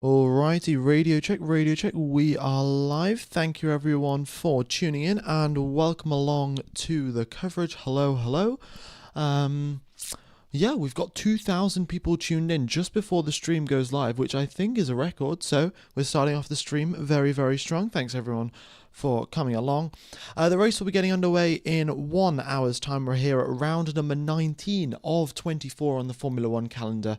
Alrighty, radio check, radio check. We are live. Thank you everyone for tuning in and welcome along to the coverage. Hello, hello. Yeah, we've got 2,000 people tuned in just before the stream goes live, which I think is a record. So we're starting off the stream very, very strong. Thanks everyone for coming along. The race will be getting underway in 1 hour's time. We're here at round number 19 of 24 on the Formula One calendar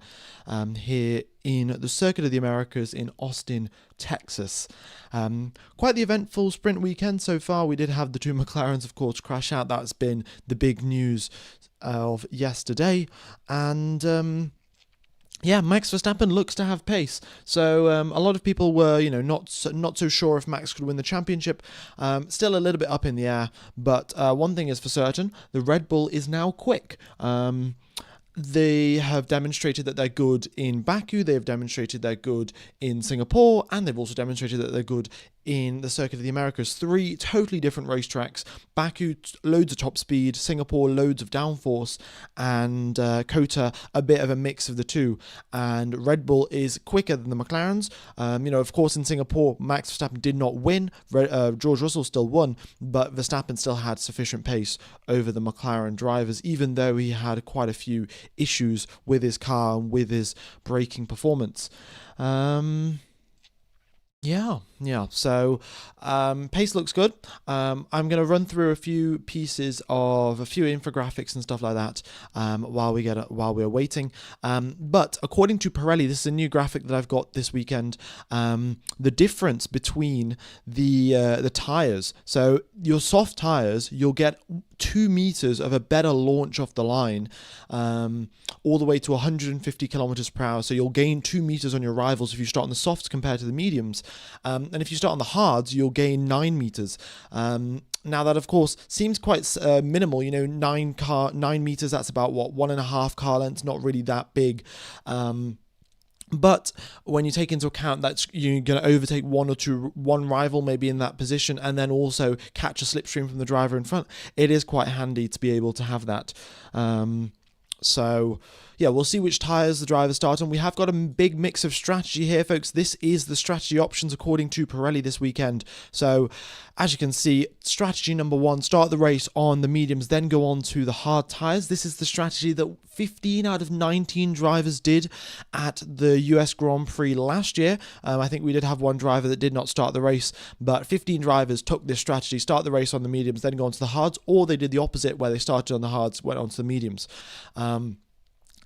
here in the Circuit of the Americas in Austin, Texas. Quite the eventful sprint weekend so far. We did have the two McLarens, of course, crash out. That's been the big news of yesterday. And yeah, Max Verstappen looks to have pace. So a lot of people were, not so sure if Max could win the championship. Still a little bit up in the air. But one thing is for certain: the Red Bull is now quick. They have demonstrated that they're good in Baku, they have demonstrated they're good in Singapore, and they've also demonstrated that they're good in the Circuit of the Americas. 3 totally different racetracks. Baku, loads of top speed. Singapore, loads of downforce. And Kota, a bit of a mix of the two. And Red Bull is quicker than the McLarens. Of course, in Singapore, Max Verstappen did not win. George Russell still won, but Verstappen still had sufficient pace over the McLaren drivers, even though he had quite a few issues with his car and with his braking performance. Yeah. So pace looks good. I'm going to run through a few pieces of a few infographics and stuff like that while we're waiting. But according to Pirelli, this is a new graphic that I've got this weekend. The difference between the tires. So your soft tires, you'll get 2 meters of a better launch off the line, all the way to 150 kilometers per hour. So you'll gain 2 meters on your rivals if you start on the softs compared to the mediums. And if you start on the hards, you'll gain 9 meters. Now that, of course, seems quite minimal. 9 meters, that's about, 1.5 car lengths, not really that big. But when you take into account that you're going to overtake one rival maybe in that position, and then also catch a slipstream from the driver in front, it is quite handy to be able to have that. So, yeah, we'll see which tyres the drivers start on. We have got a big mix of strategy here, folks. This is the strategy options according to Pirelli this weekend. So, as you can see, strategy number 1, start the race on the mediums, then go on to the hard tyres. This is the strategy that 15 out of 19 drivers did at the US Grand Prix last year. I think we did have one driver that did not start the race, but 15 drivers took this strategy, start the race on the mediums, then go on to the hards, or they did the opposite, where they started on the hards, went on to the mediums.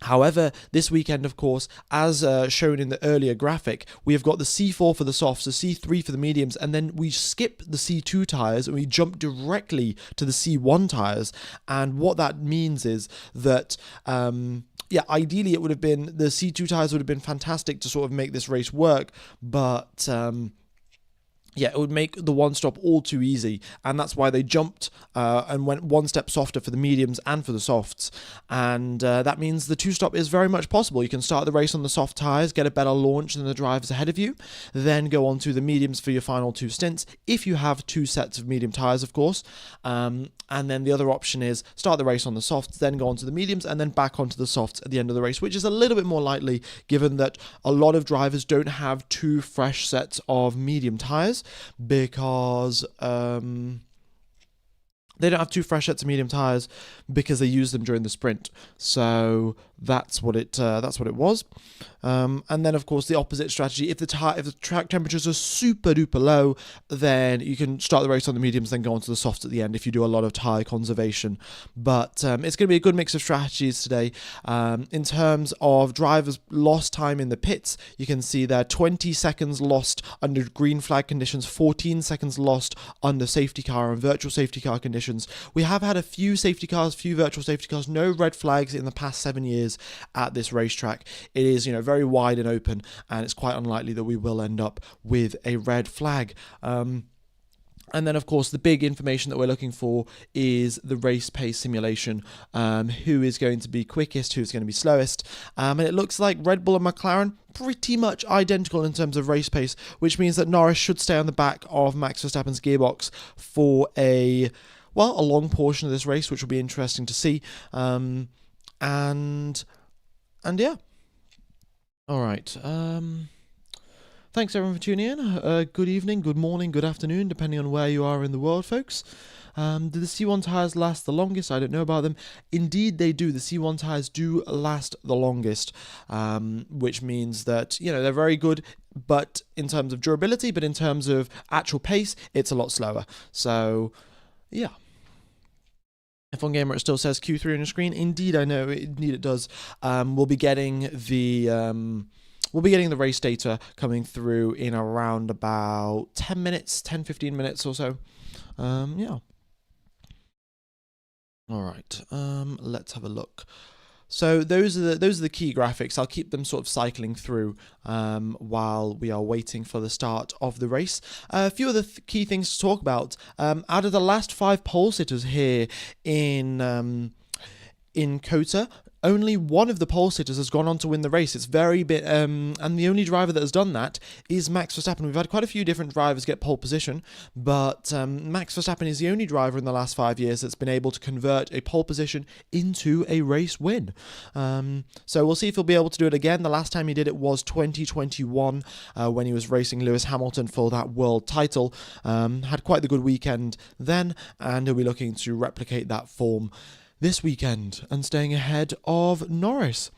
However, this weekend, of course, as shown in the earlier graphic, we have got the C4 for the softs, the C3 for the mediums, and then we skip the C2 tyres and we jump directly to the C1 tyres. And what that means is that ideally it would have been, the C2 tyres would have been fantastic to sort of make this race work, but it would make the one stop all too easy, and that's why they jumped and went one step softer for the mediums and for the softs. And that means the 2-stop is very much possible. You can start the race on the soft tyres, get a better launch than the drivers ahead of you, then go on to the mediums for your final 2 stints, if you have 2 sets of medium tyres, of course. And then the other option is start the race on the softs, then go on to the mediums, and then back onto the softs at the end of the race, which is a little bit more likely given that a lot of drivers don't have 2 fresh sets of medium tyres, because they don't have 2 fresh sets of medium tyres because they use them during the sprint. So that's what it was. And then, of course, the opposite strategy. If the track temperatures are super duper low, then you can start the race on the mediums, then go on to the softs at the end if you do a lot of tyre conservation. But it's going to be a good mix of strategies today. In terms of drivers lost time in the pits, you can see there 20 seconds lost under green flag conditions, 14 seconds lost under safety car and virtual safety car conditions. We have had a few safety cars, few virtual safety cars, no red flags in the past 7 years at this racetrack. It is, very wide and open, and it's quite unlikely that we will end up with a red flag. And then, of course, the big information that we're looking for is the race pace simulation. Who is going to be quickest, who's going to be slowest. And it looks like Red Bull and McLaren pretty much identical in terms of race pace, which means that Norris should stay on the back of Max Verstappen's gearbox for a long portion of this race, which will be interesting to see. And yeah. All right. Thanks everyone for tuning in. Good evening, good morning, good afternoon, depending on where you are in the world, folks. Do the C1 tyres last the longest? I don't know about them. Indeed, they do. The C1 tyres do last the longest, which means that, they're very good, but in terms of durability, but in terms of actual pace, it's a lot slower. So, yeah. F1 Gamer, it still says Q3 on your screen. Indeed, I know. Indeed, it does. We'll be getting the race data coming through in around about 10 minutes, 10, 15 minutes or so. Yeah. All right. Let's have a look. So those are the key graphics. I'll keep them sort of cycling through while we are waiting for the start of the race. A few other key things to talk about. Out of the last 5 pole sitters here in COTA, only one of the pole sitters has gone on to win the race. It's very bit, and the only driver that has done that is Max Verstappen. We've had quite a few different drivers get pole position, but Max Verstappen is the only driver in the last 5 years that's been able to convert a pole position into a race win. So we'll see if he'll be able to do it again. The last time he did it was 2021 when he was racing Lewis Hamilton for that world title. Had quite the good weekend then, and he'll be looking to replicate that form this weekend and staying ahead of Norris.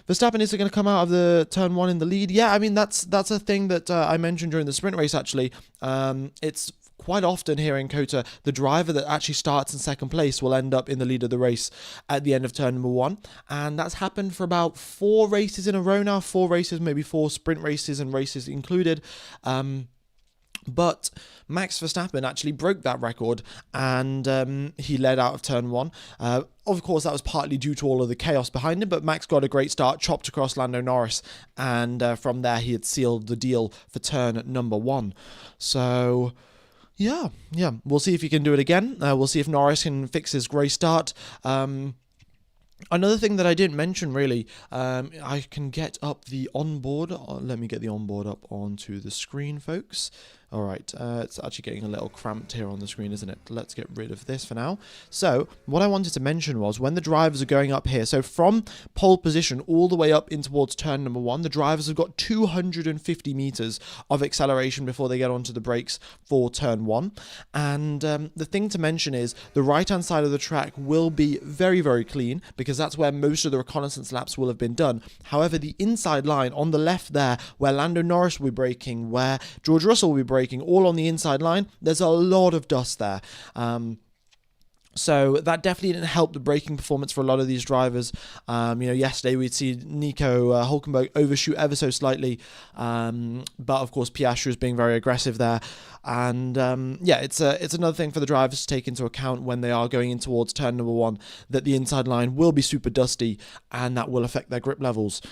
Verstappen is going to come out of the turn 1 in the lead. Yeah, I mean, that's a thing that I mentioned during the sprint race, actually. It's quite often here in COTA, the driver that actually starts in second place will end up in the lead of the race at the end of turn number 1. And that's happened for about 4 races in a row now. 4 races, maybe 4 sprint races and races included. But Max Verstappen actually broke that record, and he led out of turn 1. Of course, that was partly due to all of the chaos behind him, but Max got a great start, chopped across Lando Norris, and from there he had sealed the deal for turn number 1. So, yeah, we'll see if he can do it again. We'll see if Norris can fix his grey start. Another thing that I didn't mention, really, I can get up the onboard. Let me get the onboard up onto the screen, folks. All right, it's actually getting a little cramped here on the screen, isn't it? Let's get rid of this for now. So what I wanted to mention was when the drivers are going up here, so from pole position all the way up in towards turn number 1, the drivers have got 250 meters of acceleration before they get onto the brakes for turn 1. And the thing to mention is the right-hand side of the track will be very, very clean because that's where most of the reconnaissance laps will have been done. However, the inside line on the left there, where Lando Norris will be braking, where George Russell will be braking, all on the inside line, there's a lot of dust there. So that definitely didn't help the braking performance for a lot of these drivers. Yesterday we'd see Nico Hülkenberg overshoot ever so slightly, but of course Piastri is being very aggressive there. And it's another thing for the drivers to take into account when they are going in towards turn number 1, that the inside line will be super dusty, and that will affect their grip levels.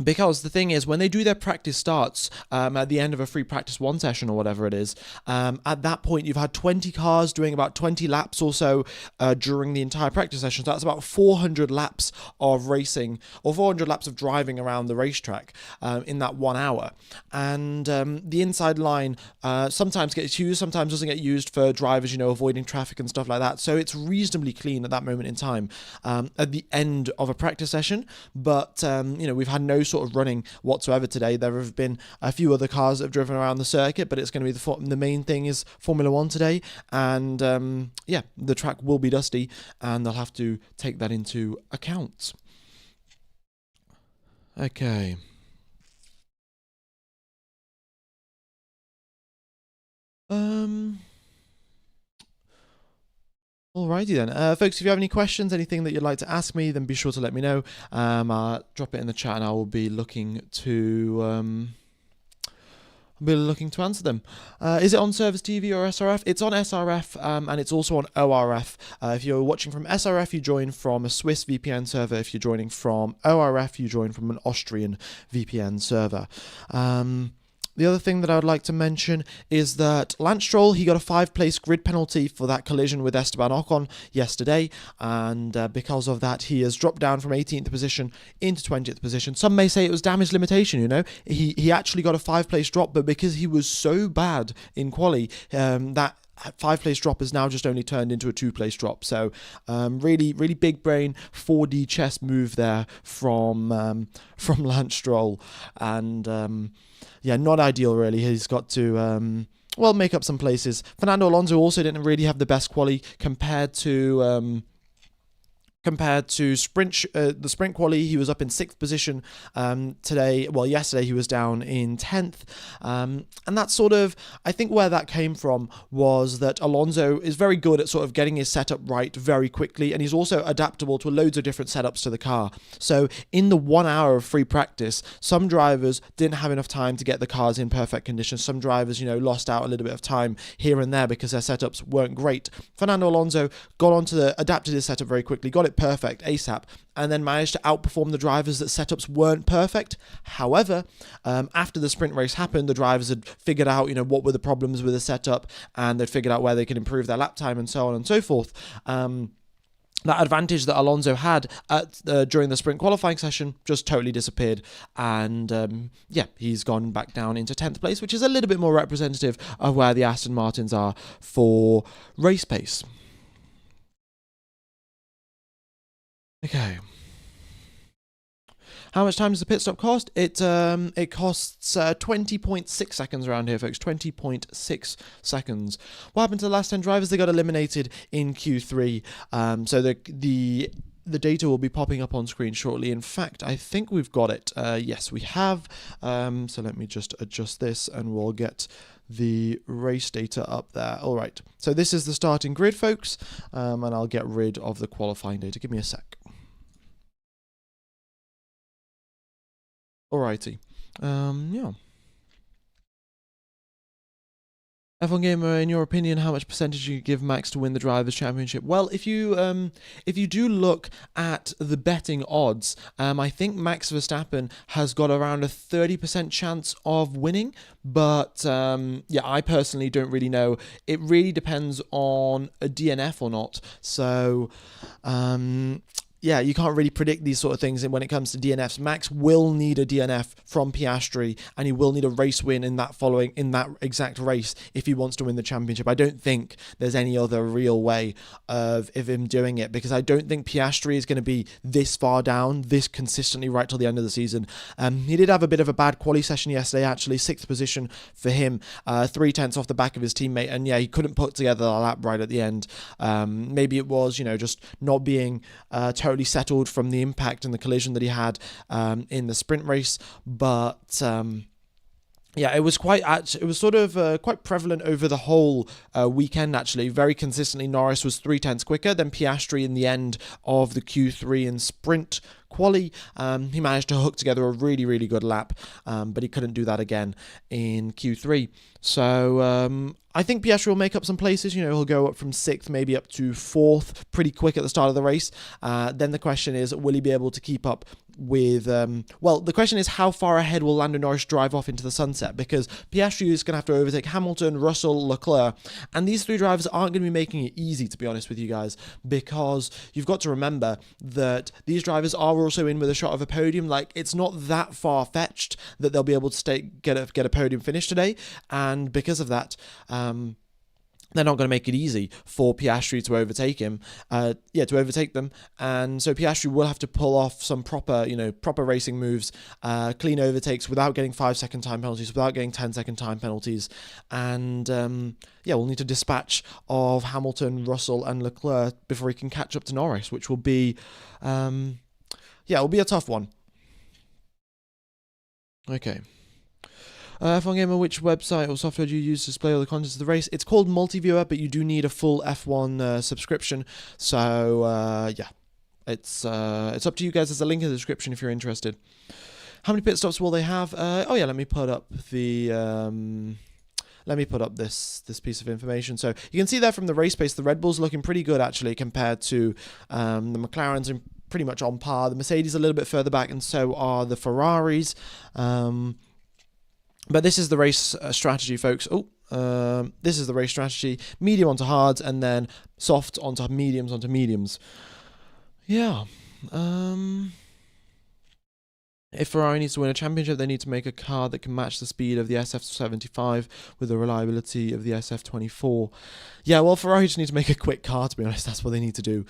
Because the thing is, when they do their practice starts at the end of a free practice 1 session or whatever it is, at that point you've had 20 cars doing about 20 laps or so during the entire practice session. So that's about 400 laps of racing or 400 laps of driving around the racetrack in that 1 hour. And the inside line sometimes gets used, sometimes doesn't get used for drivers, avoiding traffic and stuff like that. So it's reasonably clean at that moment in time at the end of a practice session. But, we've had no sort of running whatsoever today. There have been a few other cars that have driven around the circuit, but it's going to be the main thing is Formula 1 today, and the track will be dusty, and they'll have to take that into account. Okay. Alrighty then. Folks, if you have any questions, anything that you'd like to ask me, then be sure to let me know. Drop it in the chat and I will be looking to answer them. Is it on Service TV or SRF? It's on SRF and it's also on ORF. If you're watching from SRF, you join from a Swiss VPN server. If you're joining from ORF, you join from an Austrian VPN server. The other thing that I would like to mention is that Lance Stroll, he got a 5-place grid penalty for that collision with Esteban Ocon yesterday, and because of that, he has dropped down from 18th position into 20th position. Some may say it was damage limitation, He actually got a 5-place drop, but because he was so bad in quali, that 5-place drop has now just only turned into a 2-place drop. So really, really big brain 4D chess move there from Lance Stroll, and yeah, not ideal really. He's got to make up some places. Fernando Alonso also didn't really have the best quali compared to the sprint quali. He was up in 6th position yesterday he was down in 10th, and that's sort of, I think where that came from was that Alonso is very good at sort of getting his setup right very quickly, and he's also adaptable to loads of different setups to the car. So in the 1 hour of free practice, some drivers didn't have enough time to get the cars in perfect condition. Some drivers, lost out a little bit of time here and there because their setups weren't great. Fernando Alonso adapted his setup very quickly, got it perfect ASAP, and then managed to outperform the drivers that setups weren't perfect. However, after the sprint race happened, the drivers had figured out, what were the problems with the setup, and they'd figured out where they could improve their lap time and so on and so forth. That advantage that Alonso had during the sprint qualifying session just totally disappeared, and he's gone back down into 10th place, which is a little bit more representative of where the Aston Martins are for race pace. Okay. How much time does the pit stop cost? It costs 20.6 seconds around here, folks. 20.6 seconds. What happened to the last 10 drivers? They got eliminated in Q3. So the data will be popping up on screen shortly. In fact, I think we've got it. Yes, we have. So let me just adjust this, and we'll get the race data up there. All right. So this is the starting grid, folks, and I'll get rid of the qualifying data. Give me a sec. Alrighty. Yeah. F1 Gamer, in your opinion, how much percentage do you give Max to win the Drivers' Championship? Well, if you do look at the betting odds, I think Max Verstappen has got around a 30% chance of winning, but I personally don't really know. It really depends on a DNF or not. So, you can't really predict these sort of things when it comes to DNFs. Max will need a DNF from Piastri, and he will need a race win in that exact race if he wants to win the championship. I don't think there's any other real way of him doing it, because I don't think Piastri is going to be this far down, this consistently right till the end of the season. He did have a bit of a bad quali session yesterday, actually. 6th position for him, 3/10 off the back of his teammate, and he couldn't put together a lap right at the end. Maybe it was, just not being totally settled from the impact and the collision that he had in the sprint race, but it was quite prevalent over the whole weekend, actually. Very consistently, Norris was 3/10 quicker than Piastri in the end of the Q3 and sprint quali. He managed to hook together a really, really good lap, but he couldn't do that again in Q3. So I think Piastri will make up some places. He'll go up from 6th, maybe up to 4th, pretty quick at the start of the race. Then the question is, will he be able to keep up with... the question is, how far ahead will Lando Norris drive off into the sunset? Because Piastri is going to have to overtake Hamilton, Russell, Leclerc, and these 3 drivers aren't going to be making it easy, to be honest with you guys, because you've got to remember that these drivers are also in with a shot of a podium. Like, it's not that far-fetched that they'll be able to get a podium finish today, and because of that, they're not going to make it easy for Piastri to overtake him. To overtake them, and so Piastri will have to pull off some proper racing moves, clean overtakes without getting 5-second time penalties, without getting 10-second time penalties, and we'll need to dispatch of Hamilton, Russell, and Leclerc before he can catch up to Norris, which will be, it'll be a tough one. Okay. F1 Gamer, which website or software do you use to display all the contents of the race? It's called Multiviewer, but you do need a full F1 subscription. So, it's up to you guys. There's a link in the description if you're interested. How many pit stops will they have? Let me put up the... Let me put up this piece of information. So you can see there from the race pace, the Red Bull's looking pretty good, actually, compared to the McLarens, and pretty much on par. The Mercedes a little bit further back, and so are the Ferraris. But this is the race strategy, folks. This is the race strategy. Medium onto hards, and then soft onto mediums. Yeah. If Ferrari needs to win a championship, they need to make a car that can match the speed of the SF75 with the reliability of the SF24. Yeah, well, Ferrari just need to make a quick car, to be honest. That's what they need to do.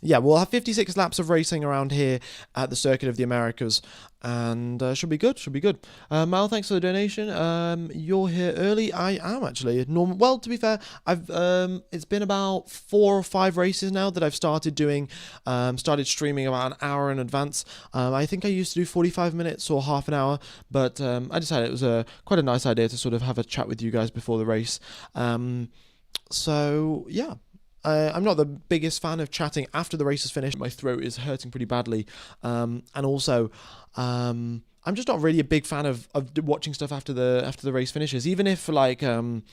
Yeah, we'll have 56 laps of racing around here at the Circuit of the Americas, and should be good, should be good. Mal, thanks for the donation. You're here early. I am actually. Well, to be fair, it's been about 4 or 5 races now that I've started doing, started streaming about an hour in advance. I think I used to do 45 minutes or half an hour, but I decided it was quite a nice idea to sort of have a chat with you guys before the race. So yeah. I'm not the biggest fan of chatting after the race is finished. My throat is hurting pretty badly. And also, I'm just not really a big fan of watching stuff after the race finishes. Even if, like, I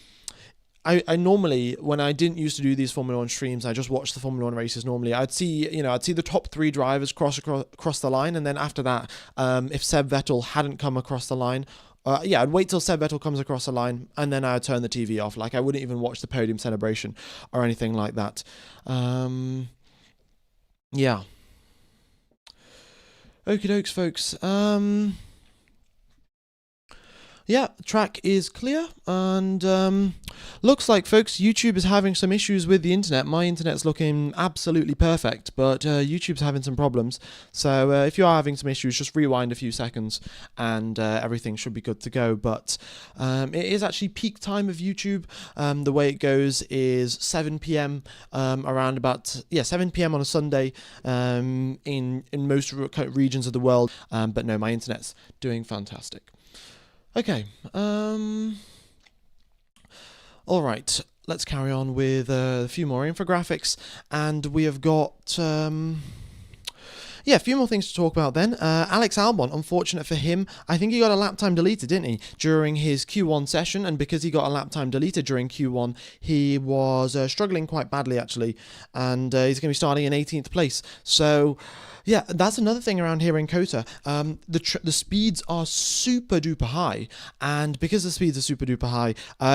normally, when I didn't used to do these Formula 1 streams, I just watched the Formula 1 races normally. I'd see the top 3 drivers cross the line, and then after that, if Seb Vettel hadn't come across the line, I'd wait till Seb Vettel comes across the line, and then I'd turn the TV off. Like, I wouldn't even watch the podium celebration or anything like that. Yeah. Okie dokes, folks. Yeah, track is clear, and looks like, folks, YouTube is having some issues with the internet. My internet's looking absolutely perfect, but YouTube's having some problems. So if you are having some issues, just rewind a few seconds, and everything should be good to go. But it is actually peak time of YouTube. The way it goes is 7 p.m. Around about 7 p.m. on a Sunday in most regions of the world. But no, my internet's doing fantastic. Okay, all right, let's carry on with a few more infographics, and we have got, a few more things to talk about then. Alex Albon, unfortunate for him, I think he got a lap time deleted, didn't he, during his Q1 session, and because he got a lap time deleted during Q1, he was struggling quite badly, actually, and he's going to be starting in 18th place, so... Yeah, that's another thing around here in COTA. The speeds are super duper high, and because the speeds are super duper high,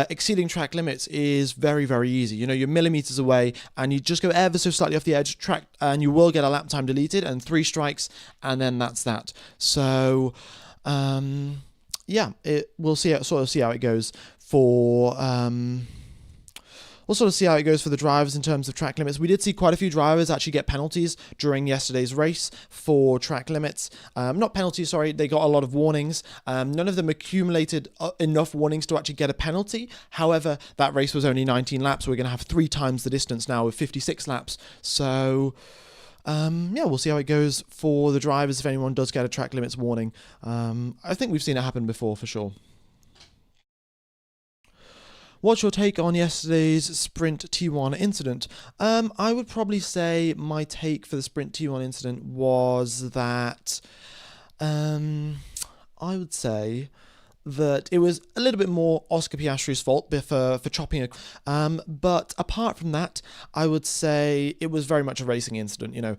exceeding track limits is very, very easy. You know, you're millimeters away, and you just go ever so slightly off the edge track, and you will get a lap time deleted, and 3 strikes, and then that's that. So, we'll sort of see how it goes for. We'll sort of see how it goes for the drivers in terms of track limits. We did see quite a few drivers actually get penalties during yesterday's race for track limits. Not penalties, sorry, they got a lot of warnings. None of them accumulated enough warnings to actually get a penalty. However, that race was only 19 laps. We're going to have 3 times the distance now with 56 laps. So... we'll see how it goes for the drivers if anyone does get a track limits warning. I think we've seen it happen before for sure. What's your take on yesterday's Sprint T1 incident? I would probably say my take for the Sprint T1 incident was that I would say that it was a little bit more Oscar Piastri's fault for chopping but apart from that, I would say it was very much a racing incident, you know.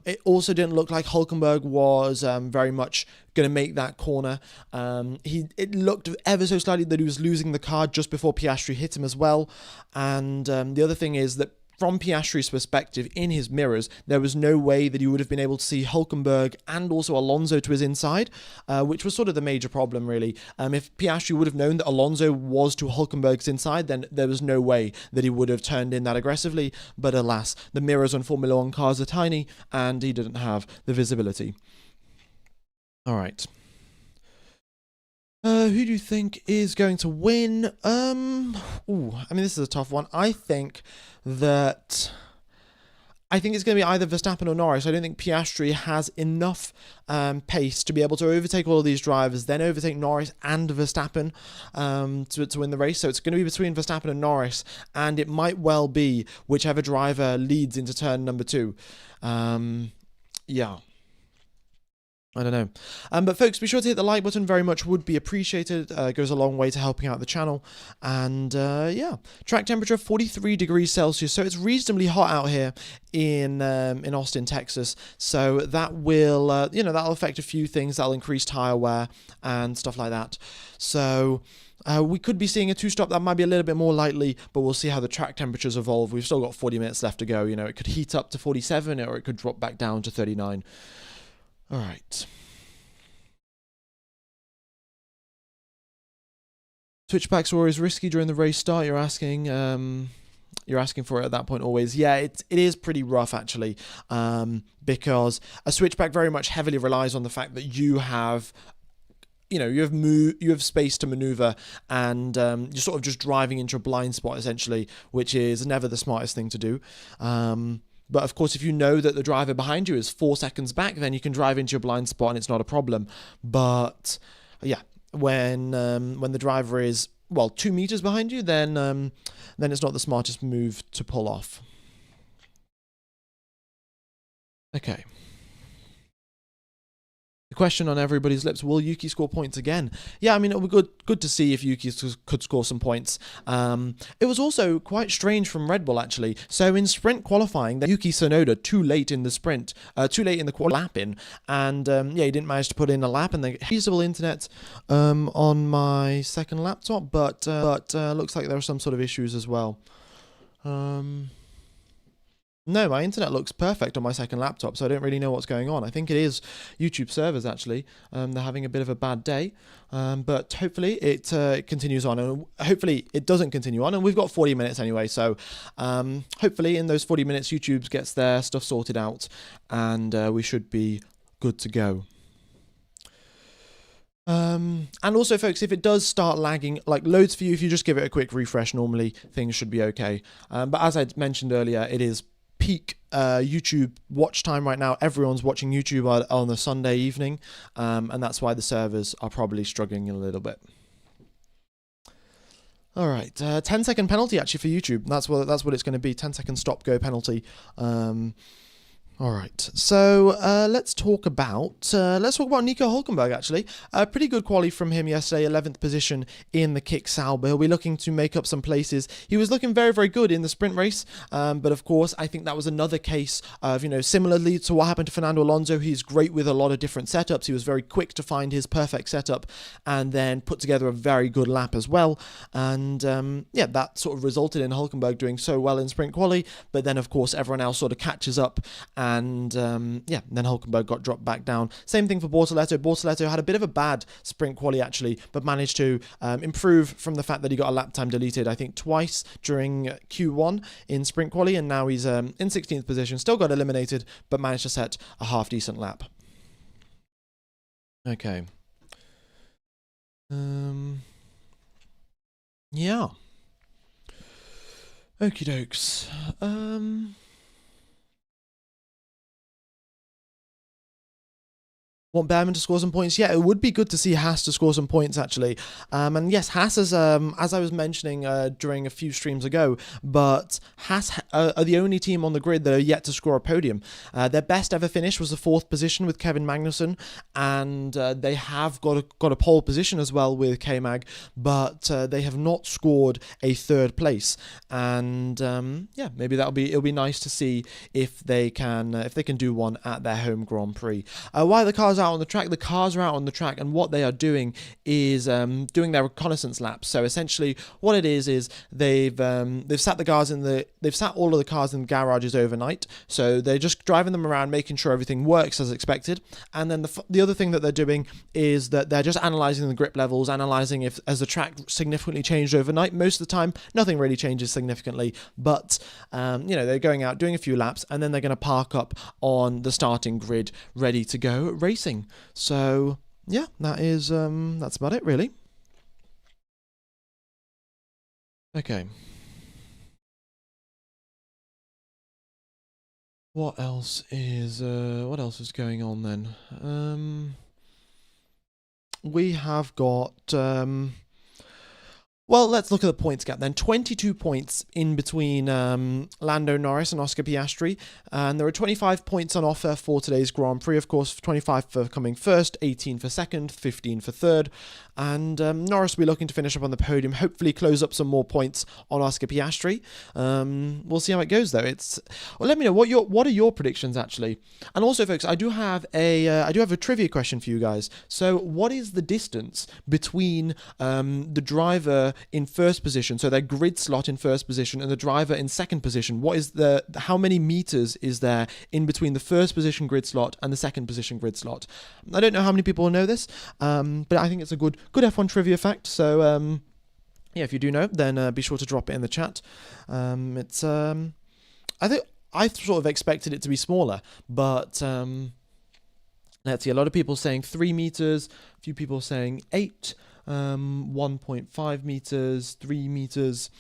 It also didn't look like Hülkenberg was very much going to make that corner. It looked ever so slightly that he was losing the car just before Piastri hit him as well, and the other thing is that from Piastri's perspective, in his mirrors, there was no way that he would have been able to see Hülkenberg and also Alonso to his inside, which was sort of the major problem, really. If Piastri would have known that Alonso was to Hülkenberg's inside, then there was no way that he would have turned in that aggressively. But alas, the mirrors on Formula 1 cars are tiny, and he didn't have the visibility. All right. Who do you think is going to win? This is a tough one. I think it's going to be either Verstappen or Norris. I don't think Piastri has enough pace to be able to overtake all of these drivers, then overtake Norris and Verstappen to win the race. So it's going to be between Verstappen and Norris, and it might well be whichever driver leads into turn number 2. I don't know. But folks, be sure to hit the like button. Very much would be appreciated. It goes a long way to helping out the channel. And track temperature 43 degrees Celsius. So it's reasonably hot out here in Austin, Texas. So that will, that'll affect a few things. That'll increase tire wear and stuff like that. So we could be seeing a 2-stop that might be a little bit more lightly, but we'll see how the track temperatures evolve. We've still got 40 minutes left to go. You know, it could heat up to 47 or it could drop back down to 39. All right. Switchbacks are always risky during the race start. You're asking. You're asking for it at that point always. Yeah, it is pretty rough actually, because a switchback very much heavily relies on the fact that you have you have space to maneuver, and you're sort of just driving into a blind spot essentially, which is never the smartest thing to do. But of course, if you know that the driver behind you is 4 seconds back, then you can drive into your blind spot and it's not a problem. But yeah, when the driver is 2 meters behind you, then it's not the smartest move to pull off. Okay. The question on everybody's lips: will Yuki score points again? Yeah, I mean, it would be good to see if Yuki could score some points. It was also quite strange from Red Bull actually. So in sprint qualifying, Yuki Tsunoda too late in the sprint, too late in the lap in, and yeah, he didn't manage to put in a lap. And the feasible internet on my second laptop, but looks like there are some sort of issues as well. No, my internet looks perfect on my second laptop, so I don't really know what's going on. I think it is YouTube servers, actually. They're having a bit of a bad day, but hopefully it continues on, and hopefully it doesn't continue on, and we've got 40 minutes anyway, so hopefully in those 40 minutes YouTube gets their stuff sorted out, and we should be good to go. And also, folks, if it does start lagging, like loads for you, if you just give it a quick refresh, normally things should be okay. But as I mentioned earlier, it is peak YouTube watch time right now. Everyone's watching YouTube on a Sunday evening, and that's why the servers are probably struggling a little bit. All right, 10-second penalty actually for YouTube. That's what it's going to be. 10-second stop-go penalty. All right, so let's talk about Nico Hülkenberg actually. Pretty good quali from him yesterday, 11th position in the kick Sauber. He'll be looking to make up some places. He was looking very, very good in the sprint race, but of course, I think that was another case of, similarly to what happened to Fernando Alonso, he's great with a lot of different setups. He was very quick to find his perfect setup and then put together a very good lap as well. And yeah, that sort of resulted in Hülkenberg doing so well in sprint quali, but then of course, everyone else sort of catches up. And yeah, then Hülkenberg got dropped back down. Same thing for Bortoleto. Bortoleto had a bit of a bad sprint quali actually, but managed to improve from the fact that he got a lap time deleted, I think twice during Q1 in sprint quali, and now he's in 16th position. Still got eliminated, but managed to set a half decent lap. Okay. Yeah. Okie dokes. Want Behrman to score some points? Yeah, it would be good to see Haas to score some points actually. And yes, Haas is, as I was mentioning during a few streams ago, but Haas are the only team on the grid that are yet to score a podium. Their best ever finish was the 4th position with Kevin Magnussen, and they have got a pole position as well with K-Mag, but they have not scored a 3rd place. And yeah, maybe it'll be nice to see if they can do one at their home Grand Prix. Why are the cars out on the track? The cars are out on the track, and what they are doing is doing their reconnaissance laps. So essentially, what it is they've sat all of the cars in the garages overnight. So they're just driving them around, making sure everything works as expected. And then the other thing that they're doing is that they're just analysing the grip levels, analysing if as the track significantly changed overnight. Most of the time, nothing really changes significantly, but they're going out doing a few laps, and then they're going to park up on the starting grid, ready to go racing. So yeah, that's about it really. Okay. What else is going on then? We have got well, let's look at the points gap then. 22 points in between Lando Norris and Oscar Piastri. And there are 25 points on offer for today's Grand Prix. Of course, 25 for coming first, 18 for second, 15 for third. And Norris will be looking to finish up on the podium, hopefully close up some more points on Oscar Piastri. We'll see how it goes, though. Well, let me know what are your predictions, actually. And also, folks, I do have a trivia question for you guys. So, what is the distance between the driver in first position, so their grid slot in first position, and the driver in second position? What is how many meters is there in between the first position grid slot and the second position grid slot? I don't know how many people know this, but I think it's a good F1 trivia fact. So yeah, if you do know, then be sure to drop it in the chat. It's I think I sort of expected it to be smaller, but let's see. A lot of people saying 3 meters, a few people saying 8, 1.5 meters, 3 meters.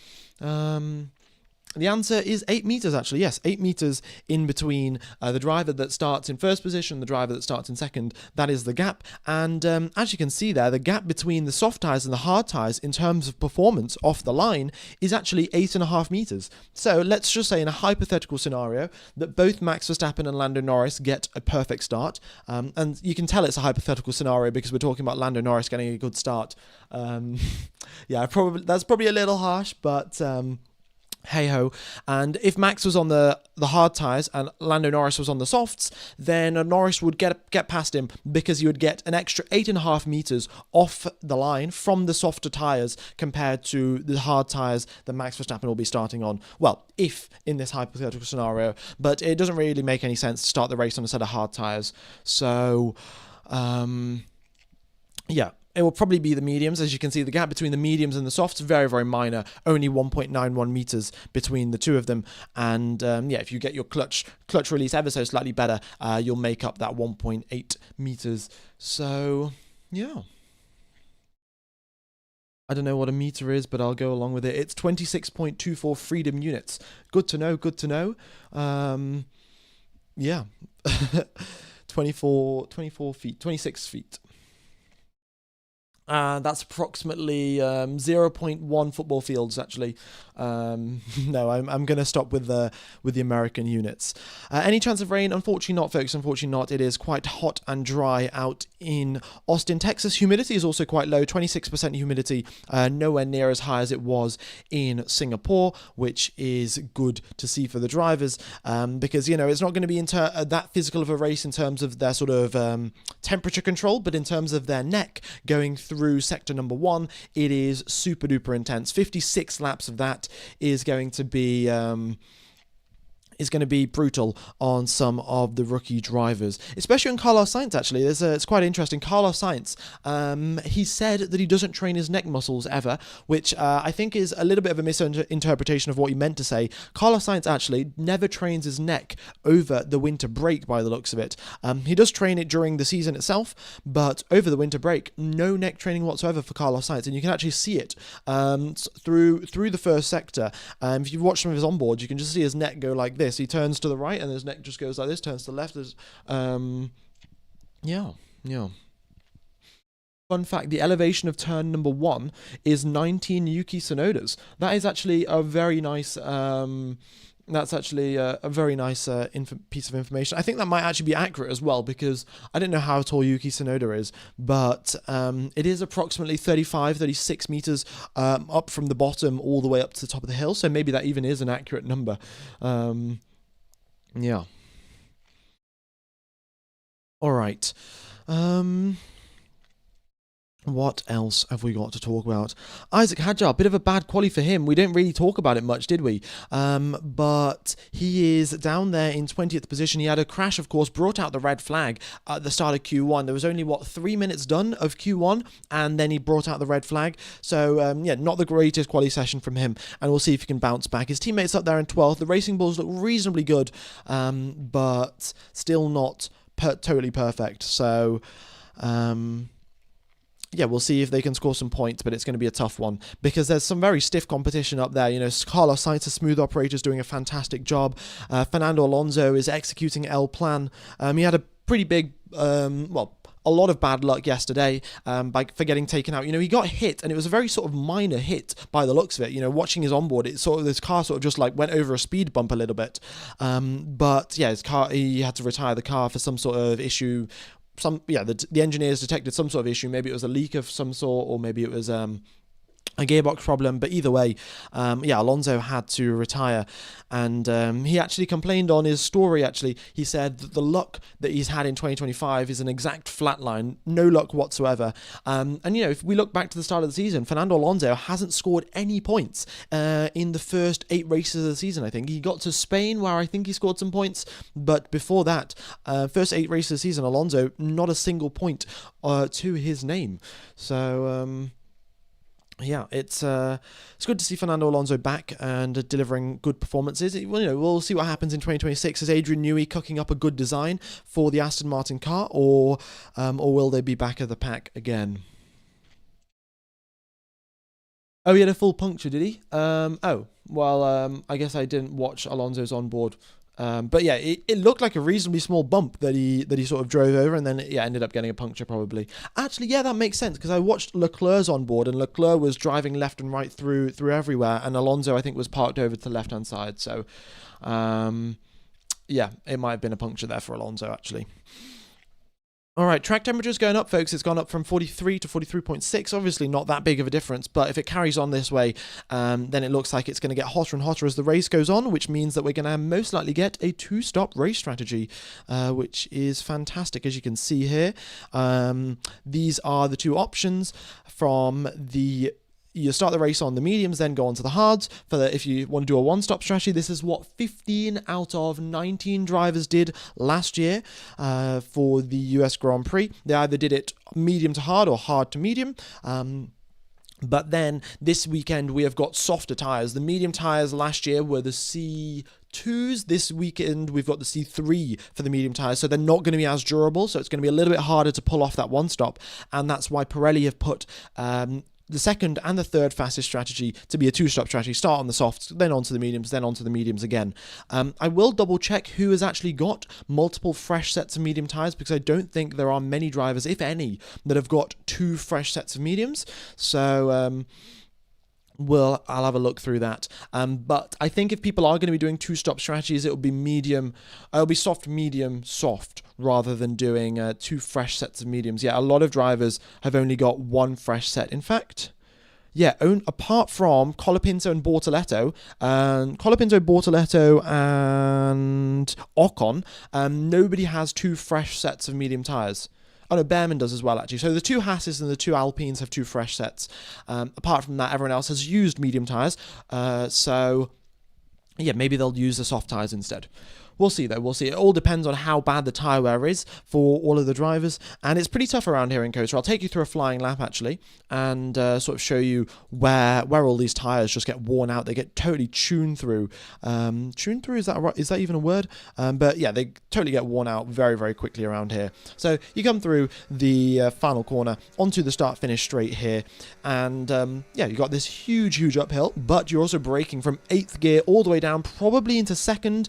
The answer is 8 meters, actually. Yes, 8 meters in between the driver that starts in first position, the driver that starts in second. That is the gap. And as you can see there, the gap between the soft tyres and the hard tyres in terms of performance off the line is actually 8.5 meters. So let's just say in a hypothetical scenario that both Max Verstappen and Lando Norris get a perfect start. And you can tell it's a hypothetical scenario because we're talking about Lando Norris getting a good start. Yeah, that's probably a little harsh, but hey ho. And if Max was on the hard tyres and Lando Norris was on the softs, then Norris would get past him because he would get an extra 8.5 meters off the line from the softer tyres compared to the hard tyres that Max Verstappen will be starting on. Well, if in this hypothetical scenario, but it doesn't really make any sense to start the race on a set of hard tyres. So, yeah. It will probably be the mediums. As you can see, the gap between the mediums and the softs is very, very minor. Only 1.91 meters between the two of them. And yeah, if you get your clutch release ever so slightly better, you'll make up that 1.8 meters. So, yeah. I don't know what a meter is, but I'll go along with it. It's 26.24 freedom units. Good to know, good to know. Yeah. 24 feet, 26 feet. That's approximately 0.1 football fields, actually. No, I'm going to stop with the American units. Any chance of rain? Unfortunately not, folks. Unfortunately not. It is quite hot and dry out in Austin, Texas. Humidity is also quite low, 26% humidity, nowhere near as high as it was in Singapore, which is good to see for the drivers, because, you know, it's not going to be that physical of a race in terms of their sort of temperature control, but in terms of their neck going through sector number 1, it is super duper intense. 56 laps of that is going to be brutal on some of the rookie drivers, especially on Carlos Sainz. Actually, it's quite interesting. Carlos Sainz, he said that he doesn't train his neck muscles ever, which I think is a little bit of a misinterpretation of what he meant to say. Carlos Sainz actually never trains his neck over the winter break, by the looks of it. He does train it during the season itself, but over the winter break, no neck training whatsoever for Carlos Sainz, and you can actually see it through the first sector. If you've watched some of his onboards, you can just see his neck go like this. He turns to the right and his neck just goes like this, turns to the left. Yeah. Fun fact, the elevation of turn number 1 is 19 Yuki Tsunodas. That is actually a very nice piece of information. I think that might actually be accurate as well, because I don't know how tall Yuki Tsunoda is, but it is approximately 36 meters up from the bottom all the way up to the top of the hill, so maybe that even is an accurate number. Yeah. All right. What else have we got to talk about? Isaac Hadjar, bit of a bad quali for him. We didn't really talk about it much, did we? But he is down there in 20th position. He had a crash, of course, brought out the red flag at the start of Q1. There was only, 3 minutes done of Q1, and then he brought out the red flag. So, yeah, not the greatest quali session from him, and we'll see if he can bounce back. His teammates up there in 12th. The Racing Bulls look reasonably good, but still not totally perfect. So, yeah, we'll see if they can score some points, but it's going to be a tough one because there's some very stiff competition up there. You know, Carlos Sainz, a smooth operator, is doing a fantastic job. Fernando Alonso is executing El Plan. He had a pretty big, a lot of bad luck yesterday for getting taken out. You know, he got hit, and it was a very sort of minor hit by the looks of it. You know, watching his onboard, this car sort of just like went over a speed bump a little bit. But yeah, he had to retire the car for some sort of issue. The engineers detected some sort of issue. Maybe it was a leak of some sort, or maybe it was a gearbox problem, but either way, Alonso had to retire, and he actually complained on his story. Actually, he said that the luck that he's had in 2025 is an exact flat line, no luck whatsoever. And you know, if we look back to the start of the season, Fernando Alonso hasn't scored any points in the first 8 races of the season. I think he got to Spain, where I think he scored some points, but before that, first 8 races of the season, Alonso not a single point to his name. So Yeah, it's good to see Fernando Alonso back and delivering good performances. Well, we'll see what happens in 2026. Is Adrian Newey cooking up a good design for the Aston Martin car, or will they be back of the pack again? Oh, he had a full puncture, did he? Oh, well, I guess I didn't watch Alonso's onboard. But yeah, it looked like a reasonably small bump that he sort of drove over, and then yeah ended up getting a puncture probably. Actually, yeah, that makes sense because I watched Leclerc's onboard, and Leclerc was driving left and right through everywhere, and Alonso I think was parked over to the left hand side. So, um, yeah, it might have been a puncture there for Alonso actually. All right, track temperature's going up, folks. It's gone up from 43 to 43.6. Obviously, not that big of a difference, but if it carries on this way, then it looks like it's going to get hotter and hotter as the race goes on, which means that we're going to most likely get a two-stop race strategy, which is fantastic, as you can see here. These are the two options from the you start the race on the mediums, then go on to the hards. If you want to do a one-stop strategy, this is what 15 out of 19 drivers did last year for the US Grand Prix. They either did it medium to hard or hard to medium. But then this weekend we have got softer tyres. The medium tyres last year were the C2s. This weekend we've got the C3 for the medium tyres, so they're not going to be as durable, so it's going to be a little bit harder to pull off that one stop, and that's why Pirelli have put the second and the third fastest strategy to be a two-stop strategy. Start on the softs, then onto the mediums, then onto the mediums again. I will double check who has actually got multiple fresh sets of medium tyres, because I don't think there are many drivers, if any, that have got two fresh sets of mediums. So I'll have a look through that. But I think if people are going to be doing two-stop strategies, it'll be soft, medium, soft, rather than doing two fresh sets of mediums. Yeah, a lot of drivers have only got one fresh set. In fact, yeah, apart from Colapinto and Bortoleto, and Ocon, nobody has two fresh sets of medium tyres. Oh no, Behrman does as well, actually. So the two Hasses and the two Alpines have two fresh sets. Apart from that, everyone else has used medium tyres. So yeah, maybe they'll use the soft tyres instead. We'll see, though. We'll see. It all depends on how bad the tyre wear is for all of the drivers. And it's pretty tough around here in Coaster. I'll take you through a flying lap, actually, and sort of show you where all these tyres just get worn out. They get totally tuned through. Tuned through, is that right? Is that even a word? But yeah, they totally get worn out very, very quickly around here. So you come through the final corner onto the start-finish straight here. And yeah, you got this huge, huge uphill, but you're also braking from 8th gear all the way down, probably into 2nd.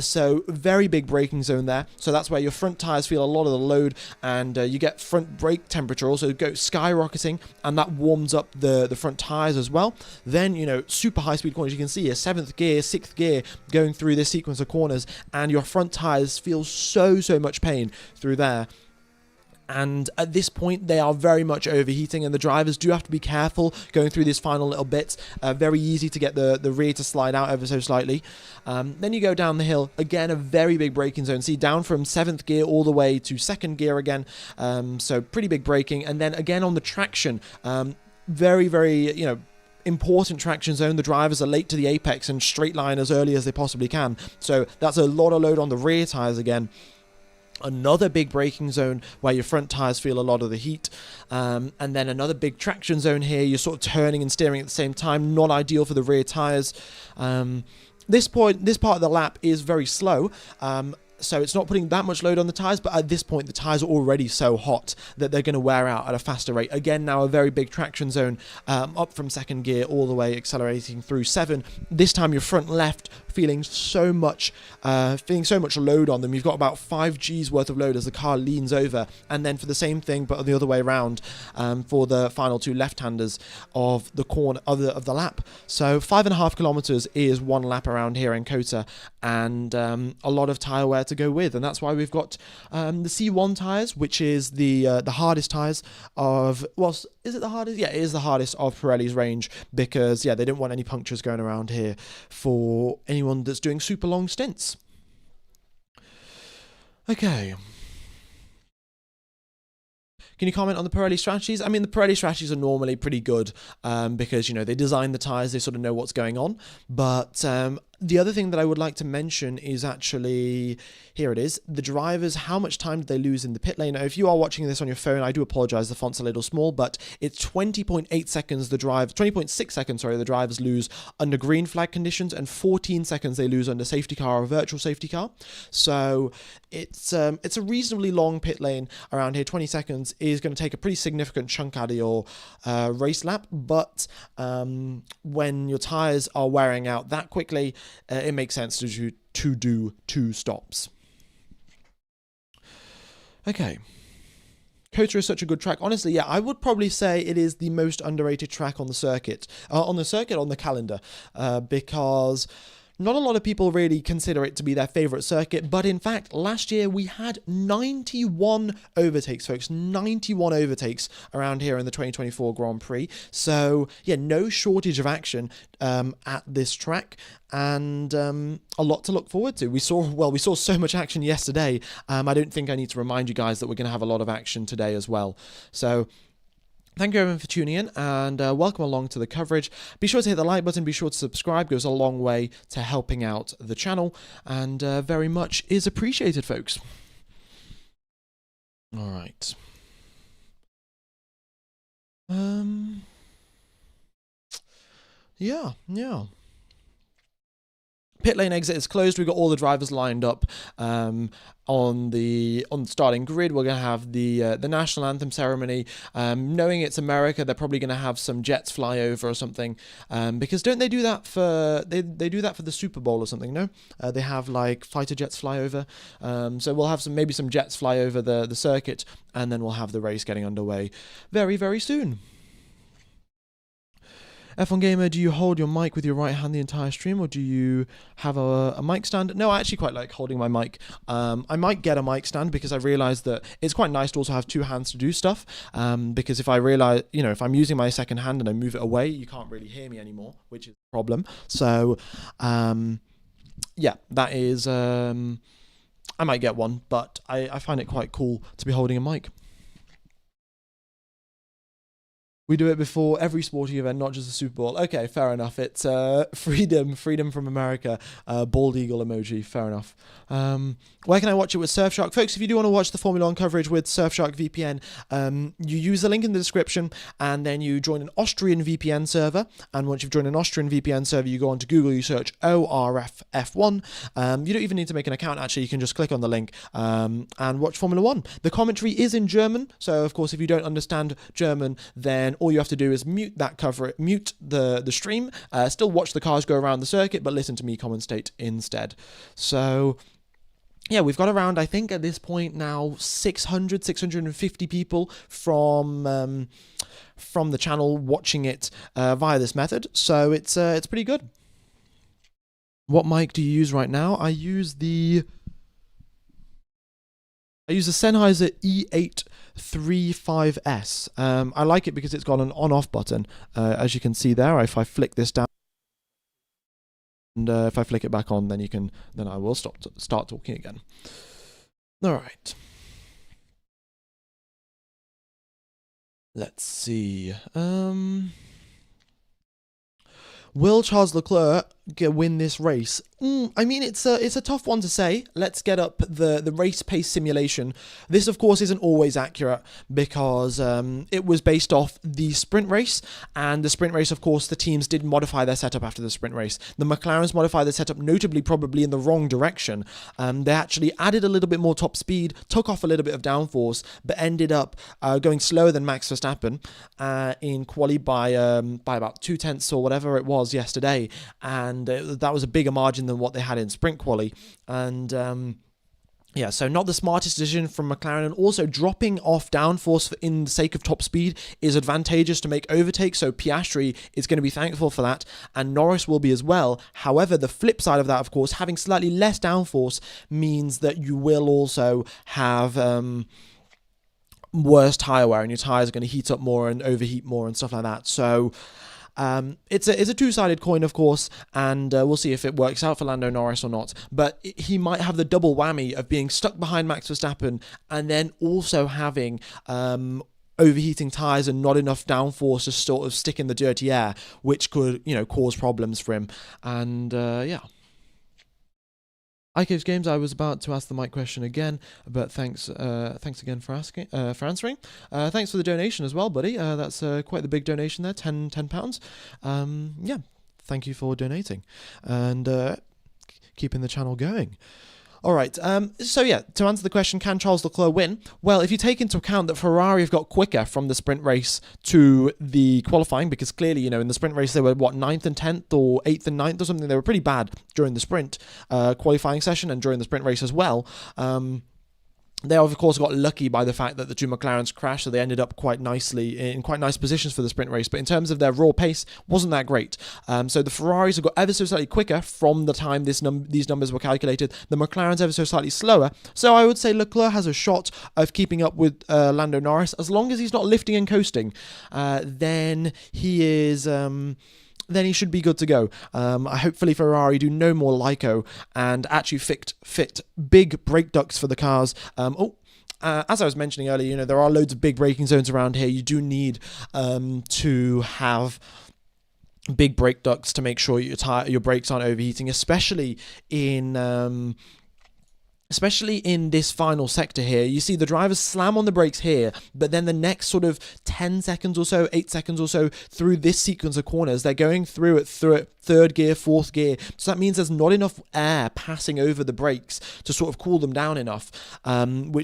So very big braking zone there. So that's where your front tyres feel a lot of the load, and you get front brake temperature also go skyrocketing, and that warms up the front tyres as well. Then, super high speed corners. You can see a 7th gear, 6th gear going through this sequence of corners, and your front tyres feel so much pain through there. And at this point, they are very much overheating, and the drivers do have to be careful going through these final little bits. Very easy to get the rear to slide out ever so slightly. Then you go down the hill, again, a very big braking zone. See, down from 7th gear all the way to 2nd gear again. So pretty big braking. And then again on the traction, very, very, important traction zone. The drivers are late to the apex and straight line as early as they possibly can. So that's a lot of load on the rear tyres again. Another big braking zone where your front tyres feel a lot of the heat, and then another big traction zone here. You're sort of turning and steering at the same time, not ideal for the rear tyres. This part of the lap is very slow, so it's not putting that much load on the tyres, but at this point the tyres are already so hot that they're going to wear out at a faster rate. Again, now a very big traction zone, up from 2nd gear all the way accelerating through 7. This time your front left feeling so much load on them. You've got about 5 G's worth of load as the car leans over, and then for the same thing but the other way around, for the final two left-handers of the corner of the lap. So 5.5 kilometers is one lap around here in Kota, and a lot of tyre wear to go with, and that's why we've got the C1 tyres, which is the hardest tyres of, well, is it the hardest? Yeah, it is the hardest of Pirelli's range, because yeah, they don't want any punctures going around here for anyone that's doing super long stints. Okay. Can you comment on the Pirelli strategies? I mean, the Pirelli strategies are normally pretty good, because, they design the tyres, they sort of know what's going on. But The other thing that I would like to mention is actually, here it is, the drivers, how much time did they lose in the pit lane? Now, if you are watching this on your phone, I do apologize, the font's a little small, but it's 20.8 seconds 20.6 seconds, sorry, the drivers lose under green flag conditions, and 14 seconds they lose under safety car or virtual safety car. So it's a reasonably long pit lane around here. 20 seconds is going to take a pretty significant chunk out of your race lap, but when your tires are wearing out that quickly, it makes sense to do 2 stops. Okay. COTA is such a good track. Honestly, yeah, I would probably say it is the most underrated track on the circuit. On the calendar, because not a lot of people really consider it to be their favourite circuit, but in fact, last year we had 91 overtakes, folks. 91 overtakes around here in the 2024 Grand Prix. So, yeah, no shortage of action at this track, and a lot to look forward to. We saw so much action yesterday. I don't think I need to remind you guys that we're going to have a lot of action today as well. So, thank you everyone for tuning in, and welcome along to the coverage. Be sure to hit the like button, be sure to subscribe, goes a long way to helping out the channel, and very much is appreciated, folks. All right. Yeah. Pit lane exit is closed. We've got all the drivers lined up on the starting grid. We're going to have the national anthem ceremony. Knowing it's America, they're probably going to have some jets fly over or something. Because don't they do that for they do that for the Super Bowl or something? No, they have like fighter jets fly over. So we'll have maybe some jets fly over the circuit, and then we'll have the race getting underway very, very soon. F1 Gamer, do you hold your mic with your right hand the entire stream, or do you have a mic stand? No, I actually quite like holding my mic. I might get a mic stand because I realized that it's quite nice to also have 2 hands to do stuff. Because if I realize, if I'm using my second hand and I move it away, you can't really hear me anymore, which is a problem. So, yeah, that is, I might get one, but I find it quite cool to be holding a mic. We do it before every sporting event, not just the Super Bowl. Okay, fair enough. It's freedom from America. Bald eagle emoji. Fair enough. Where can I watch it with Surfshark? Folks, if you do want to watch the Formula 1 coverage with Surfshark VPN, you use the link in the description, and then you join an Austrian VPN server. And once you've joined an Austrian VPN server, you go onto Google, you search ORFF1. You don't even need to make an account, actually. You can just click on the link and watch Formula 1. The commentary is in German, so of course, if you don't understand German, then all you have to do is mute the stream, still watch the cars go around the circuit, but listen to me commentate instead. So, yeah, we've got around, I think at this point now, 650 people from the channel watching it via this method. So it's pretty good. What mic do you use right now? I use the Sennheiser E835S. I like it because it's got an on-off button. As you can see there, if I flick this down, and if I flick it back on, then I will start talking again. All right. Let's see. Will Charles Leclerc win this race? I mean, it's a tough one to say. Let's get up the race pace simulation. This, of course, isn't always accurate because it was based off the sprint race, and the sprint race, of course, the teams did modify their setup after the sprint race. The McLarens modified their setup, notably probably in the wrong direction. They actually added a little bit more top speed, took off a little bit of downforce, but ended up going slower than Max Verstappen in quali by about 0.2 or whatever it was yesterday, and that was a bigger margin than what they had in sprint quali, and yeah, so not the smartest decision from McLaren, and also dropping off downforce in the sake of top speed is advantageous to make overtakes, so Piastri is going to be thankful for that, and Norris will be as well. However, the flip side of that, of course, having slightly less downforce means that you will also have worse tyre wear, and your tyres are going to heat up more and overheat more and stuff like that. So it's a two-sided coin, of course, and we'll see if it works out for Lando Norris or not. But he might have the double whammy of being stuck behind Max Verstappen and then also having overheating tyres and not enough downforce to sort of stick in the dirty air, which could, cause problems for him. And yeah. iCaves Games, I was about to ask the mic question again, but thanks again for asking, for answering. Thanks for the donation as well, buddy. That's quite the big donation there, £10. Yeah, thank you for donating and keeping the channel going. All right. So yeah, to answer the question, can Charles Leclerc win? Well, if you take into account that Ferrari have got quicker from the sprint race to the qualifying, because clearly, in the sprint race they were ninth and 10th or 8th and 9th or something. They were pretty bad during the sprint qualifying session and during the sprint race as well. They of course got lucky by the fact that the two McLarens crashed, so they ended up quite nicely in quite nice positions for the sprint race. But in terms of their raw pace, wasn't that great. So the Ferraris have got ever so slightly quicker from the time these numbers were calculated. The McLarens ever so slightly slower. So I would say Leclerc has a shot of keeping up with Lando Norris as long as he's not lifting and coasting. Then he is. Then he should be good to go. Hopefully Ferrari do no more LICO and actually fit big brake ducts for the cars. As I was mentioning earlier, there are loads of big braking zones around here. You do need to have big brake ducts to make sure your brakes aren't overheating, especially in this final sector here. You see the drivers slam on the brakes here, but then the next sort of 10 seconds or so, 8 seconds or so through this sequence of corners, they're going through it third gear, fourth gear. So that means there's not enough air passing over the brakes to sort of cool them down enough, and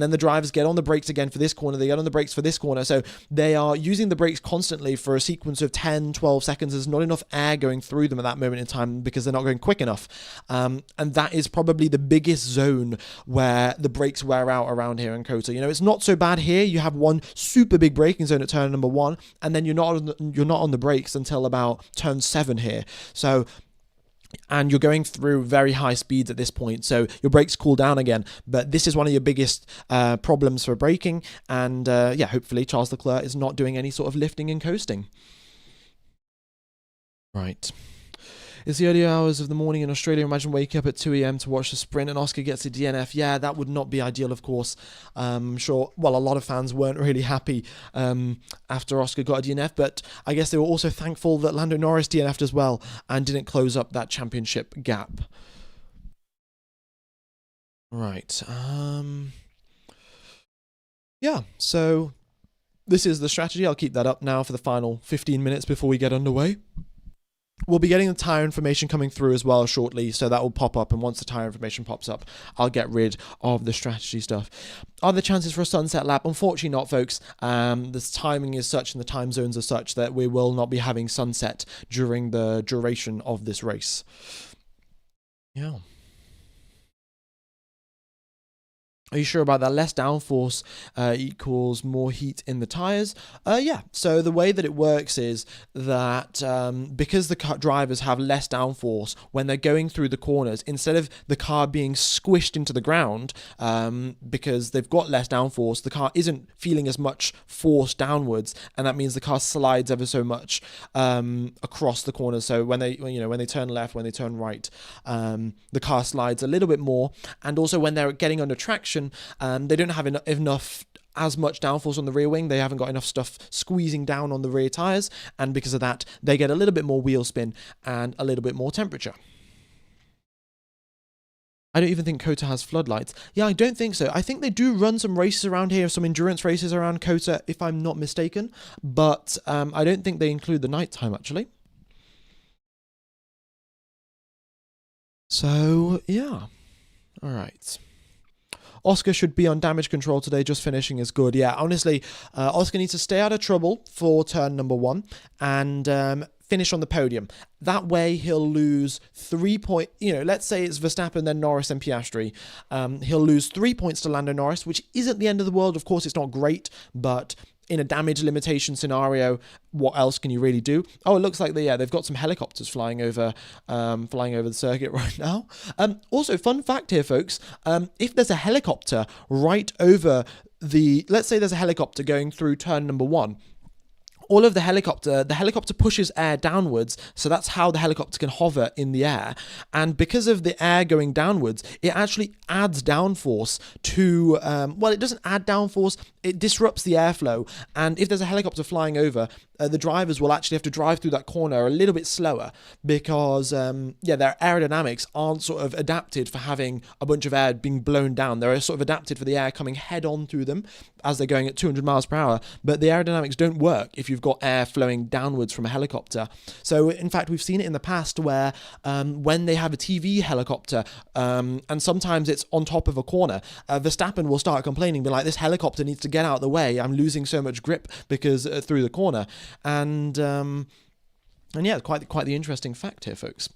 then the drivers get on the brakes again for this corner, they get on the brakes for this corner, so they are using the brakes constantly for a sequence of 10, 12 seconds. There's not enough air going through them at that moment in time because they're not going quick enough. And that is probably the biggest zone where the brakes wear out around here in COTA. It's not so bad here. You have one super big braking zone at turn number 1, and then you're not on the brakes until about turn 7 here. And you're going through very high speeds at this point, so your brakes cool down again. But this is one of your biggest problems for braking, and hopefully Charles Leclerc is not doing any sort of lifting and coasting. Right. It's the early hours of the morning in Australia. Imagine waking up at 2 a.m. to watch the sprint and Oscar gets a DNF. Yeah, that would not be ideal, of course. I'm sure, a lot of fans weren't really happy after Oscar got a DNF, but I guess they were also thankful that Lando Norris DNF'd as well and didn't close up that championship gap. Right. Yeah, so this is the strategy. I'll keep that up now for the final 15 minutes before we get underway. We'll be getting the tyre information coming through as well shortly, so that will pop up, and once the tyre information pops up, I'll get rid of the strategy stuff. Are there chances for a sunset lap? Unfortunately not, folks. This timing is such and the time zones are such that we will not be having sunset during the duration of this race. Yeah. Are you sure about that? Less downforce equals more heat in the tires? Yeah. So the way that it works is that because the drivers have less downforce when they're going through the corners, instead of the car being squished into the ground, because they've got less downforce, the car isn't feeling as much force downwards, and that means the car slides ever so much across the corners. So when they turn left, when they turn right, the car slides a little bit more, and also when they're getting under traction, they don't have enough as much downforce on the rear wing. They haven't got enough stuff squeezing down on the rear tires, and because of that they get a little bit more wheel spin and a little bit more temperature. I don't even think COTA has floodlights. Yeah, I don't think so. I think they do run some races around here, some endurance races around COTA, if I'm not mistaken, but I don't think they include the nighttime actually. So yeah, all right. Oscar should be on damage control today, just finishing is good. Yeah, honestly, Oscar needs to stay out of trouble for turn number 1 and finish on the podium. That way he'll lose 3 points. Let's say it's Verstappen, then Norris and Piastri. He'll lose 3 points to Lando Norris, which isn't the end of the world. Of course, it's not great, but in a damage limitation scenario, what else can you really do? Oh, it looks like they've got some helicopters flying over the circuit right now. Also, fun fact here, folks, if there's a helicopter right over let's say there's a helicopter going through turn number 1, all of the helicopter pushes air downwards, so that's how the helicopter can hover in the air. And because of the air going downwards, it actually adds downforce to, well, it doesn't add downforce, it disrupts the airflow. And if there's a helicopter flying over, the drivers will actually have to drive through that corner a little bit slower because, their aerodynamics aren't sort of adapted for having a bunch of air being blown down. They're sort of adapted for the air coming head on through them as they're going at 200 miles per hour, but the aerodynamics don't work if you've got air flowing downwards from a helicopter. So, in fact, we've seen it in the past where when they have a TV helicopter, and sometimes it's on top of a corner, Verstappen will start complaining, be like, this helicopter needs to get out of the way, I'm losing so much grip because through the corner. And yeah, quite the interesting fact here, folks.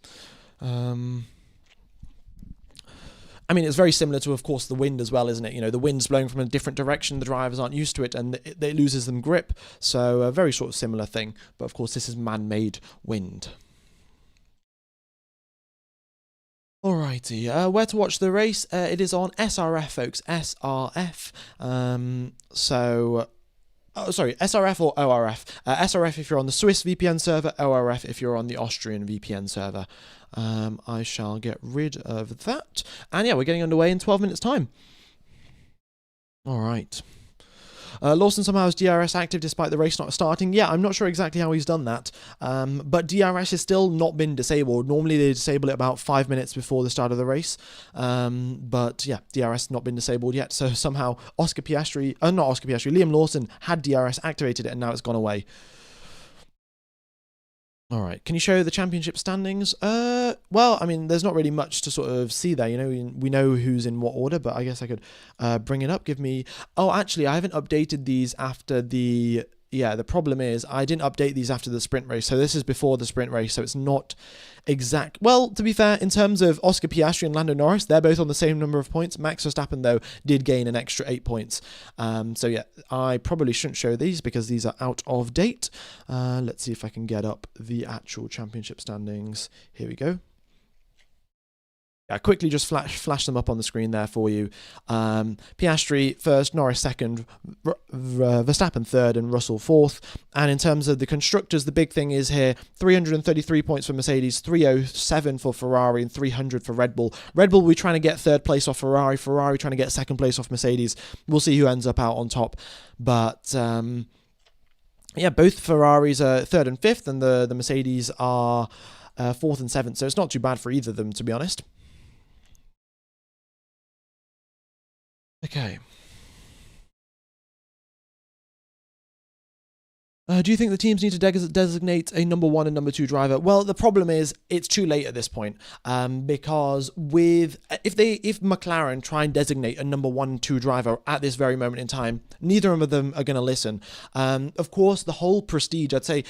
I mean, it's very similar to, of course, the wind as well, isn't it? You know, the wind's blowing from a different direction, the drivers aren't used to it, and it loses them grip. So a very sort of similar thing. But, of course, this is man-made wind. Alrighty, where to watch the race? It is on SRF, folks. SRF. SRF or ORF. SRF if you're on the Swiss VPN server, ORF if you're on the Austrian VPN server. I shall get rid of that. And yeah, we're getting underway in 12 minutes' time. All right. Lawson somehow has DRS active despite the race not starting. Yeah, I'm not sure exactly how he's done that. But DRS has still not been disabled. Normally they disable it about 5 minutes before the start of the race. But yeah, DRS has not been disabled yet. So somehow Liam Lawson had DRS activated it and now it's gone away. All right, can you show the championship standings? Well, I mean, there's not really much to sort of see there. You know, we know who's in what order, but I guess I could bring it up. Oh, actually, I haven't updated these after the... Yeah, the problem is I didn't update these after the sprint race. So this is before the sprint race, so it's not exact. Well, to be fair, in terms of Oscar Piastri and Lando Norris, they're both on the same number of points. Max Verstappen, though, did gain an extra 8 points. So yeah, I probably shouldn't show these because these are out of date. Let's see if I can get up the actual championship standings. Here we go. I quickly just flash them up on the screen there for you. Piastri first, Norris second, Verstappen third, and Russell fourth. And in terms of the constructors, the big thing is here, 333 points for Mercedes, 307 for Ferrari, and 300 for Red Bull. Red Bull will be trying to get third place off Ferrari, Ferrari trying to get second place off Mercedes. We'll see who ends up out on top. But yeah, both Ferraris are third and fifth, and the Mercedes are fourth and seventh. So it's not too bad for either of them, to be honest. Okay. Do you think the teams need to designate a number 1 and number 2 driver? Well, the problem is it's too late at this point because if McLaren try and designate a number 1 and 2 driver at this very moment in time, neither of them are going to listen. Of course, the whole prestige, I'd say,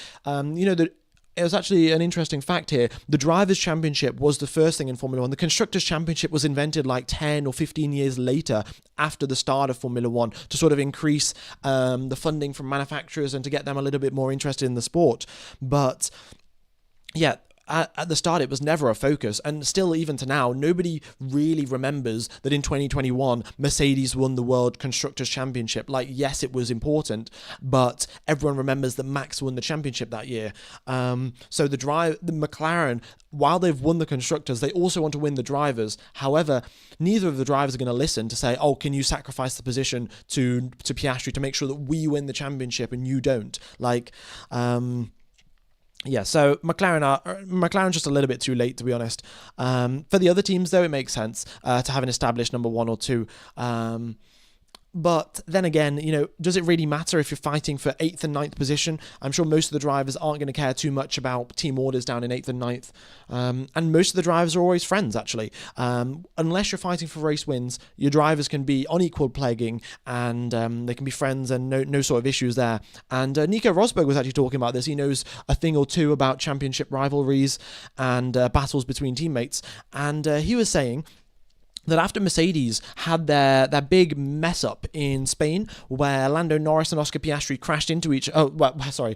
it was actually an interesting fact here. The Drivers' Championship was the first thing in Formula 1. The Constructors' Championship was invented like 10 or 15 years later after the start of Formula 1 to sort of increase the funding from manufacturers and to get them a little bit more interested in the sport. But yeah, at the start, it was never a focus, and still, even to now, nobody really remembers that in 2021, Mercedes won the World Constructors' Championship. Like, yes, it was important, but everyone remembers that Max won the championship that year. So the McLaren, while they've won the Constructors, they also want to win the drivers. However, neither of the drivers are going to listen to say, oh, can you sacrifice the position to Piastri to make sure that we win the championship and you don't? Like, yeah, so McLaren's just a little bit too late, to be honest. For the other teams, though, it makes sense to have an established number 1 or 2. But then again, does it really matter if you're fighting for 8th and 9th position? I'm sure most of the drivers aren't going to care too much about team orders down in 8th and 9th. And most of the drivers are always friends, actually. Unless you're fighting for race wins, your drivers can be on equal pegging and they can be friends and no sort of issues there. And Nico Rosberg was actually talking about this. He knows a thing or two about championship rivalries and battles between teammates. And he was saying that after Mercedes had their big mess up in Spain, where Lando Norris and Oscar Piastri crashed into Nico Rosberg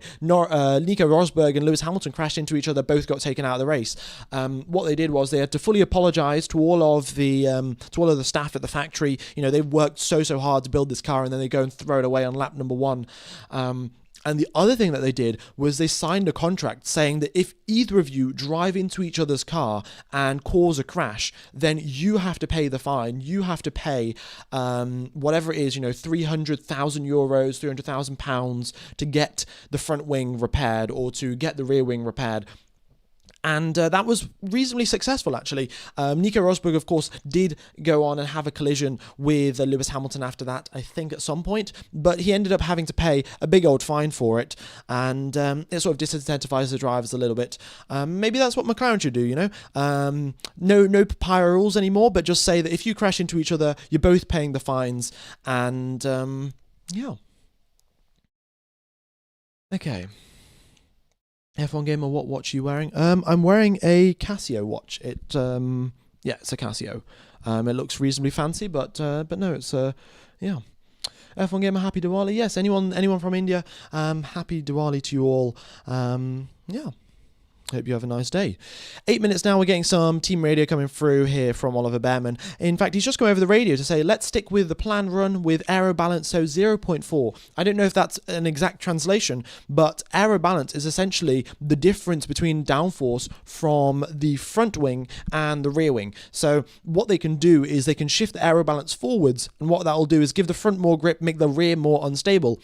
and Lewis Hamilton crashed into each other, both got taken out of the race. What they did was they had to fully apologise to all of the staff at the factory. They worked so hard to build this car, and then they go and throw it away on lap number 1. And the other thing that they did was they signed a contract saying that if either of you drive into each other's car and cause a crash, then you have to pay the fine. You have to pay whatever it is, 300,000 euros, £300,000 to get the front wing repaired or to get the rear wing repaired. And that was reasonably successful, actually. Nico Rosberg, of course, did go on and have a collision with Lewis Hamilton after that, I think, at some point. But he ended up having to pay a big old fine for it. And it sort of disincentivizes the drivers a little bit. Maybe that's what McLaren should do, No papaya rules anymore, but just say that if you crash into each other, you're both paying the fines. And, yeah. Okay. F1 Gamer, what watch are you wearing? I'm wearing a Casio watch. It's a Casio. It looks reasonably fancy, but no, it's yeah. F1 Gamer, happy Diwali. Yes, anyone from India, happy Diwali to you all. Yeah. Hope you have a nice day. 8 minutes now, we're getting some team radio coming through here from Oliver Behrman. In fact, he's just going over the radio to say, let's stick with the planned run with aero balance, so 0.4. I don't know if that's an exact translation, but aero balance is essentially the difference between downforce from the front wing and the rear wing. So what they can do is they can shift the aero balance forwards, and what that will do is give the front more grip, make the rear more unstable.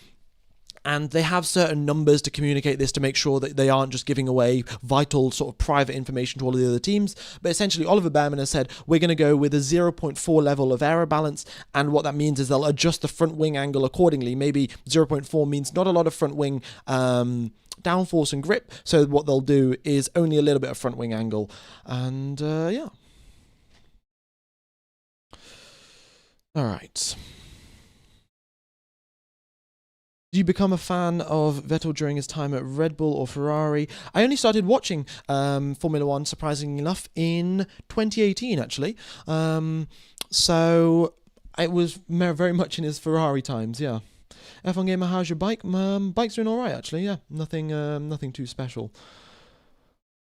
And they have certain numbers to communicate this to make sure that they aren't just giving away vital sort of private information to all of the other teams. But essentially, Oliver Behrman has said, we're going to go with a 0.4 level of aero balance. And what that means is they'll adjust the front wing angle accordingly. Maybe 0.4 means not a lot of front wing downforce and grip. So what they'll do is only a little bit of front wing angle. And yeah. All right. Did you become a fan of Vettel during his time at Red Bull or Ferrari? I only started watching Formula One, surprisingly enough, in 2018, actually. So it was very much in his Ferrari times, yeah. F1 Gamer, how's your bike? Bike's doing all right, actually, yeah. Nothing too special.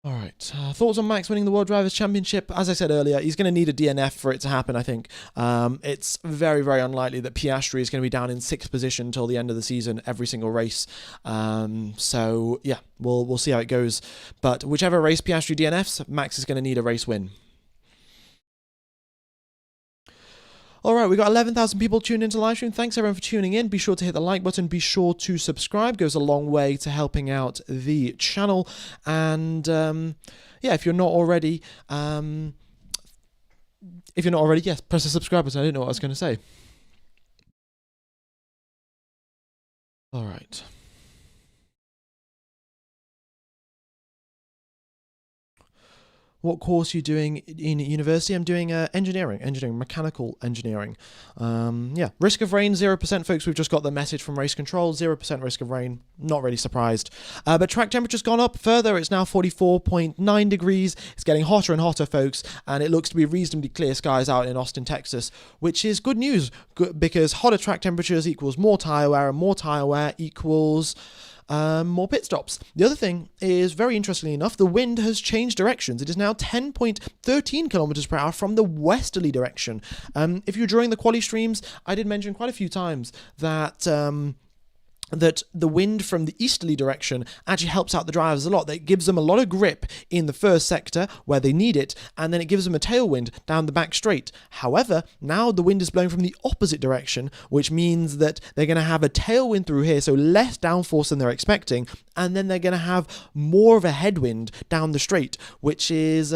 All right. Thoughts on Max winning the World Drivers' Championship? As I said earlier, he's going to need a DNF for it to happen, I think. It's very, very unlikely that Piastri is going to be down in 6th position until the end of the season, every single race. So, yeah, we'll see how it goes. But whichever race Piastri DNFs, Max is going to need a race win. All right, we got 11,000 people tuned into the live stream. Thanks everyone for tuning in. Be sure to hit the like button. Be sure to subscribe. Goes a long way to helping out the channel. And yeah, if you're not already, yes, press the subscribe button. I didn't know what I was going to say. All right. What course are you doing in university? I'm doing engineering, mechanical engineering. Yeah, risk of rain, 0%, folks. We've just got the message from Race Control, 0% risk of rain. Not really surprised. But track temperature's gone up further. It's now 44.9 degrees. It's getting hotter and hotter, folks. And it looks to be reasonably clear skies out in Austin, Texas, which is good news because hotter track temperatures equals more tyre wear, and more tyre wear equals more pit stops. The other thing is, very interestingly enough, the wind has changed directions. It is now 10.13 kilometers per hour from the westerly direction. If you're during the quali streams, I did mention quite a few times that that the wind from the easterly direction actually helps out the drivers a lot. That gives them a lot of grip in the first sector where they need it, and then it gives them a tailwind down the back straight. However, now the wind is blowing from the opposite direction, which means that they're going to have a tailwind through here, so less downforce than they're expecting, and then they're going to have more of a headwind down the straight, which is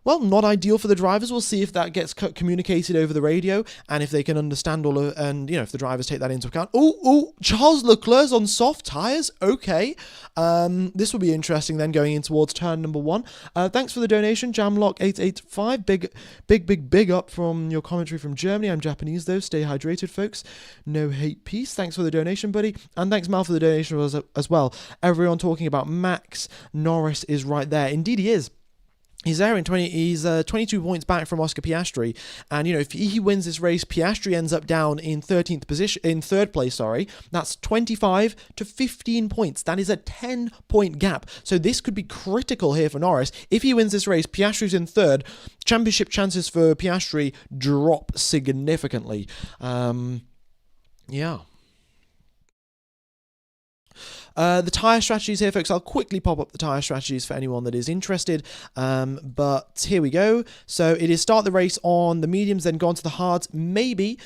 well, not ideal for the drivers. We'll see if that gets communicated over the radio and if they can understand all of, and if the drivers take that into account. Oh, Charles Leclerc's on soft tyres. Okay. This will be interesting then going in towards turn number 1. Thanks for the donation, Jamlock885. Big up from your commentary from Germany. I'm Japanese though. Stay hydrated, folks. No hate, peace. Thanks for the donation, buddy. And thanks, Mal, for the donation as well. Everyone talking about Max. Norris is right there. Indeed, he is. He's there in 22 points back from Oscar Piastri, and if he wins this race, Piastri ends up down in 3rd place. That's 25 to 15 points. That is a 10-point gap. So this could be critical here for Norris. If he wins this race, Piastri's in 3rd. Championship chances for Piastri drop significantly. Yeah. The tyre strategies here, folks, I'll quickly pop up the tyre strategies for anyone that is interested, but here we go. So it is start the race on the mediums, then go on to the hards, maybe,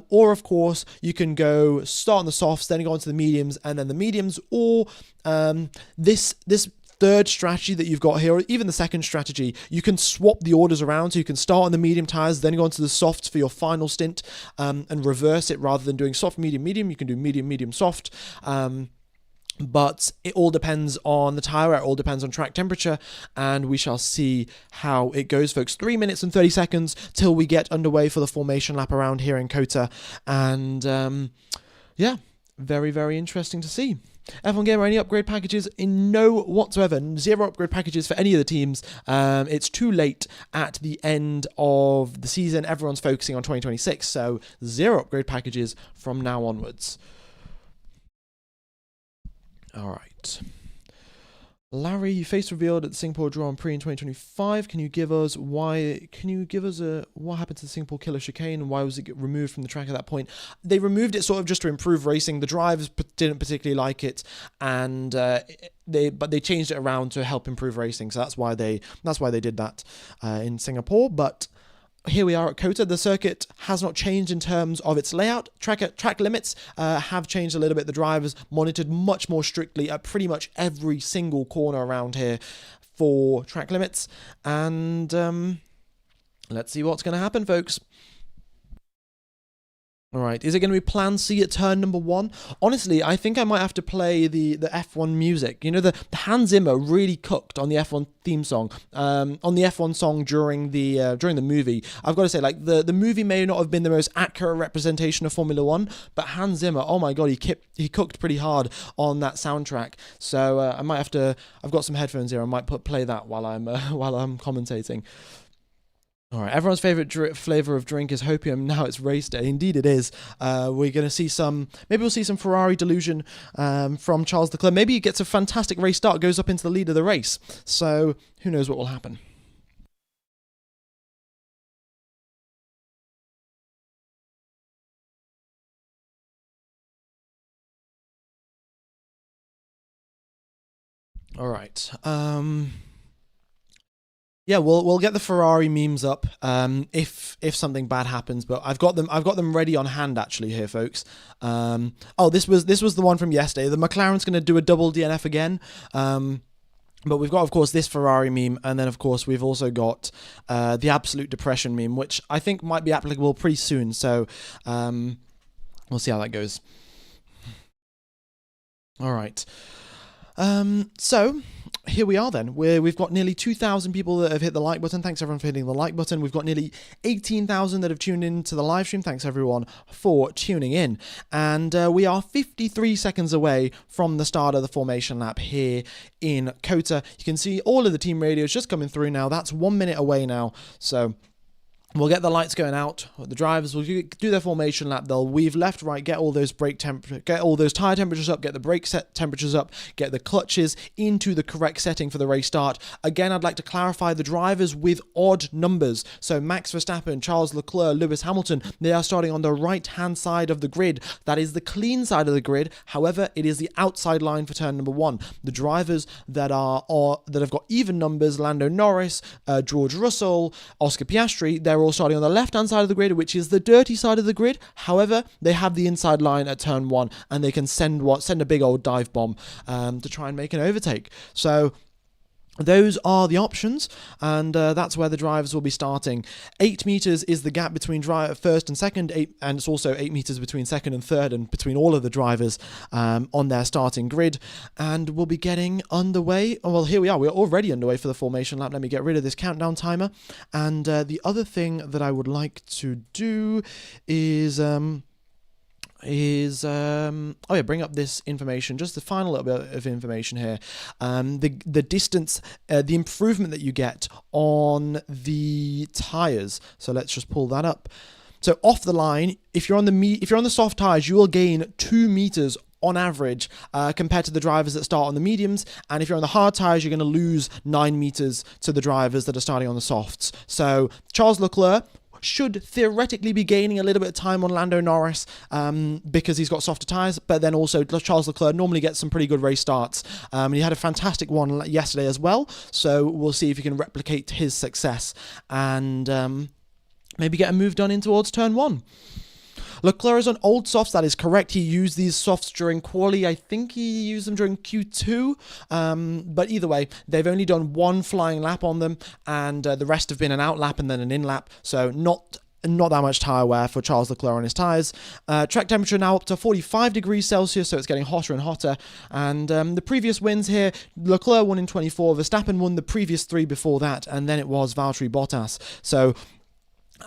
or of course you can go start on the softs, then go on to the mediums, and then the mediums, or this third strategy that you've got here, or even the second strategy, you can swap the orders around. So you can start on the medium tires, then go on to the softs for your final stint, and reverse it. Rather than doing soft, medium, medium, you can do medium, medium, soft. But it all depends on the tyre, it all depends on track temperature, and we shall see how it goes, folks. 3 minutes and 30 seconds till we get underway for the formation lap around here in Kota, and yeah, very, very interesting to see. F1 Gamer, any upgrade packages? In no whatsoever. 0 upgrade packages for any of the teams. It's too late at the end of the season. Everyone's focusing on 2026, so 0 upgrade packages from now onwards. All right. Larry, face revealed at the Singapore Grand Prix in 2025. Can you give us what happened to the Singapore Killer Chicane and why was it removed from the track at that point? They removed it sort of just to improve racing. The drivers didn't particularly like it, and they changed it around to help improve racing. So that's why they did that in Singapore. But here we are at Kota. The circuit has not changed in terms of its layout. Track limits have changed a little bit. The drivers monitored much more strictly at pretty much every single corner around here for track limits. And let's see what's going to happen, folks. All right, is it going to be Plan C at turn number 1? Honestly, I think I might have to play the F1 music. You know, the Hans Zimmer really cooked on the F1 theme song, on the F1 song during the movie. I've got to say, like, the movie may not have been the most accurate representation of Formula 1, but Hans Zimmer, oh my god, he cooked pretty hard on that soundtrack. So I might have to. I've got some headphones here. I might play that while I'm commentating. All right, everyone's favorite flavor of drink is hopium. Now it's race day. Indeed it is. We're going to see maybe we'll see some Ferrari delusion from Charles Leclerc. Maybe he gets a fantastic race start, goes up into the lead of the race. So who knows what will happen. All right. Yeah, we'll get the Ferrari memes up if something bad happens, but I've got them ready on hand actually here, folks. This was the one from yesterday. The McLaren's going to do a double DNF again. But we've got, of course, this Ferrari meme, and then, of course, we've also got the Absolute Depression meme, which I think might be applicable pretty soon. So we'll see how that goes. All right. So here we are then. We've got nearly 2,000 people that have hit the like button. Thanks everyone for hitting the like button. We've got nearly 18,000 that have tuned in to the live stream. Thanks everyone for tuning in. And we are 53 seconds away from the start of the formation lap here in Kota. You can see all of the team radios just coming through now. That's 1 minute away now. So we'll get the lights going out. The drivers will do their formation lap. They'll weave left, right, get all those tire temperatures up, get the brake set temperatures up, get the clutches into the correct setting for the race start. Again, I'd like to clarify the drivers with odd numbers. So Max Verstappen, Charles Leclerc, Lewis Hamilton, they are starting on the right-hand side of the grid. That is the clean side of the grid. However, it is the outside line for turn number 1. The drivers that have got even numbers, Lando Norris, George Russell, Oscar Piastri, they're all starting on the left-hand side of the grid, which is the dirty side of the grid. However, they have the inside line at turn 1, and they can send a big old dive bomb to try and make an overtake. So those are the options, and that's where the drivers will be starting. 8 meters is the gap between first and second, and it's also 8 meters between second and third, and between all of the drivers on their starting grid. And we'll be getting underway. Oh, well, here we are. We're already underway for the formation lap. Let me get rid of this countdown timer. And the other thing that I would like to do is bring up this information, just the final little bit of information here. The distance, the improvement that you get on the tires. So let's just pull that up. So off the line, if you're on the soft tires, you will gain 2 meters on average compared to the drivers that start on the mediums, and if you're on the hard tires, you're going to lose 9 meters to the drivers that are starting on the softs. So Charles Leclerc, should theoretically be gaining a little bit of time on Lando Norris because he's got softer tyres, but then also Charles Leclerc normally gets some pretty good race starts. He had a fantastic one yesterday as well, so we'll see if he can replicate his success and maybe get a move done in towards turn 1. Leclerc is on old softs, that is correct. He used these softs during quali. I think he used them during Q2. But either way, they've only done one flying lap on them, and the rest have been an out lap and then an in lap. So not that much tyre wear for Charles Leclerc on his tyres. Track temperature now up to 45 degrees Celsius, so it's getting hotter and hotter. And the previous wins here, Leclerc won in 24, Verstappen won the previous 3 before that, and then it was Valtteri Bottas. So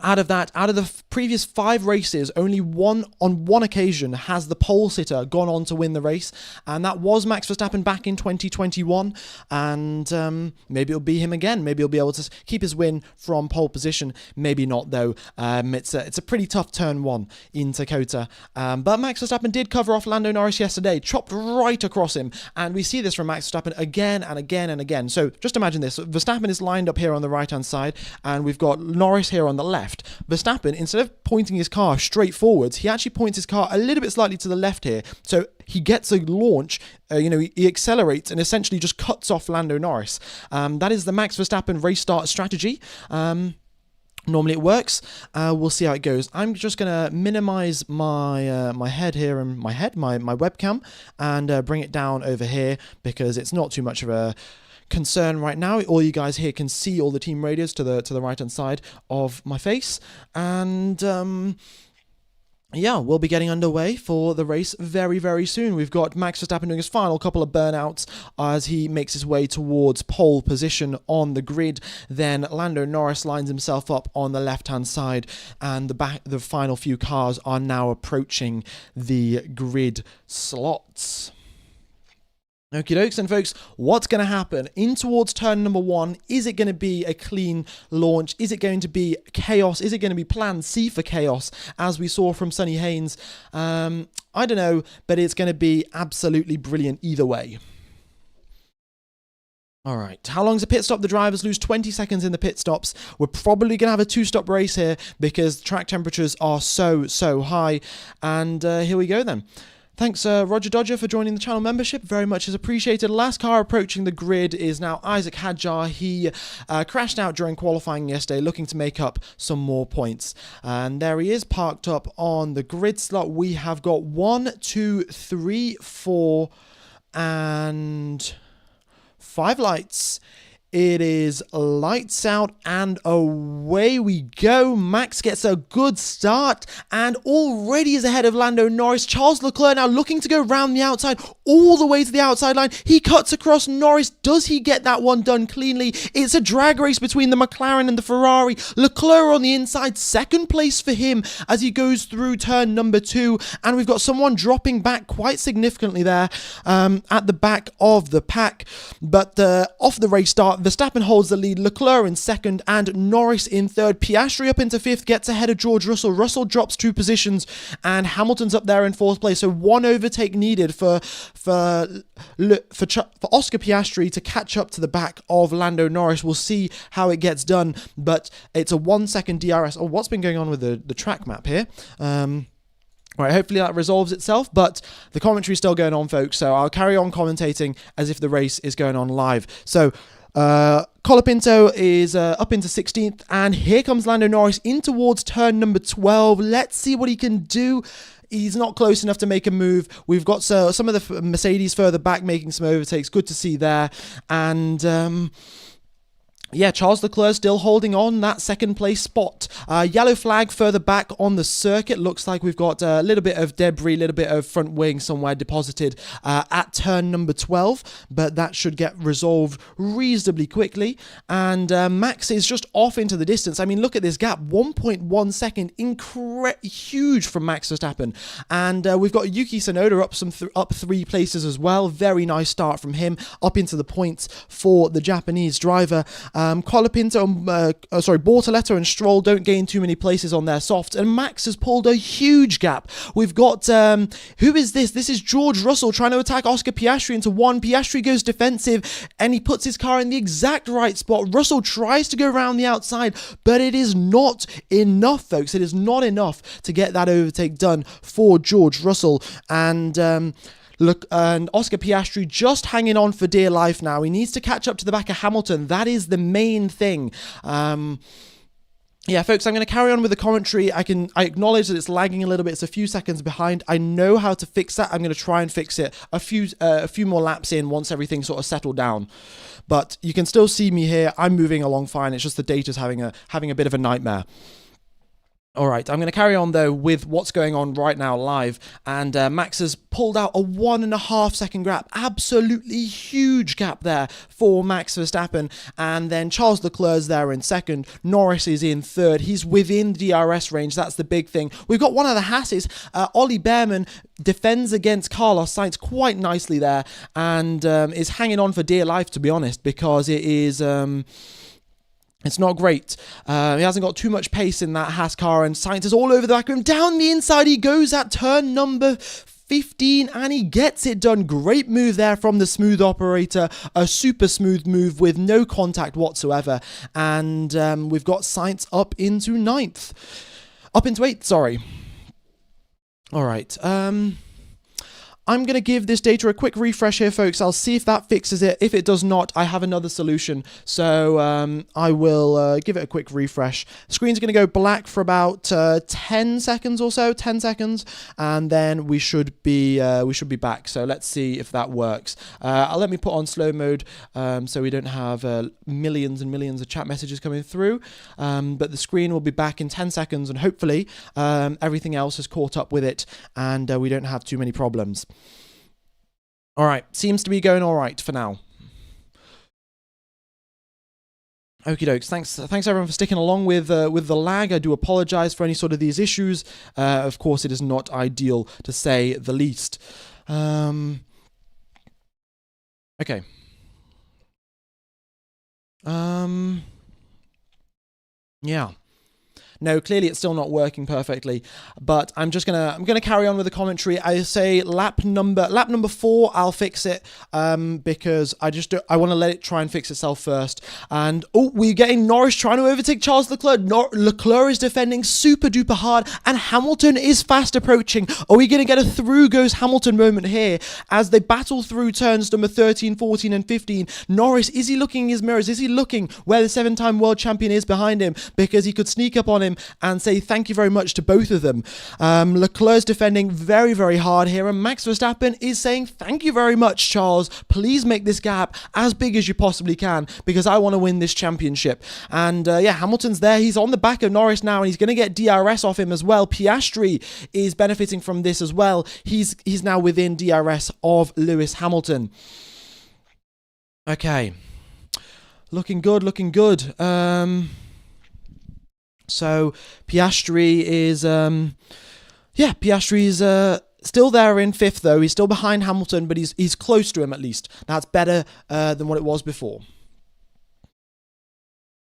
out of the previous 5 races, only on one occasion has the pole sitter gone on to win the race, and that was Max Verstappen back in 2021, and maybe it'll be him again. Maybe he'll be able to keep his win from pole position. Maybe not, though. It's a pretty tough turn 1 in Dakota, but Max Verstappen did cover off Lando Norris yesterday, chopped right across him, and we see this from Max Verstappen again and again and again. So just imagine this. Verstappen is lined up here on the right-hand side, and we've got Norris here on the left. Verstappen, instead of pointing his car straight forwards, he actually points his car a little bit slightly to the left here. So he gets a launch, he accelerates and essentially just cuts off Lando Norris. That is the Max Verstappen race start strategy. Normally it works. We'll see how it goes. I'm just going to minimize my my head here and my webcam, and bring it down over here because it's not too much of a concern right now. All you guys here can see all the team radios to the right hand side of my face, and yeah, we'll be getting underway for the race very, very soon. We've got Max Verstappen doing his final couple of burnouts as he makes his way towards pole position on the grid. Then Lando Norris lines himself up on the left-hand side, and the final few cars are now approaching the grid slots. Okie dokes, and folks, what's going to happen in towards turn number 1? Is it going to be a clean launch? Is it going to be chaos? Is it going to be plan C for chaos, as we saw from Sonny Haynes? I don't know, but it's going to be absolutely brilliant either way. All right, how long's a pit stop? The drivers lose 20 seconds in the pit stops. We're probably going to have a 2-stop race here because track temperatures are so high. And here we go then. Thanks, Roger Dodger, for joining the channel membership. Very much is appreciated. Last car approaching the grid is now Isaac Hadjar. He crashed out during qualifying yesterday, looking to make up some more points. And there he is, parked up on the grid slot. We have got 1, 2, 3, 4, and 5 lights. It is lights out and away we go. Max gets a good start and already is ahead of Lando Norris. Charles Leclerc now looking to go round the outside all the way to the outside line. He cuts across Norris. Does he get that one done cleanly? It's a drag race between the McLaren and the Ferrari. Leclerc on the inside, second place for him as he goes through turn number 2. And we've got someone dropping back quite significantly there at the back of the pack. But off the race start, Verstappen holds the lead, Leclerc in second and Norris in third. Piastri up into 5th, gets ahead of George Russell. Russell drops 2 positions and Hamilton's up there in 4th place. So 1 overtake needed for Oscar Piastri to catch up to the back of Lando Norris. We'll see how it gets done, but it's a 1-second DRS. Oh, what's been going on with the track map here? Right, hopefully that resolves itself, but the commentary is still going on, folks, so I'll carry on commentating as if the race is going on live. So, Colapinto is up into 16th, and here comes Lando Norris in towards turn number 12. Let's see what he can do. He's not close enough to make a move. We've got some of the Mercedes further back making some overtakes. Good to see there. And yeah, Charles Leclerc still holding on that second place spot. Yellow flag further back on the circuit. Looks like we've got a little bit of debris, a little bit of front wing somewhere deposited at turn number 12. But that should get resolved reasonably quickly. And Max is just off into the distance. I mean, look at this gap. 1.1 second. Huge from Max Verstappen. And we've got Yuki Tsunoda up 3 places as well. Very nice start from him. Up into the points for the Japanese driver. Bortoletto and Stroll don't gain too many places on their softs, and Max has pulled a huge gap. We've got, who is this? This is George Russell trying to attack Oscar Piastri into one. Piastri goes defensive, and he puts his car in the exact right spot. Russell tries to go around the outside, but it is not enough, folks. It is not enough to get that overtake done for George Russell. And look, and Oscar Piastri just hanging on for dear life now. He needs to catch up to the back of Hamilton. That is the main thing. Yeah, folks, I'm going to carry on with the commentary. I acknowledge that it's lagging a little bit. It's a few seconds behind. I know how to fix that. I'm going to try and fix it a few more laps in once everything sort of settled down. But you can still see me here. I'm moving along fine. It's just the data's having a bit of a nightmare. All right, I'm going to carry on, though, with what's going on right now live. And Max has pulled out a 1.5 second gap. Absolutely huge gap there for Max Verstappen. And then Charles Leclerc's there in second. Norris is in third. He's within DRS range. That's the big thing. We've got one of the Hasses. Ollie Behrman defends against Carlos Sainz quite nicely there. And is hanging on for dear life, to be honest, because it is... It's not great. He hasn't got too much pace in that Haas car, and Sainz is all over the back of him. Down the inside he goes at turn number 15, and he gets it done. Great move there from the smooth operator. A super smooth move with no contact whatsoever. And we've got Sainz up into 8th, sorry. All right. I'm going to give this data a quick refresh here, folks. I'll see if that fixes it. If it does not, I have another solution. So I will give it a quick refresh. The screen's going to go black for about 10 seconds or so, 10 seconds, and then we should be back. So let's see if that works. Let me put on slow mode so we don't have millions and millions of chat messages coming through. But the screen will be back in 10 seconds, and hopefully everything else has caught up with it, and we don't have too many problems. All right, seems to be going all right for now. Okie dokes. Thanks everyone for sticking along with the lag. I do apologize for any sort of these issues. Of course, it is not ideal to say the least. Okay. Yeah. No, clearly it's still not working perfectly, but I'm gonna carry on with the commentary. I say lap number 4, I'll fix it because I want to let it try and fix itself first. And we're getting Norris trying to overtake Charles Leclerc. Leclerc is defending super duper hard, and Hamilton is fast approaching. Are we gonna get a through goes Hamilton moment here as they battle through turns number 13, 14, and 15? Norris, is he looking in his mirrors? Is he looking where the 7-time world champion is behind him? Because he could sneak up on him and say thank you very much to both of them. Leclerc's defending very, very hard here, and Max Verstappen is saying thank you very much, Charles. Please make this gap as big as you possibly can because I want to win this championship. And yeah, Hamilton's there. He's on the back of Norris now, and he's going to get DRS off him as well. Piastri is benefiting from this as well. He's now within DRS of Lewis Hamilton. Okay. Looking good, looking good. So Piastri is, Piastri is still there in 5th though. He's still behind Hamilton, but he's close to him at least. That's better than what it was before.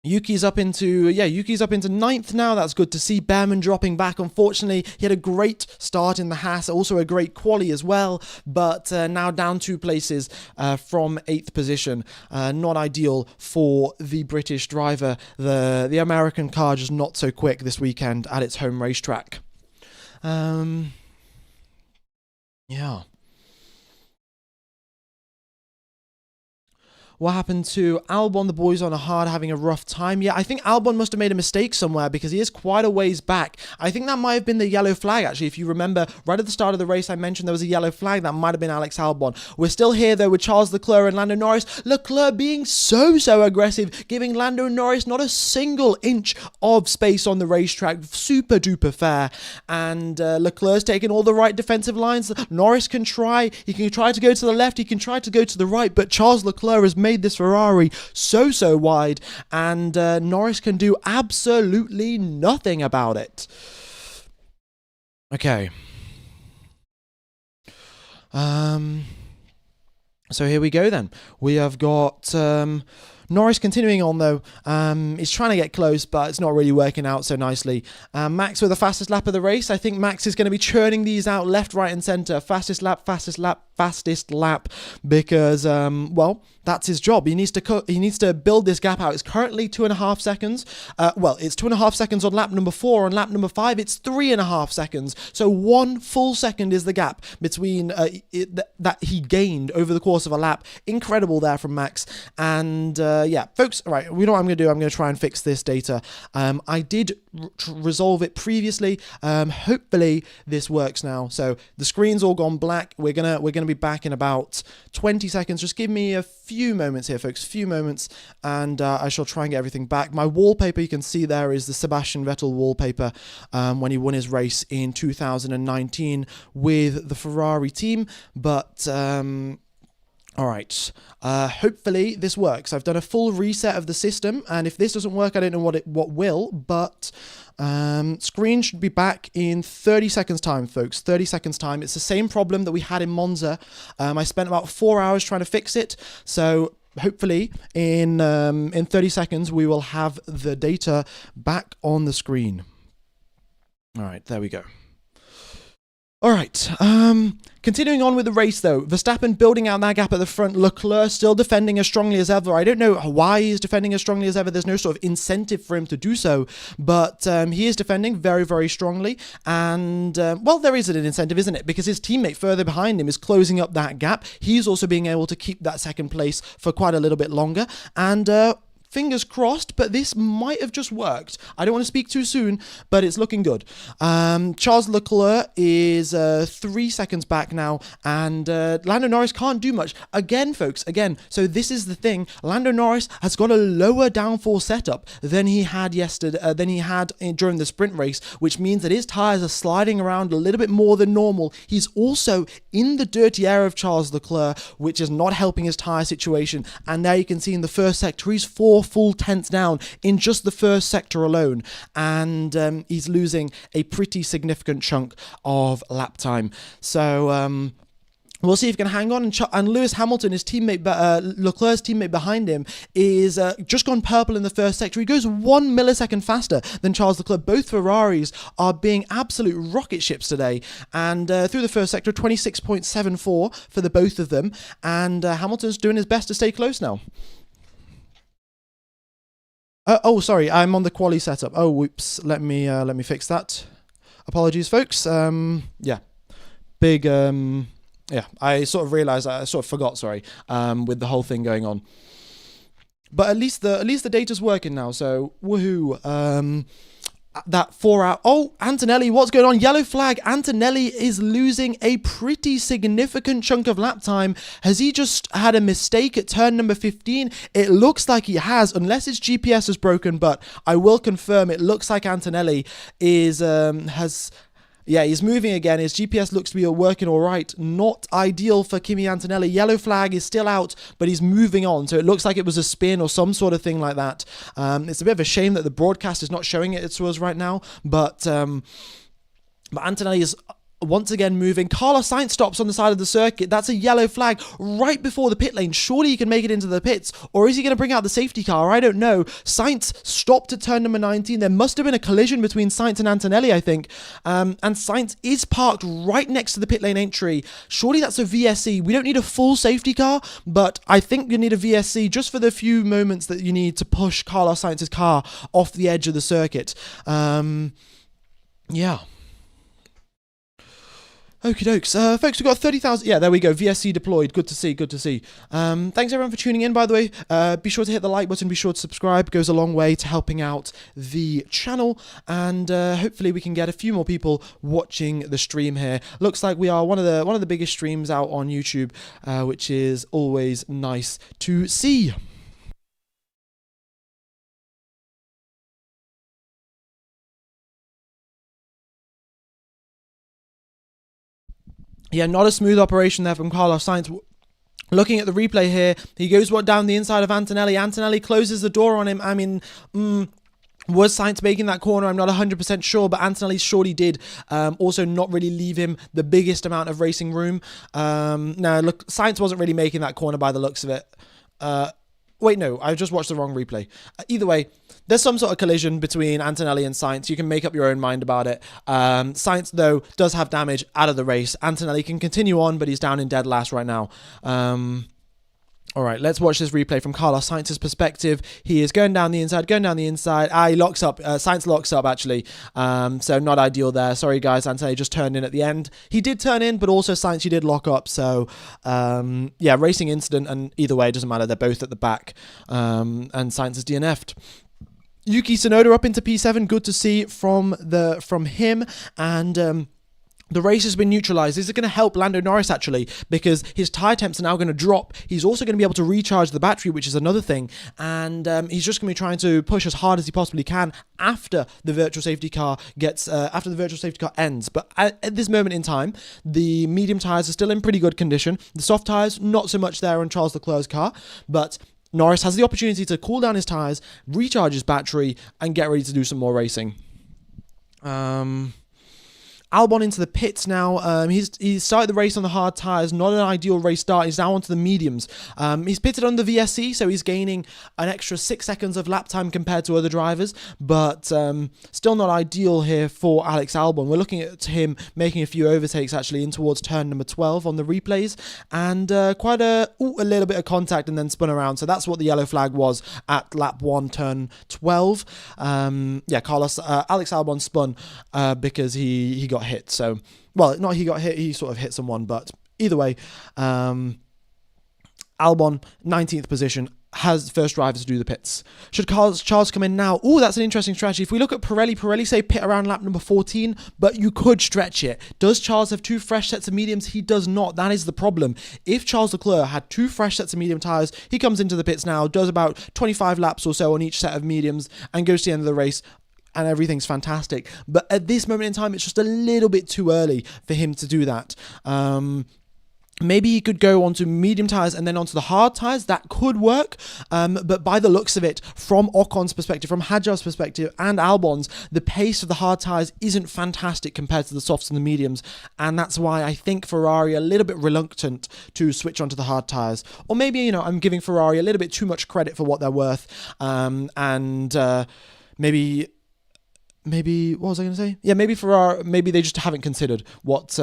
Yuki's up into 9th now. That's good to see. Behrman dropping back. Unfortunately, he had a great start in the Haas, also a great quali as well, but now down 2 places from 8th position. Not ideal for the British driver. The American car just not so quick this weekend at its home racetrack. Yeah. What happened to Albon? The boys on a hard, having a rough time. Yeah, I think Albon must have made a mistake somewhere because he is quite a ways back. I think that might have been the yellow flag, actually. If you remember, right at the start of the race, I mentioned there was a yellow flag. That might have been Alex Albon. We're still here, though, with Charles Leclerc and Lando Norris. Leclerc being so aggressive, giving Lando Norris not a single inch of space on the racetrack. Super duper fair. And Leclerc's taking all the right defensive lines. Norris can try. He can try to go to the left. He can try to go to the right. But Charles Leclerc has made this Ferrari so wide, and Norris can do absolutely nothing about it. Okay. So here we go then. We have got Norris continuing on though. He's trying to get close, but it's not really working out so nicely. Max with the fastest lap of the race. I think Max is going to be churning these out left, right, and centre. Fastest lap, because well, that's his job. He needs to build this gap out. It's currently 2.5 seconds. Well, it's 2.5 seconds on lap number 4. On lap number 5, it's 3.5 seconds. So 1 full second is the gap between that he gained over the course of a lap. Incredible there from Max. And yeah, folks, all right, you know what I'm going to do? I'm going to try and fix this data. I did resolve it previously. Hopefully this works now. So the screen's all gone black. We're gonna be back in about 20 seconds. Just give me a few moments here, folks. Few moments, and I shall try and get everything back. My wallpaper you can see there is the Sebastian Vettel wallpaper when he won his race in 2019 with the Ferrari team. But all right, hopefully this works. I've done a full reset of the system, and if this doesn't work, I don't know what will, but screen should be back in 30 seconds time, folks. 30 seconds time. It's the same problem that we had in Monza. I spent about 4 hours trying to fix it, so hopefully in 30 seconds we will have the data back on the screen. All right, there we go. All right, continuing on with the race though, Verstappen building out that gap at the front, Leclerc still defending as strongly as ever. I don't know why he's defending as strongly as ever. There's no sort of incentive for him to do so, but he is defending very, very strongly. And, well, there is an incentive, isn't it? Because his teammate further behind him is closing up that gap. He's also being able to keep that second place for quite a little bit longer. And, fingers crossed, but this might have just worked. I don't want to speak too soon, but it's looking good. Charles Leclerc is 3 seconds back now, and Lando Norris can't do much. Again, folks, so this is the thing. Lando Norris has got a lower downforce setup than he had yesterday, during the sprint race, which means that his tyres are sliding around a little bit more than normal. He's also in the dirty air of Charles Leclerc, which is not helping his tyre situation. And there you can see in the first sector, he's 4 full tenths down in just the first sector alone, and he's losing a pretty significant chunk of lap time. So we'll see if he can hang on. And Lewis Hamilton, his teammate, Leclerc's teammate behind him, is just gone purple in the first sector. He goes 1 millisecond faster than Charles Leclerc. Both Ferraris are being absolute rocket ships today. And through the first sector, 26.74 for the both of them. And Hamilton's doing his best to stay close now. Oh, sorry, I'm on the quali setup. Oh, whoops. Let me fix that. Apologies, folks. Yeah, big. Yeah, I sort of realised. I sort of forgot. Sorry. With the whole thing going on. But at least the data's working now. So woohoo. That 4 hour. Oh, Antonelli, what's going on? Yellow flag. Antonelli is losing a pretty significant chunk of lap time. Has he just had a mistake at turn number 15? It looks like he has, unless his GPS is broken, but I will confirm it looks like Antonelli is yeah, he's moving again. His GPS looks to be working all right. Not ideal for Kimi Antonelli. Yellow flag is still out, but he's moving on. So it looks like it was a spin or some sort of thing like that. It's a bit of a shame that the broadcast is not showing it to us right now. But Antonelli is once again moving. Carlos Sainz stops on the side of the circuit. That's a yellow flag right before the pit lane. Surely he can make it into the pits, or is he going to bring out the safety car? I don't know. Sainz stopped at turn number 19. There must have been a collision between Sainz and Antonelli, I think. And Sainz is parked right next to the pit lane entry. Surely that's a VSC. We don't need a full safety car, but I think you need a VSC just for the few moments that you need to push Carlos Sainz's car off the edge of the circuit. Yeah. Okie dokes. Folks, we've got 30,000. Yeah, there we go. VSC deployed. Good to see. Good to see. Thanks everyone for tuning in, by the way. Be sure to hit the like button. Be sure to subscribe. It goes a long way to helping out the channel. And hopefully we can get a few more people watching the stream here. Looks like we are one of the biggest streams out on YouTube, which is always nice to see. Yeah, not a smooth operation there from Carlos Sainz. Looking at the replay here, he goes down the inside of Antonelli. Antonelli closes the door on him. I mean, was Sainz making that corner? I'm not 100% sure, but Antonelli surely did. Also not really leave him the biggest amount of racing room. No, look, Sainz wasn't really making that corner by the looks of it. Wait, no, I just watched the wrong replay. Either way, there's some sort of collision between Antonelli and Sainz. You can make up your own mind about it. Sainz, though, does have damage out of the race. Antonelli can continue on, but he's down in dead last right now. All right, let's watch this replay from Carlos Sainz's perspective. He is going down the inside. He locks up. Sainz locks up, actually. So not ideal there. Sorry, guys. Antonelli just turned in at the end. He did turn in, but also Sainz, he did lock up. So, yeah, racing incident. And either way, it doesn't matter. They're both at the back. And Sainz is DNF'd. Yuki Tsunoda up into P7. Good to see from him. And the race has been neutralized. This is going to help Lando Norris, actually, because his tyre temps are now going to drop. He's also going to be able to recharge the battery, which is another thing. And he's just going to be trying to push as hard as he possibly can after the virtual safety car ends. But at this moment in time, the medium tyres are still in pretty good condition. The soft tyres, not so much there on Charles Leclerc's car, but Norris has the opportunity to cool down his tyres, recharge his battery, and get ready to do some more racing. Albon into the pits now. He's started the race on the hard tyres. Not an ideal race start. He's now onto the mediums. He's pitted on the VSC, so he's gaining an extra 6 seconds of lap time compared to other drivers, but still not ideal here for Alex Albon. We're looking at him making a few overtakes, actually, in towards turn number 12 on the replays, and quite a little bit of contact and then spun around. So that's what the yellow flag was at lap 1, turn 12. Alex Albon spun because he got hit. So, well, not he got hit, he sort of hit someone, but either way, Albon, 19th position, has first driver to do the pits. Should Charles come in now? Oh, that's an interesting strategy. If we look at Pirelli say pit around lap number 14, but you could stretch it. Does Charles have 2 fresh sets of mediums? He does not. That is the problem. If Charles Leclerc had 2 fresh sets of medium tyres, he comes into the pits now, does about 25 laps or so on each set of mediums, and goes to the end of the race, and everything's fantastic. But at this moment in time, it's just a little bit too early for him to do that. Maybe he could go onto medium tyres and then onto the hard tyres. That could work. But by the looks of it, from Ocon's perspective, from Hadjar's perspective, and Albon's, the pace of the hard tyres isn't fantastic compared to the softs and the mediums. And that's why I think Ferrari are a little bit reluctant to switch onto the hard tyres. Or maybe, I'm giving Ferrari a little bit too much credit for what they're worth. Maybe what was I going to say? Yeah, maybe Ferrari, maybe they just haven't considered what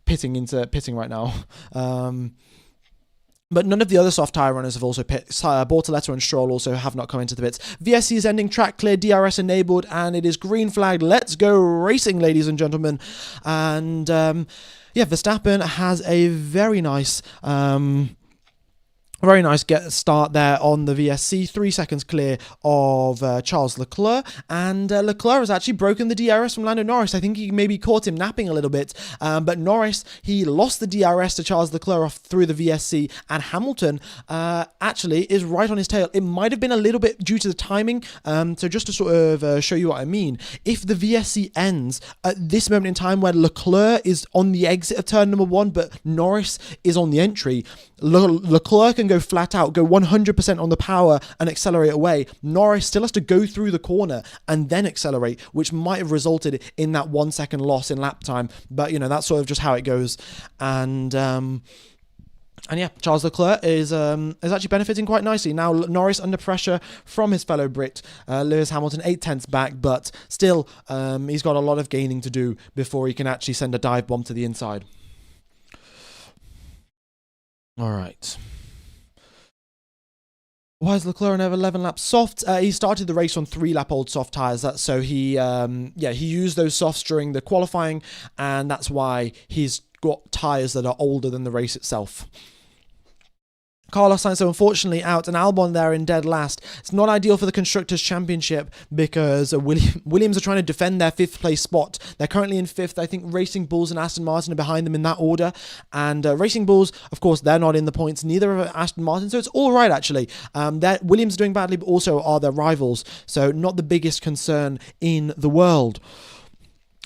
pitting right now. But none of the other soft tyre runners have also pit. Bortoleto and Stroll also have not come into the pits. VSC is ending, track clear, DRS enabled, and it is green flagged. Let's go racing, ladies and gentlemen. And Verstappen has a very nice get start there on the VSC, 3 seconds clear of Charles Leclerc, and Leclerc has actually broken the DRS from Lando Norris. I think he maybe caught him napping a little bit, but Norris, he lost the DRS to Charles Leclerc off through the VSC, and Hamilton actually is right on his tail. It might have been a little bit due to the timing, so just to sort of show you what I mean, if the VSC ends at this moment in time where Leclerc is on the exit of turn number 1, but Norris is on the entry, Leclerc can go flat out, go 100% on the power and accelerate away. Norris still has to go through the corner and then accelerate, which might have resulted in that 1 second loss in lap time. But, that's sort of just how it goes. And yeah, Charles Leclerc is actually benefiting quite nicely. Now, Norris under pressure from his fellow Brit, Lewis Hamilton, 8/10 back, but still, he's got a lot of gaining to do before he can actually send a dive bomb to the inside. All right. Why is Leclerc on over 11 laps soft? He started the race on 3-lap-old soft tyres. So he used those softs during the qualifying, and that's why he's got tyres that are older than the race itself. Carlos Sainz, unfortunately, out, and Albon there in dead last. It's not ideal for the Constructors' Championship because Williams are trying to defend their 5th place spot. They're currently in 5th. I think Racing Bulls and Aston Martin are behind them in that order. And Racing Bulls, of course, they're not in the points. Neither are Aston Martin, so it's all right, actually. Williams are doing badly, but also are their rivals. So not the biggest concern in the world.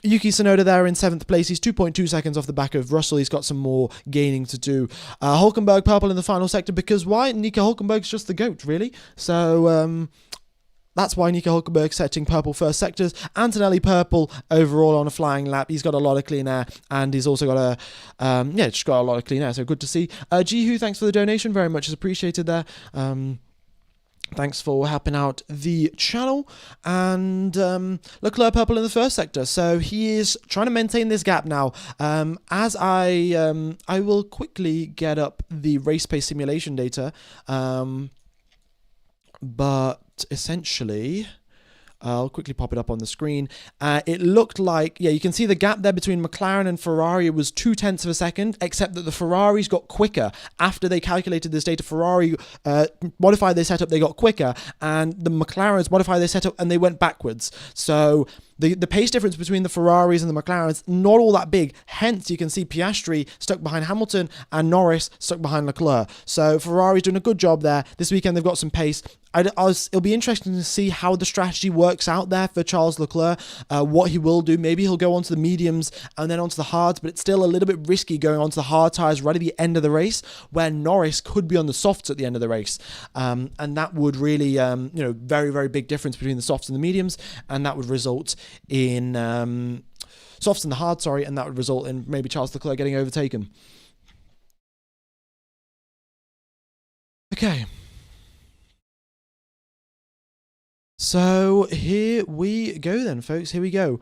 Yuki Tsunoda there in 7th place. He's 2.2 seconds off the back of Russell. He's got some more gaining to do. Hulkenberg purple in the final sector because why? Nico Hulkenberg's just the GOAT, really. So that's why Nico Hulkenberg setting purple first sectors. Antonelli purple overall on a flying lap. He's got a lot of clean air, and he's also got just got a lot of clean air. So good to see. Jihu, thanks for the donation. Very much is appreciated there. Thanks for helping out the channel. And Leclerc purple in the first sector, so he is trying to maintain this gap now. As I will quickly get up the race pace simulation data, but essentially, I'll quickly pop it up on the screen. It looked like, yeah, you can see the gap there between McLaren and Ferrari was 0.2 of a second, except that the Ferraris got quicker after they calculated this data. Ferrari modified their setup, they got quicker, and the McLarens modified their setup and they went backwards. So the pace difference between the Ferraris and the McLarens, not all that big. Hence, you can see Piastri stuck behind Hamilton and Norris stuck behind Leclerc. So Ferrari's doing a good job there. This weekend, they've got some pace. It'll be interesting to see how the strategy works out there for Charles Leclerc, what he will do. Maybe he'll go onto the mediums and then onto the hards, but it's still a little bit risky going onto the hard tyres right at the end of the race, where Norris could be on the softs at the end of the race. And that would really, very, very big difference between the softs and the mediums, and that would result in softs and the hard, and that would result in maybe Charles Leclerc getting overtaken. Okay. So here we go then, folks. Here we go.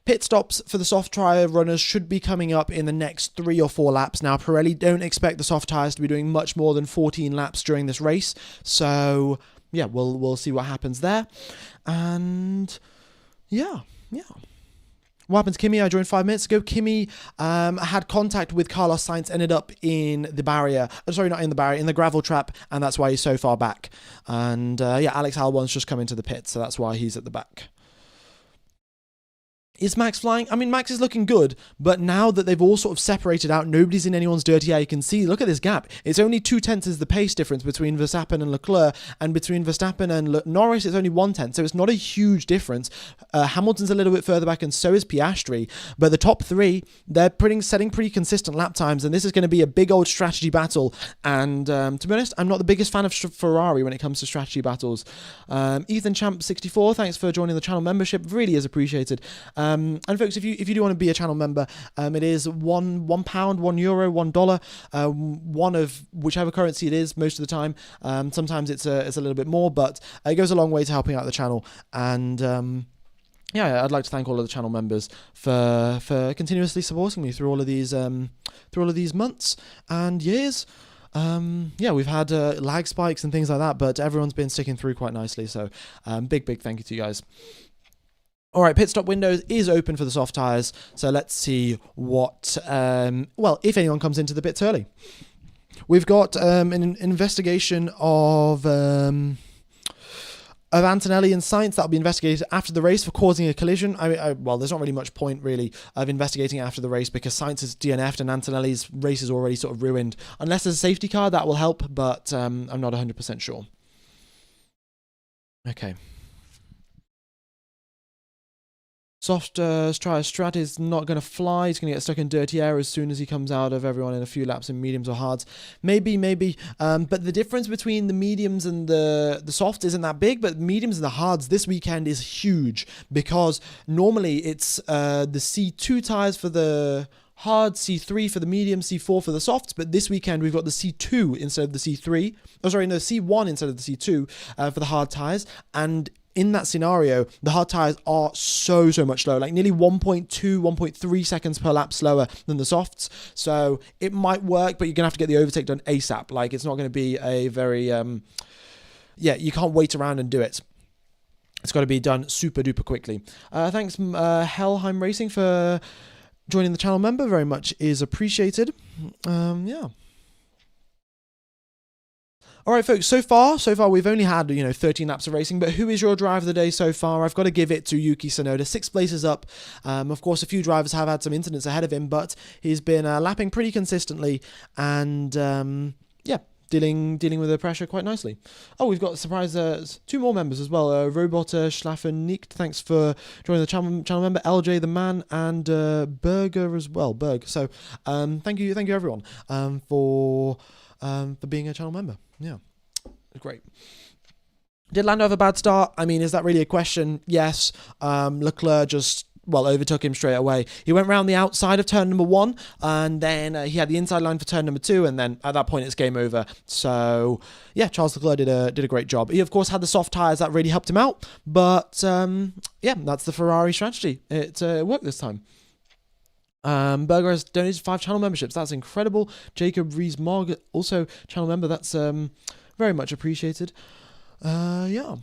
Pit stops for the soft tyre runners should be coming up in the next 3 or 4 laps. Now, Pirelli don't expect the soft tyres to be doing much more than 14 laps during this race. So, yeah, we'll see what happens there. And, yeah. What happens, Kimi? I joined 5 minutes ago. Kimi had contact with Carlos Sainz, ended up in the barrier. Sorry, not in the barrier, in the gravel trap, and that's why he's so far back. And Alex Albon's just come into the pit, so that's why he's at the back. Is Max flying? I mean, Max is looking good, but now that they've all sort of separated out, nobody's in anyone's dirty air. You can see, look at this gap. It's only 0.2 is the pace difference between Verstappen and Leclerc, and between Verstappen and Norris, it's only 0.1, so it's not a huge difference. Hamilton's a little bit further back, and so is Piastri, but the top 3, they're setting pretty consistent lap times, and this is going to be a big old strategy battle. And to be honest, I'm not the biggest fan of Ferrari when it comes to strategy battles. Ethan Champ 64, thanks for joining the channel membership. Really is appreciated. And folks, if you do want to be a channel member, it is £1, €1, $1, one of whichever currency it is most of the time. Sometimes it's a little bit more, but it goes a long way to helping out the channel. And I'd like to thank all of the channel members for continuously supporting me through all of these months and years. We've had lag spikes and things like that, but everyone's been sticking through quite nicely. So big thank you to you guys. All right, pit stop window is open for the soft tyres, so let's see what, if anyone comes into the pits early. We've got an investigation of Antonelli and Sainz that will be investigated after the race for causing a collision. There's not really much point, really, of investigating after the race because Sainz is DNF'd and Antonelli's race is already sort of ruined. Unless there's a safety car, that will help, but I'm not 100% sure. Okay. Soft Strat is not going to fly. He's going to get stuck in dirty air as soon as he comes out of everyone in a few laps in mediums or hards. Maybe. But the difference between the mediums and the soft isn't that big, but mediums and the hards this weekend is huge because normally it's the C2 tyres for the hard, C3 for the medium, C4 for the softs, but this weekend we've got the C2 instead of the C3. C1 instead of the C2 for the hard tyres, and in that scenario, the hard tyres are so much slower, like nearly 1.2, 1.3 seconds per lap slower than the softs. So it might work, but you're going to have to get the overtake done ASAP. Like, it's not going to be a very, you can't wait around and do it. It's got to be done super duper quickly. Thanks, Helheim Racing, for joining the channel member. Very much is appreciated. All right, folks, so far we've only had, 13 laps of racing, but who is your driver of the day so far? I've got to give it to Yuki Tsunoda, 6 places up. Of course, a few drivers have had some incidents ahead of him, but he's been lapping pretty consistently and, dealing with the pressure quite nicely. Oh, we've got a surprise, 2 more members as well. Robot Schlaffenicht, thanks for joining the channel member. LJ the Man and Berger as well. So thank you everyone for being a channel member. Yeah, great. Did Lando have a bad start? I mean, is that really a question? Yes. Leclerc just overtook him straight away. He went round the outside of turn number 1, and then he had the inside line for turn number 2, and then at that point it's game over. So yeah, Charles Leclerc did a great job. He of course had the soft tyres that really helped him out, but yeah, that's the Ferrari strategy. It worked this time. Berger has donated 5 channel memberships. That's incredible. Jacob Rees-Mogg, also channel member. That's very much appreciated. Yeah.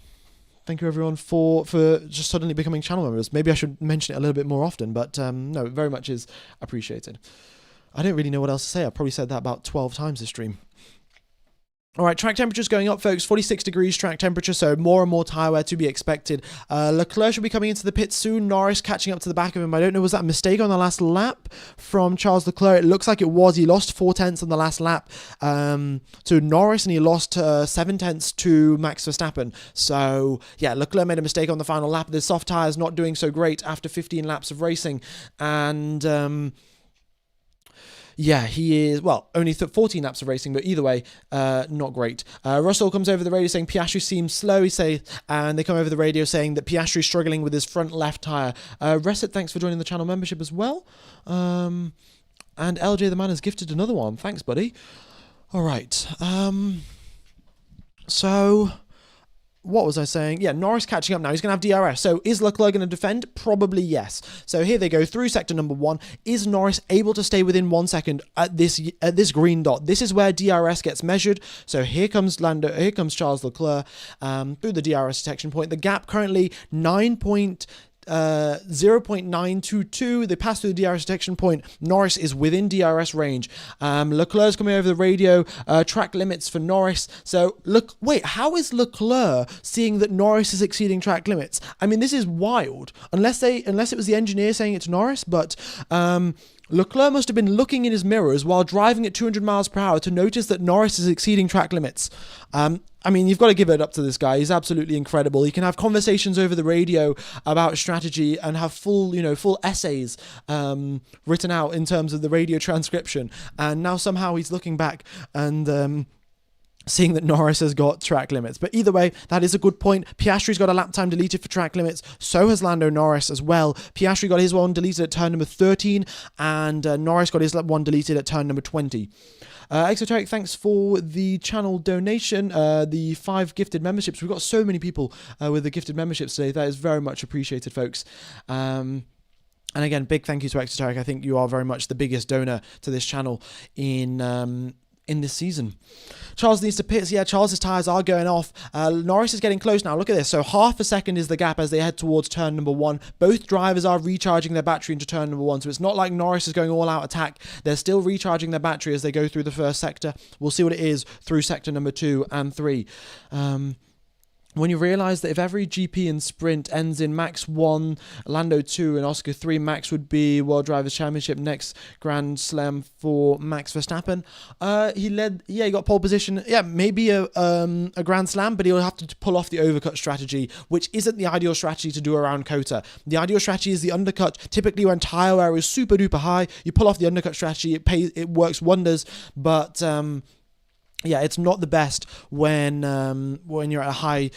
Thank you everyone for just suddenly becoming channel members. Maybe I should mention it a little bit more often, but no, it very much is appreciated. I don't really know what else to say. I've probably said that about 12 times this stream. All right, track temperature's going up, folks. 46 degrees track temperature, so more and more tyre wear to be expected. Leclerc should be coming into the pit soon. Norris catching up to the back of him. I don't know, was that a mistake on the last lap from Charles Leclerc? It looks like it was. He lost 4 tenths on the last lap to Norris, and he lost 7 tenths to Max Verstappen. So, yeah, Leclerc made a mistake on the final lap. The soft tyres not doing so great after 15 laps of racing, and yeah, he is, well, only 14 laps of racing, but either way, not great. Russell comes over the radio saying Piastri seems slow, and they come over the radio saying that Piastri is struggling with his front left tyre. Reset, thanks for joining the channel membership as well. And LJ the man has gifted another one. Thanks, buddy. All right. So what was I saying? Yeah, Norris catching up now. He's going to have DRS. So is Leclerc going to defend? Probably yes. So here they go through sector number 1. Is Norris able to stay within 1 second at this green dot? This is where DRS gets measured. So here comes Charles Leclerc through the DRS detection point. The gap currently 0.922. They pass through the DRS detection point. Norris is within DRS range. Leclerc's coming over the radio. Track limits for Norris. So wait, how is Leclerc seeing that Norris is exceeding track limits? I mean, this is wild. Unless it was the engineer saying it to Norris, but Leclerc must have been looking in his mirrors while driving at 200 miles per hour to notice that Norris is exceeding track limits. I mean, you've got to give it up to this guy. He's absolutely incredible. He can have conversations over the radio about strategy and have full essays written out in terms of the radio transcription. And now somehow he's looking back and seeing that Norris has got track limits. But either way, that is a good point. Piastri's got a lap time deleted for track limits. So has Lando Norris as well. Piastri got his one deleted at turn number 13, and Norris got his one deleted at turn number 20. Exoteric, thanks for the channel donation, the 5 gifted memberships. We've got so many people with the gifted memberships today. That is very much appreciated, folks. And again, big thank you to Exoteric. I think you are very much the biggest donor to this channel in this season. Charles needs to pit. Yeah, Charles's tyres are going off. Norris is getting close now. Look at this. So half a second is the gap as they head towards turn number 1. Both drivers are recharging their battery into turn number 1. So it's not like Norris is going all out attack. They're still recharging their battery as they go through the first sector. We'll see what it is through sector number 2 and 3. When you realise that if every GP and sprint ends in Max 1, Lando 2 and Oscar 3, Max would be World Drivers' Championship, next Grand Slam for Max Verstappen. He got pole position. Yeah, maybe a Grand Slam, but he'll have to pull off the overcut strategy, which isn't the ideal strategy to do around COTA. The ideal strategy is the undercut. Typically when tyre wear is super duper high, you pull off the undercut strategy, it works wonders, but yeah, it's not the best when you're at a high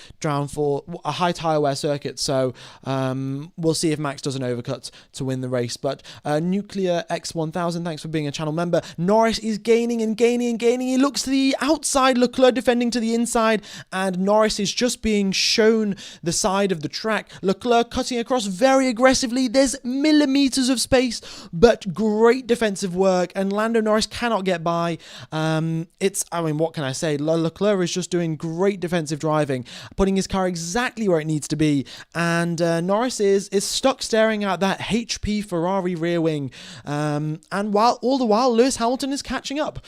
tyre wear circuit. So we'll see if Max does an overcut to win the race. But Nuclear X1000, thanks for being a channel member. Norris is gaining and gaining and gaining. He looks to the outside, Leclerc defending to the inside, and Norris is just being shown the side of the track. Leclerc cutting across very aggressively. There's millimeters of space, but great defensive work, and Lando Norris cannot get by. What can I say? Leclerc is just doing great defensive driving, putting his car exactly where it needs to be, and Norris is stuck staring at that HP Ferrari rear wing, and all the while Lewis Hamilton is catching up.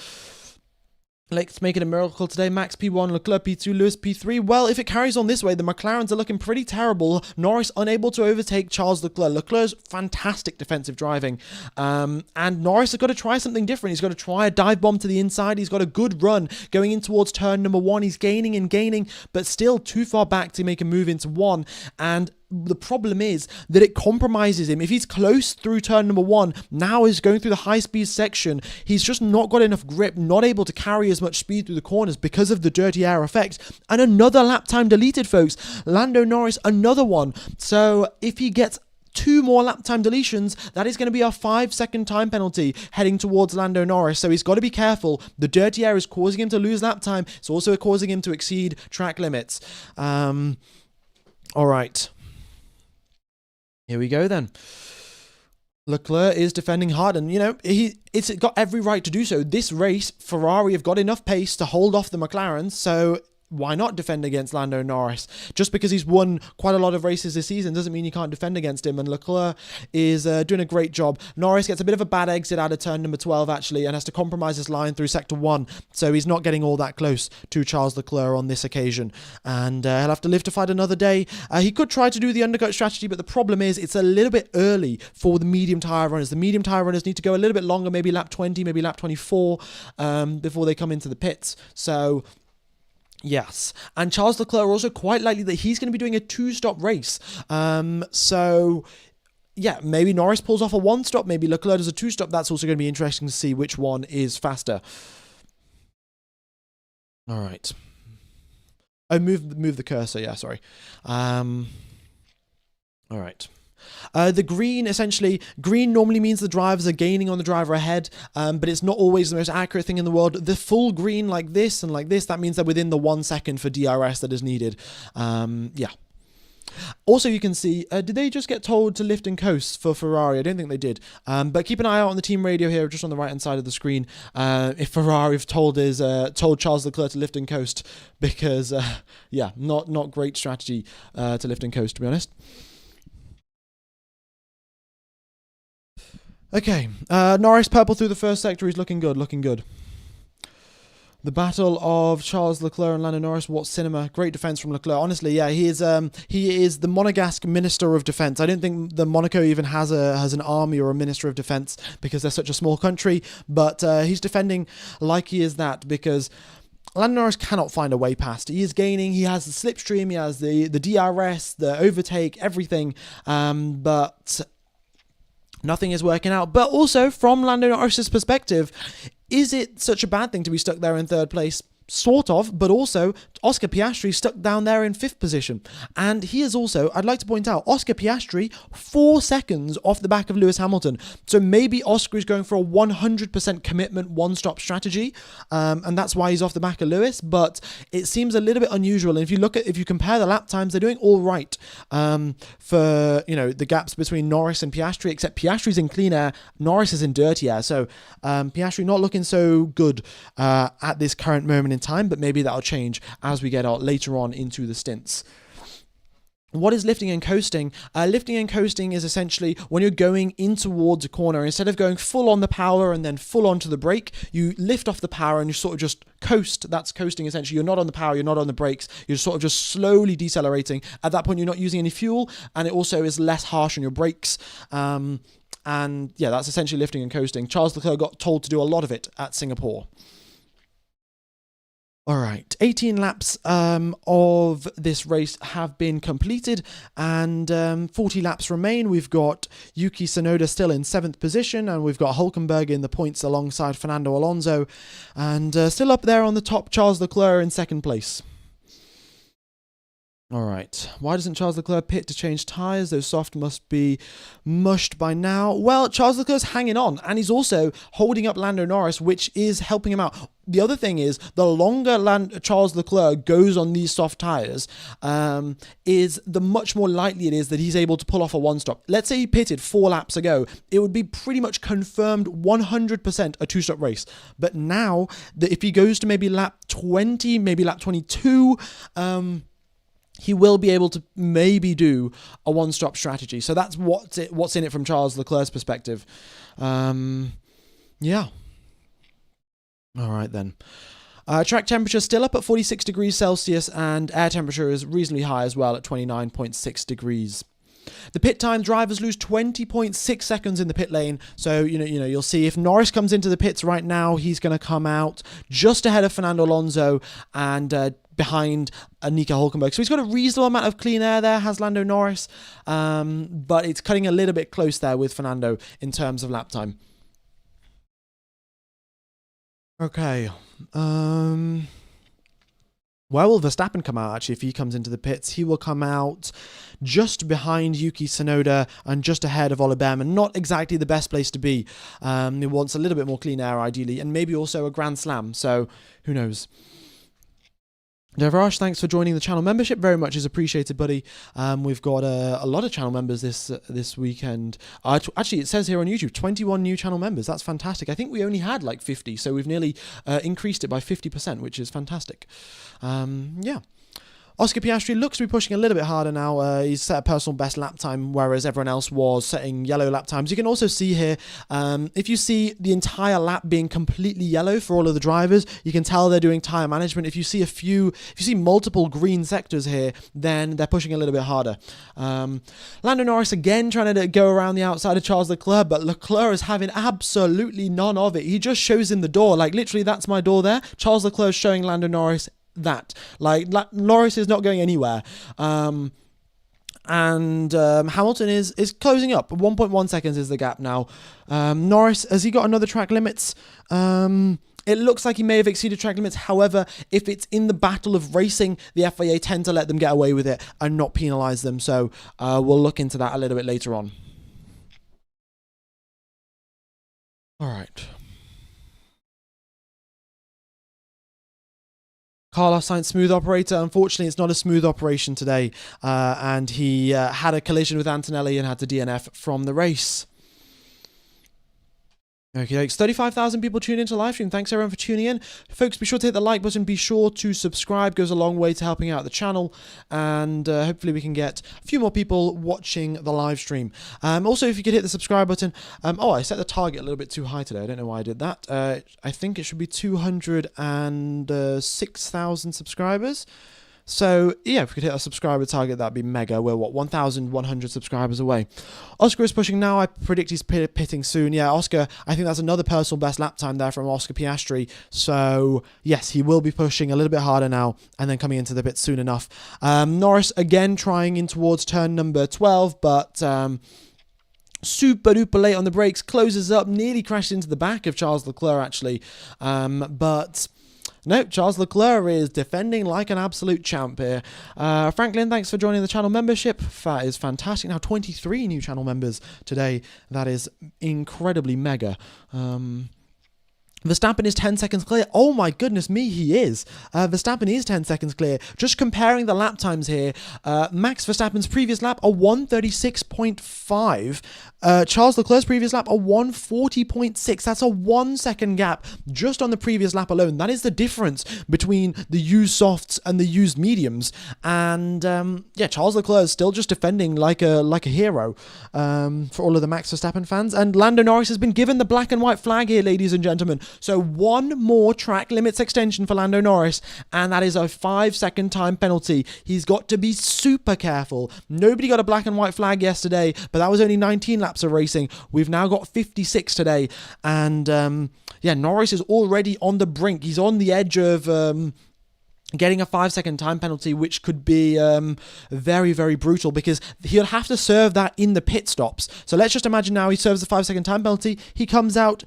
Let's make it a miracle today. Max P1, Leclerc P2, Lewis P3. Well, if it carries on this way, the McLarens are looking pretty terrible. Norris unable to overtake Charles Leclerc. Leclerc's fantastic defensive driving. And Norris has got to try something different. He's got to try a dive bomb to the inside. He's got a good run going in towards turn number 1. He's gaining and gaining, but still too far back to make a move into 1. And the problem is that it compromises him. If he's close through turn number 1, now is going through the high-speed section, he's just not got enough grip, not able to carry as much speed through the corners because of the dirty air effect. And another lap time deleted, folks. Lando Norris, another one. So if he gets 2 more lap time deletions, that is going to be a 5-second time penalty heading towards Lando Norris. So he's got to be careful. The dirty air is causing him to lose lap time. It's also causing him to exceed track limits. All right. Here we go then. Leclerc is defending hard, and it's got every right to do so. This race, Ferrari have got enough pace to hold off the McLarens, so why not defend against Lando Norris? Just because he's won quite a lot of races this season doesn't mean you can't defend against him, and Leclerc is doing a great job. Norris gets a bit of a bad exit out of turn number 12, actually, and has to compromise his line through sector 1, so he's not getting all that close to Charles Leclerc on this occasion, and he'll have to live to fight another day. He could try to do the undercut strategy, but the problem is it's a little bit early for the medium tyre runners. The medium tyre runners need to go a little bit longer, maybe lap 20, maybe lap 24, before they come into the pits. So yes, and Charles Leclerc also quite likely that he's going to be doing a 2-stop race. So yeah, maybe Norris pulls off a 1-stop, maybe Leclerc does a 2-stop. That's also going to be interesting to see which one is faster. All right. Oh, move the cursor. Yeah, sorry. All right. The green, essentially, green normally means the drivers are gaining on the driver ahead, but it's not always the most accurate thing in the world. The full green like this and like this, that means they're within the 1 second for DRS that is needed. Yeah. Also, you can see, did they just get told to lift and coast for Ferrari? I don't think they did. But keep an eye out on the team radio here, just on the right-hand side of the screen, if Ferrari have told Charles Leclerc to lift and coast, because, yeah, not great strategy to lift and coast, to be honest. Okay, Norris purple through the first sector. He's looking good, looking good. The battle of Charles Leclerc and Lando Norris. What cinema! Great defense from Leclerc. Honestly, yeah, he is the Monegasque Minister of Defense. I don't think the Monaco even has an army or a Minister of Defense because they're such a small country. But he's defending like he is that, because Lando Norris cannot find a way past. He is gaining. He has the slipstream. He has the DRS, the overtake, everything. But nothing is working out. But also, from Lando Norris's perspective, is it such a bad thing to be stuck there in 3rd place? Sort of, but also Oscar Piastri stuck down there in 5th position. And he is also, I'd like to point out, Oscar Piastri 4 seconds off the back of Lewis Hamilton. So maybe Oscar is going for a 100% commitment 1-stop strategy, and that's why he's off the back of Lewis. But it seems a little bit unusual. And if you compare the lap times, they're doing all right for the gaps between Norris and Piastri, except Piastri's in clean air, Norris is in dirty air. So Piastri not looking so good at this current moment in time, but maybe that'll change as we get out later on into the stints. What is lifting and coasting? Lifting and coasting is essentially when you're going in towards a corner, instead of going full on the power and then full onto the brake, you lift off the power and you sort of just coast. That's coasting essentially. You're not on the power, you're not on the brakes, you're sort of just slowly decelerating. At that point, you're not using any fuel, and it also is less harsh on your brakes. And yeah, that's essentially lifting and coasting. Charles Leclerc got told to do a lot of it at Singapore. All right, 18 laps of this race have been completed, and 40 laps remain. We've got Yuki Tsunoda still in 7th position, and we've got Hülkenberg in the points alongside Fernando Alonso, and still up there on the top, Charles Leclerc in 2nd place. All right, why doesn't Charles Leclerc pit to change tyres? Those soft must be mushed by now. Well, Charles Leclerc's hanging on, and he's also holding up Lando Norris, which is helping him out. The other thing is, the longer Charles Leclerc goes on these soft tyres, is the much more likely it is that he's able to pull off a 1-stop. Let's say he pitted 4 laps ago, it would be pretty much confirmed 100% a 2-stop race. But now, if he goes to maybe lap 20, maybe lap 22, he will be able to maybe do a 1-stop strategy. So that's what's in it from Charles Leclerc's perspective. Yeah. All right, then. Track temperature still up at 46 degrees Celsius, and air temperature is reasonably high as well at 29.6 degrees. The pit time, drivers lose 20.6 seconds in the pit lane. So, you'll see if Norris comes into the pits right now, he's going to come out just ahead of Fernando Alonso and behind Nico Hülkenberg. So he's got a reasonable amount of clean air there, has Lando Norris, but it's cutting a little bit close there with Fernando in terms of lap time. Okay. Where will Verstappen come out, actually, if he comes into the pits? He will come out just behind Yuki Tsunoda and just ahead of Oliver, and not exactly the best place to be. He wants a little bit more clean air, ideally, and maybe also a Grand Slam, so who knows. Devarash, thanks for joining the channel membership. Very much is appreciated, buddy. We've got a lot of channel members this weekend. Actually, it says here on YouTube, 21 new channel members. That's fantastic. I think we only had like 50, so we've nearly increased it by 50%, which is fantastic. Yeah. Oscar Piastri looks to be pushing a little bit harder now. He's set a personal best lap time, whereas everyone else was setting yellow lap times. You can also see here, if you see the entire lap being completely yellow for all of the drivers, you can tell they're doing tyre management. If you see multiple green sectors here, then they're pushing a little bit harder. Lando Norris again trying to go around the outside of Charles Leclerc, but Leclerc is having absolutely none of it. He just shows him the door, like literally that's my door there. Charles Leclerc is showing Lando Norris that. Like, Norris is not going anywhere. And Hamilton is closing up. 1.1 seconds is the gap now. Norris, has he got another track limits? It looks like he may have exceeded track limits. However, if it's in the battle of racing, the FIA tend to let them get away with it and not penalise them. So we'll look into that a little bit later on. All right. Carlos Sainz, smooth operator. Unfortunately, it's not a smooth operation today, and he had a collision with Antonelli and had to DNF from the race. Okay, 35,000 people tuned into live stream. Thanks everyone for tuning in. Folks, be sure to hit the like button. Be sure to subscribe. Goes a long way to helping out the channel. And hopefully we can get a few more people watching the live stream. Also, if you could hit the subscribe button. I set the target a little bit too high today. I don't know why I did that. I think it should be 206,000 subscribers. So, yeah, if we could hit a subscriber target, that'd be mega. We're, 1,100 subscribers away. Oscar is pushing now. I predict he's pitting soon. Yeah, Oscar, I think that's another personal best lap time there from Oscar Piastri. So, yes, he will be pushing a little bit harder now and then coming into the pit soon enough. Norris, again, trying in towards turn number 12, but super duper late on the brakes. Closes up, nearly crashed into the back of Charles Leclerc, actually. But no, Charles Leclerc is defending like an absolute champ here. Franklin, thanks for joining the channel membership. That is fantastic. Now 23 new channel members today. That is incredibly mega. Verstappen is 10 seconds clear. Oh my goodness me, he is. Verstappen is 10 seconds clear. Just comparing the lap times here, Max Verstappen's previous lap, a 136.5. Charles Leclerc's previous lap, a 140.6. That's a 1 second gap just on the previous lap alone. That is the difference between the used softs and the used mediums. And yeah, Charles Leclerc is still just defending like a hero for all of the Max Verstappen fans. And Lando Norris has been given the black and white flag here, ladies and gentlemen. So one more track limits extension for Lando Norris, and that is a 5-second time penalty. He's got to be super careful. Nobody got a black and white flag yesterday, but that was only 19 laps of racing. We've now got 56 today, and yeah, Norris is already on the brink. He's on the edge of getting a 5-second time penalty, which could be very, very brutal, because he'll have to serve that in the pit stops. So let's just imagine now he serves the 5-second time penalty. He comes out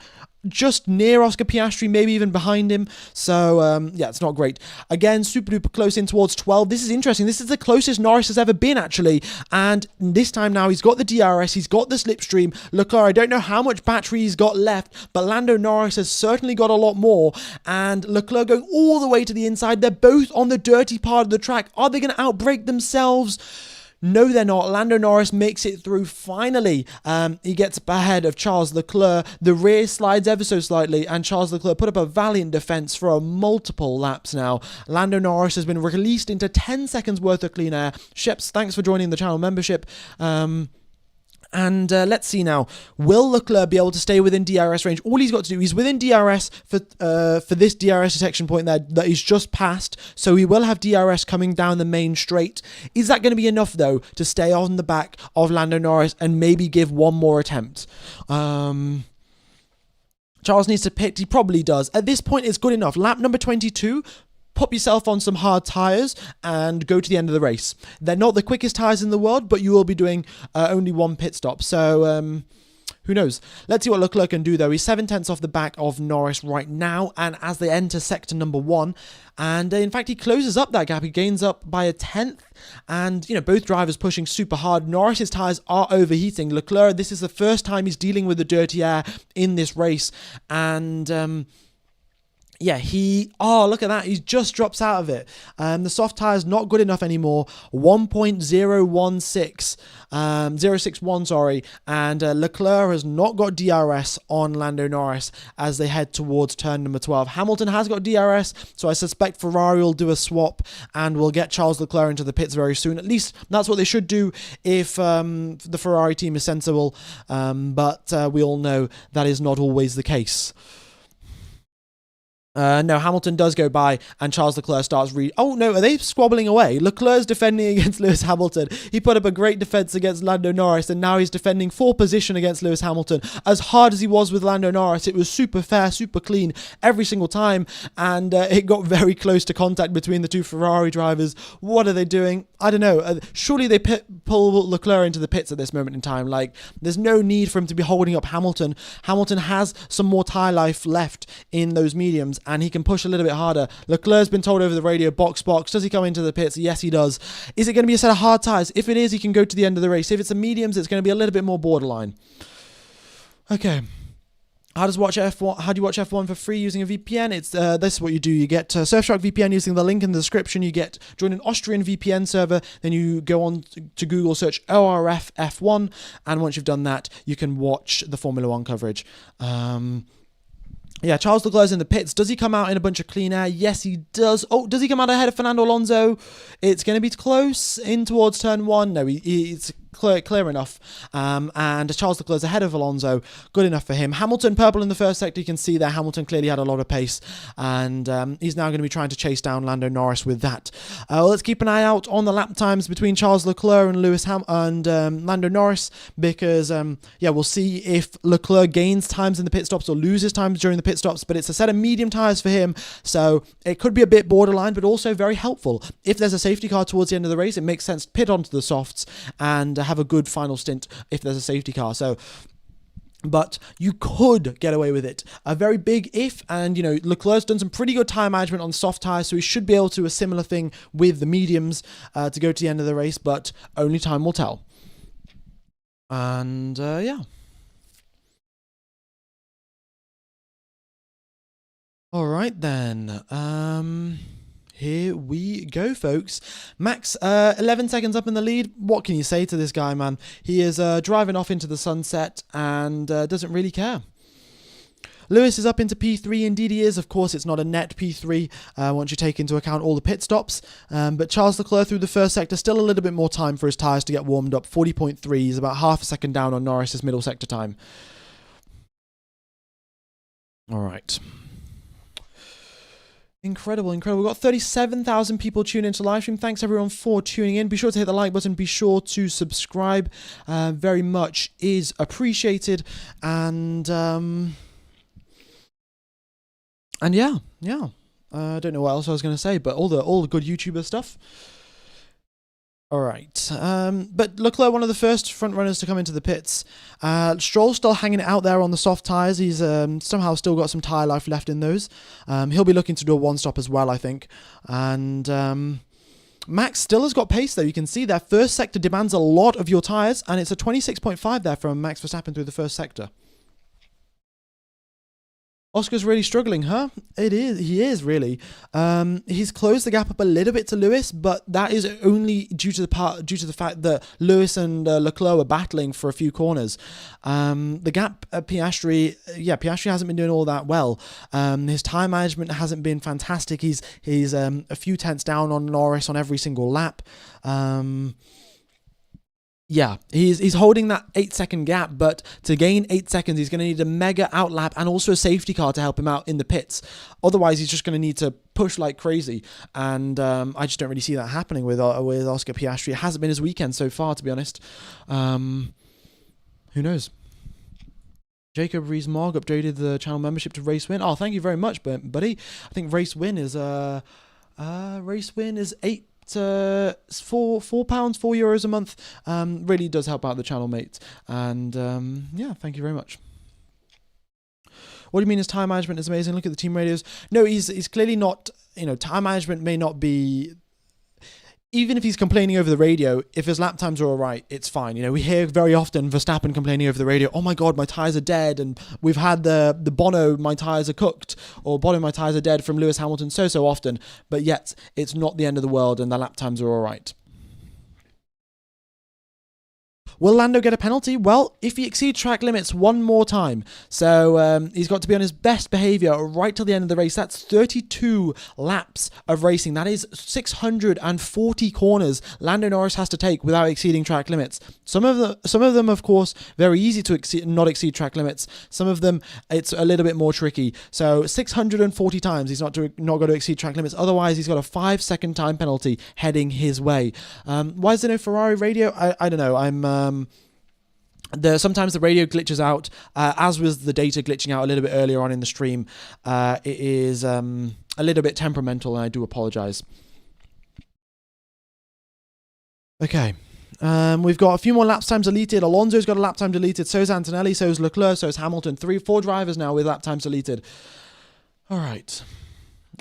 just near Oscar Piastri, maybe even behind him. So, yeah, it's not great. Again, super duper close in towards 12. This is interesting. This is the closest Norris has ever been, actually. And this time now, he's got the DRS, he's got the slipstream. Leclerc, I don't know how much battery he's got left, but Lando Norris has certainly got a lot more. And Leclerc going all the way to the inside. They're both on the dirty part of the track. Are they going to outbrake themselves? No, they're not. Lando Norris makes it through finally. He gets ahead of Charles Leclerc. The rear slides ever so slightly, and Charles Leclerc put up a valiant defense for multiple laps now. Lando Norris has been released into 10 seconds worth of clean air. Sheps, thanks for joining the channel membership. And let's see now. Will Leclerc be able to stay within DRS range? All he's got to do, he's within DRS for this DRS detection point there that he's just passed. So he will have DRS coming down the main straight. Is that going to be enough, though, to stay on the back of Lando Norris and maybe give one more attempt? Charles needs to pit. He probably does. At this point, it's good enough. Lap number 22. Pop yourself on some hard tyres and go to the end of the race. They're not the quickest tyres in the world, but you will be doing only one pit stop. So Who knows? Let's see what Leclerc can do, though. He's 7/10 off the back of Norris right now, and as they enter sector number 1, and in fact, he closes up that gap. He gains up by a 10th, and, both drivers pushing super hard. Norris's tyres are overheating. Leclerc, this is the first time he's dealing with the dirty air in this race, and, yeah, look at that. He just drops out of it. The soft tyre's not good enough anymore. 0.061, sorry. And Leclerc has not got DRS on Lando Norris as they head towards turn number 12. Hamilton has got DRS, so I suspect Ferrari will do a swap and will get Charles Leclerc into the pits very soon. At least that's what they should do if the Ferrari team is sensible. But we all know that is not always the case. No, Hamilton does go by, and Charles Leclerc starts oh no, are they squabbling away? Leclerc's defending against Lewis Hamilton. He put up a great defense against Lando Norris, and now he's defending for position against Lewis Hamilton. As hard as he was with Lando Norris, it was super fair, super clean every single time, and it got very close to contact between the two Ferrari drivers. What are they doing? I don't know. Surely they pull Leclerc into the pits at this moment in time. Like, there's no need for him to be holding up Hamilton. Hamilton has some more tyre life left in those mediums, and he can push a little bit harder. Leclerc's been told over the radio, box. Does he come into the pits? Yes, he does. Is it going to be a set of hard tyres? If it is, he can go to the end of the race. If it's a mediums, it's going to be a little bit more borderline. Okay. How do you watch F1 for free using a VPN? It's this is what you do. You get Surfshark VPN using the link in the description. You join an Austrian VPN server. Then you go on to Google, search ORF F1, and once you've done that, you can watch the Formula 1 coverage. Yeah, Charles Leclerc's in the pits. Does he come out in a bunch of clean air? Yes, he does. Oh, does he come out ahead of Fernando Alonso? It's going to be close in towards turn 1. No, it's clear enough. And Charles Leclerc's ahead of Alonso. Good enough for him. Hamilton purple in the first sector. You can see there Hamilton clearly had a lot of pace. And he's now going to be trying to chase down Lando Norris with that. Let's keep an eye out on the lap times between Charles Leclerc and Lando Norris. Because, we'll see if Leclerc gains times in the pit stops or loses times during the pit stops. But it's a set of medium tyres for him. So it could be a bit borderline, but also very helpful. If there's a safety car towards the end of the race, it makes sense to pit onto the softs and have a good final stint if there's a safety car. But you could get away with it. A very big if, and Leclerc's done some pretty good tyre management on soft tyres, so he should be able to do a similar thing with the mediums to go to the end of the race, but only time will tell. And yeah. All right then. Here we go, folks. Max, 11 seconds up in the lead. What can you say to this guy, man? He is driving off into the sunset and doesn't really care. Lewis is up into P3. Indeed he is. Of course, it's not a net P3 once you take into account all the pit stops. But Charles Leclerc through the first sector, still a little bit more time for his tyres to get warmed up. 40.3. He's about half a second down on Norris's middle sector time. All right. Incredible. We've got 37,000 people tuning into live stream. Thanks everyone for tuning in. Be sure to hit the like button. Be sure to subscribe. Very much is appreciated. And yeah. I don't know what else I was going to say, but all the good YouTuber stuff. All right, but Leclerc, one of the first front runners to come into the pits. Stroll still hanging it out there on the soft tyres. He's somehow still got some tyre life left in those. He'll be looking to do a one-stop as well, I think. And Max still has got pace, though. You can see that first sector demands a lot of your tyres, and it's a 26.5 there from Max Verstappen through the first sector. Oscar's really struggling, huh? It is. He is, really. He's closed the gap up a little bit to Lewis, but that is only due to the fact that Lewis and Leclerc were battling for a few corners. The gap at Piastri, Piastri hasn't been doing all that well. His time management hasn't been fantastic. He's a few tenths down on Norris on every single lap. Yeah, he's holding that 8-second gap, but to gain 8 seconds, he's going to need a mega outlap and also a safety car to help him out in the pits. Otherwise, he's just going to need to push like crazy, and I just don't really see that happening with Oscar Piastri. It hasn't been his weekend so far, to be honest. Who knows? Jacob Rees-Mogg upgraded the channel membership to Race Win. Oh, thank you very much, buddy. I think Race Win is 8 £4, €4 a month. Really does help out the channel, mate. And yeah, thank you very much. What do you mean his time management is amazing? Look at the team radios. No, he's clearly not, time management may not be, even if he's complaining over the radio, if his lap times are all right, it's fine. We hear very often Verstappen complaining over the radio, oh my God, my tyres are dead. And we've had the Bono, my tyres are cooked, or Bono, my tyres are dead from Lewis Hamilton so often. But yet, it's not the end of the world and the lap times are all right. Will Lando get a penalty? Well, if he exceeds track limits one more time. So he's got to be on his best behaviour right till the end of the race. That's 32 laps of racing. That is 640 corners Lando Norris has to take without exceeding track limits. Some of them, of course, very easy to not exceed track limits. Some of them, it's a little bit more tricky. So 640 times he's not got to exceed track limits. Otherwise, he's got a 5-second time penalty heading his way. Why is there no Ferrari radio? I don't know. Sometimes the radio glitches out, as was the data glitching out a little bit earlier on in the stream. It is a little bit temperamental, and I do apologise. Okay. We've got a few more lap times deleted. Alonso's got a lap time deleted. So is Antonelli. So is Leclerc. So is Hamilton. 4 drivers now with lap times deleted. All right.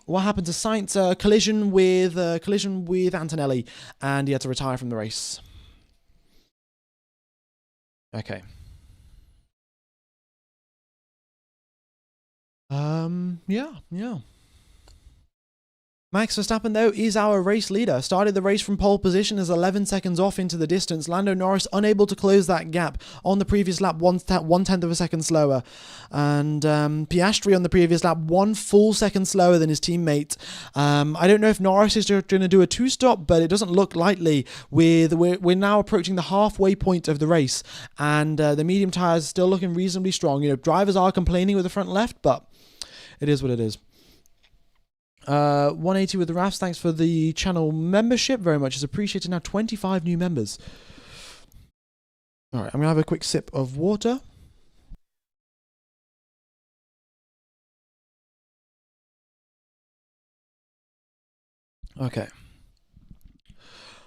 What happened to Sainz? Collision with Antonelli, and he had to retire from the race. Okay. Yeah. Max Verstappen, though, is our race leader. Started the race from pole position, is 11 seconds off into the distance. Lando Norris unable to close that gap on the previous lap, 1/10 of a second slower. And Piastri on the previous lap, 1 full second slower than his teammate. I don't know if Norris is going to do a 2-stop, but it doesn't look likely. We're now approaching the halfway point of the race, and the medium tyres still looking reasonably strong. Drivers are complaining with the front left, but it is what it is. 180 with the Rafts. Thanks for the channel membership. Very much is appreciated. Now 25 new members. All right, I'm going to have a quick sip of water. Okay.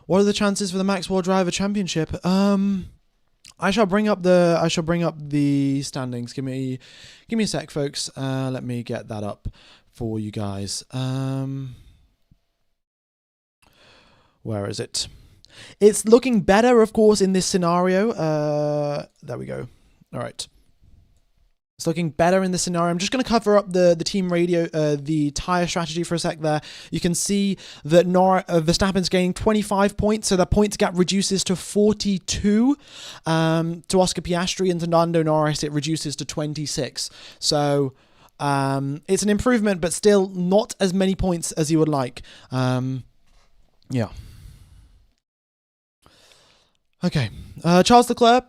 What are the chances for the Max World Driver Championship? I shall bring up the standings. Give me a sec, folks. Let me get that up for you guys. Where is it? It's looking better, of course, in this scenario. There we go. All right. It's looking better in this scenario. I'm just going to cover up the team radio, the tyre strategy for a sec there. You can see that Verstappen's gaining 25 points, so the points gap reduces to 42. To Oscar Piastri and to Lando Norris, it reduces to 26. So it's an improvement, but still not as many points as you would like. Yeah. Okay. Charles Leclerc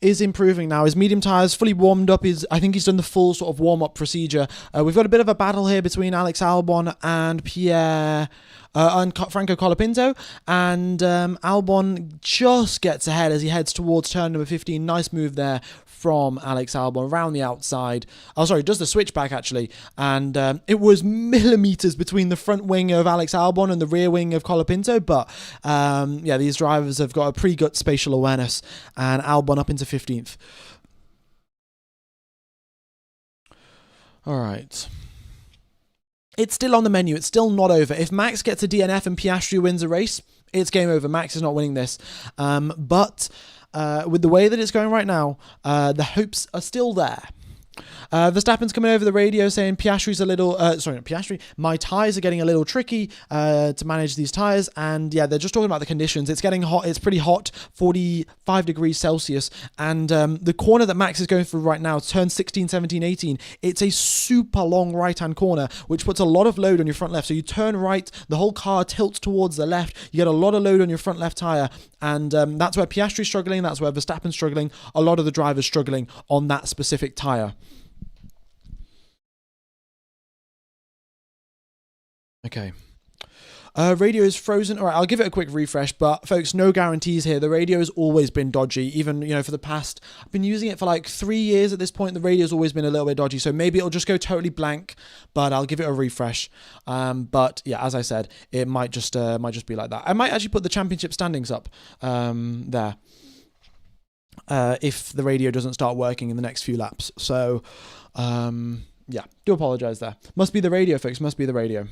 is improving now. His medium tyres fully warmed up. I think he's done the full sort of warm-up procedure. We've got a bit of a battle here between Alex Albon and Franco Colapinto, and Albon just gets ahead as he heads towards turn number 15. Nice move there from Alex Albon around the outside. Oh, sorry, does the switchback actually, and it was millimeters between the front wing of Alex Albon and the rear wing of Colapinto, but yeah, these drivers have got a pretty good spatial awareness, and Albon up into 15th. All right. It's still on the menu. It's still not over. If Max gets a DNF and Piastri wins a race, it's game over. Max is not winning this. But with the way that it's going right now, the hopes are still there. Verstappen's coming over the radio saying Piastri's a little, sorry, not Piastri, my tyres are getting a little tricky to manage these tyres, and yeah, they're just talking about the conditions. It's getting hot, it's pretty hot, 45 degrees Celsius, and the corner that Max is going through right now, turn 16, 17, 18, it's a super long right-hand corner, which puts a lot of load on your front left, so you turn right, the whole car tilts towards the left, you get a lot of load on your front left tyre, and that's where Piastri's struggling, that's where Verstappen's struggling, a lot of the drivers struggling on that specific tyre. Okay. Radio is frozen. All right, I'll give it a quick refresh, but folks, no guarantees here. The radio has always been dodgy, even, for the past, I've been using it for like 3 years at this point. The radio's always been a little bit dodgy, so maybe it'll just go totally blank, but I'll give it a refresh. But yeah, as I said, it might just be like that. I might actually put the championship standings up there. If the radio doesn't start working in the next few laps. So, yeah, do apologize there. Must be the radio, folks. Must be the radio.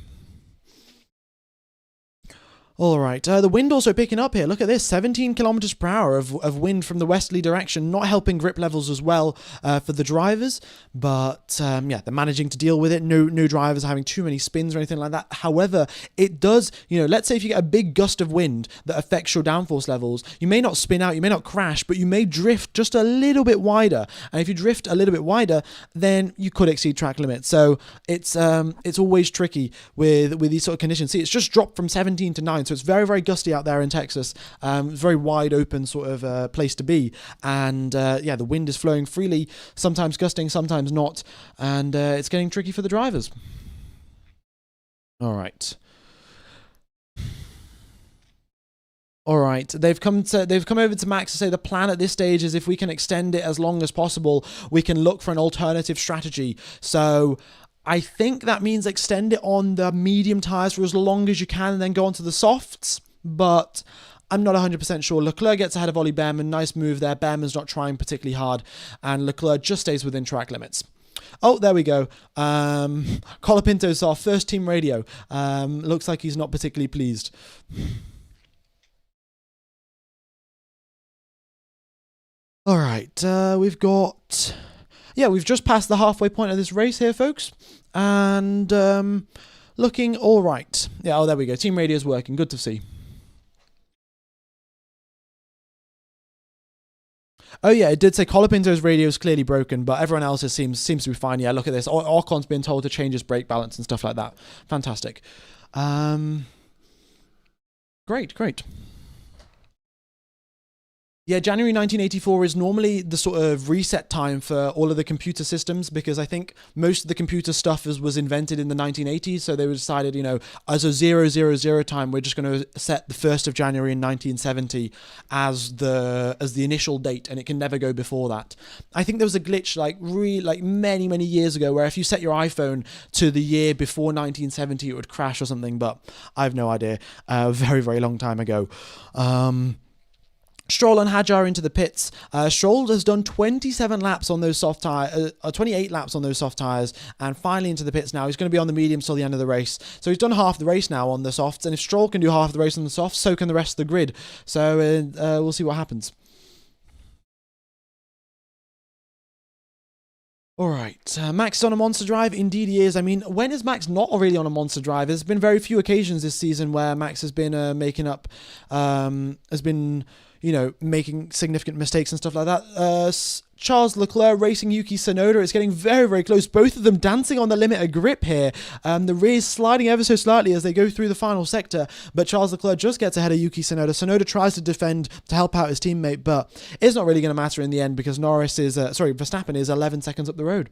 All right, the wind also picking up here. Look at this, 17 kilometers per hour of wind from the westerly direction, not helping grip levels as well for the drivers. But yeah, they're managing to deal with it. No drivers having too many spins or anything like that. However, it does, let's say if you get a big gust of wind that affects your downforce levels, you may not spin out, you may not crash, but you may drift just a little bit wider. And if you drift a little bit wider, then you could exceed track limits. So it's always tricky with these sort of conditions. See, it's just dropped from 17 to 9. So it's very, very gusty out there in Texas. Very wide open sort of place to be. And yeah, the wind is flowing freely, sometimes gusting, sometimes not. And it's getting tricky for the drivers. All right. All right, they've come over to Max to say the plan at this stage is if we can extend it as long as possible, we can look for an alternative strategy. So I think that means extend it on the medium tyres for as long as you can and then go on to the softs, but I'm not 100% sure. Leclerc gets ahead of Ollie Behrman. Nice move there. Behrman's not trying particularly hard, and Leclerc just stays within track limits. Oh, there we go. Colapinto's our first team radio. Looks like he's not particularly pleased. All right, we've got... Yeah, we've just passed the halfway point of this race here, folks. And looking all right. Yeah, oh, there we go. Team radio is working. Good to see. Oh, yeah, it did say Colapinto's radio is clearly broken, but everyone else's seems to be fine. Yeah, look at this. Ocon's been told to change his brake balance and stuff like that. Fantastic. Great. Yeah, January 1984 is normally the sort of reset time for all of the computer systems, because I think most of the computer stuff was invented in the 1980s, so they decided, as a 000 time, we're just going to set the 1st of January in 1970 as the initial date, and it can never go before that. I think there was a glitch many years ago where if you set your iPhone to the year before 1970, it would crash or something, but I have no idea. Very, very long time ago. Stroll and Hadjar into the pits. Stroll has done 27 laps on those soft tires, 28 laps on those soft tires, and finally into the pits now. He's going to be on the mediums till the end of the race. So he's done half the race now on the softs, and if Stroll can do half the race on the softs, so can the rest of the grid. So we'll see what happens. All right, Max is on a monster drive. Indeed he is. I mean, when is Max not really on a monster drive? There's been very few occasions this season where Max has been making significant mistakes and stuff like that. Charles Leclerc racing Yuki Tsunoda. It's getting very, very close. Both of them dancing on the limit of grip here. The rear is sliding ever so slightly as they go through the final sector, but Charles Leclerc just gets ahead of Yuki Tsunoda. Tsunoda tries to defend to help out his teammate, but it's not really going to matter in the end because Verstappen is 11 seconds up the road.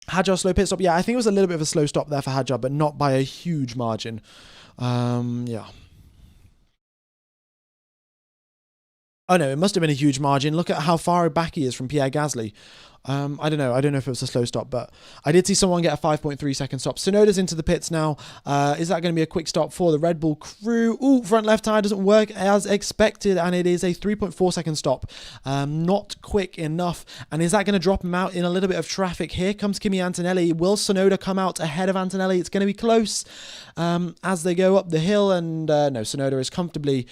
Hadjar slow pit stop. Yeah, I think it was a little bit of a slow stop there for Hadjar, but not by a huge margin. Yeah. Oh no, it must have been a huge margin. Look at how far back he is from Pierre Gasly. I don't know if it was a slow stop, but I did see someone get a 5.3 second stop. Tsunoda's into the pits now. Is that going to be a quick stop for the Red Bull crew? Ooh, front left tire doesn't work as expected, and it is a 3.4 second stop. Not quick enough. And is that going to drop him out in a little bit of traffic? Here comes Kimi Antonelli. Will Tsunoda come out ahead of Antonelli? It's going to be close as they go up the hill, and no, Tsunoda is comfortably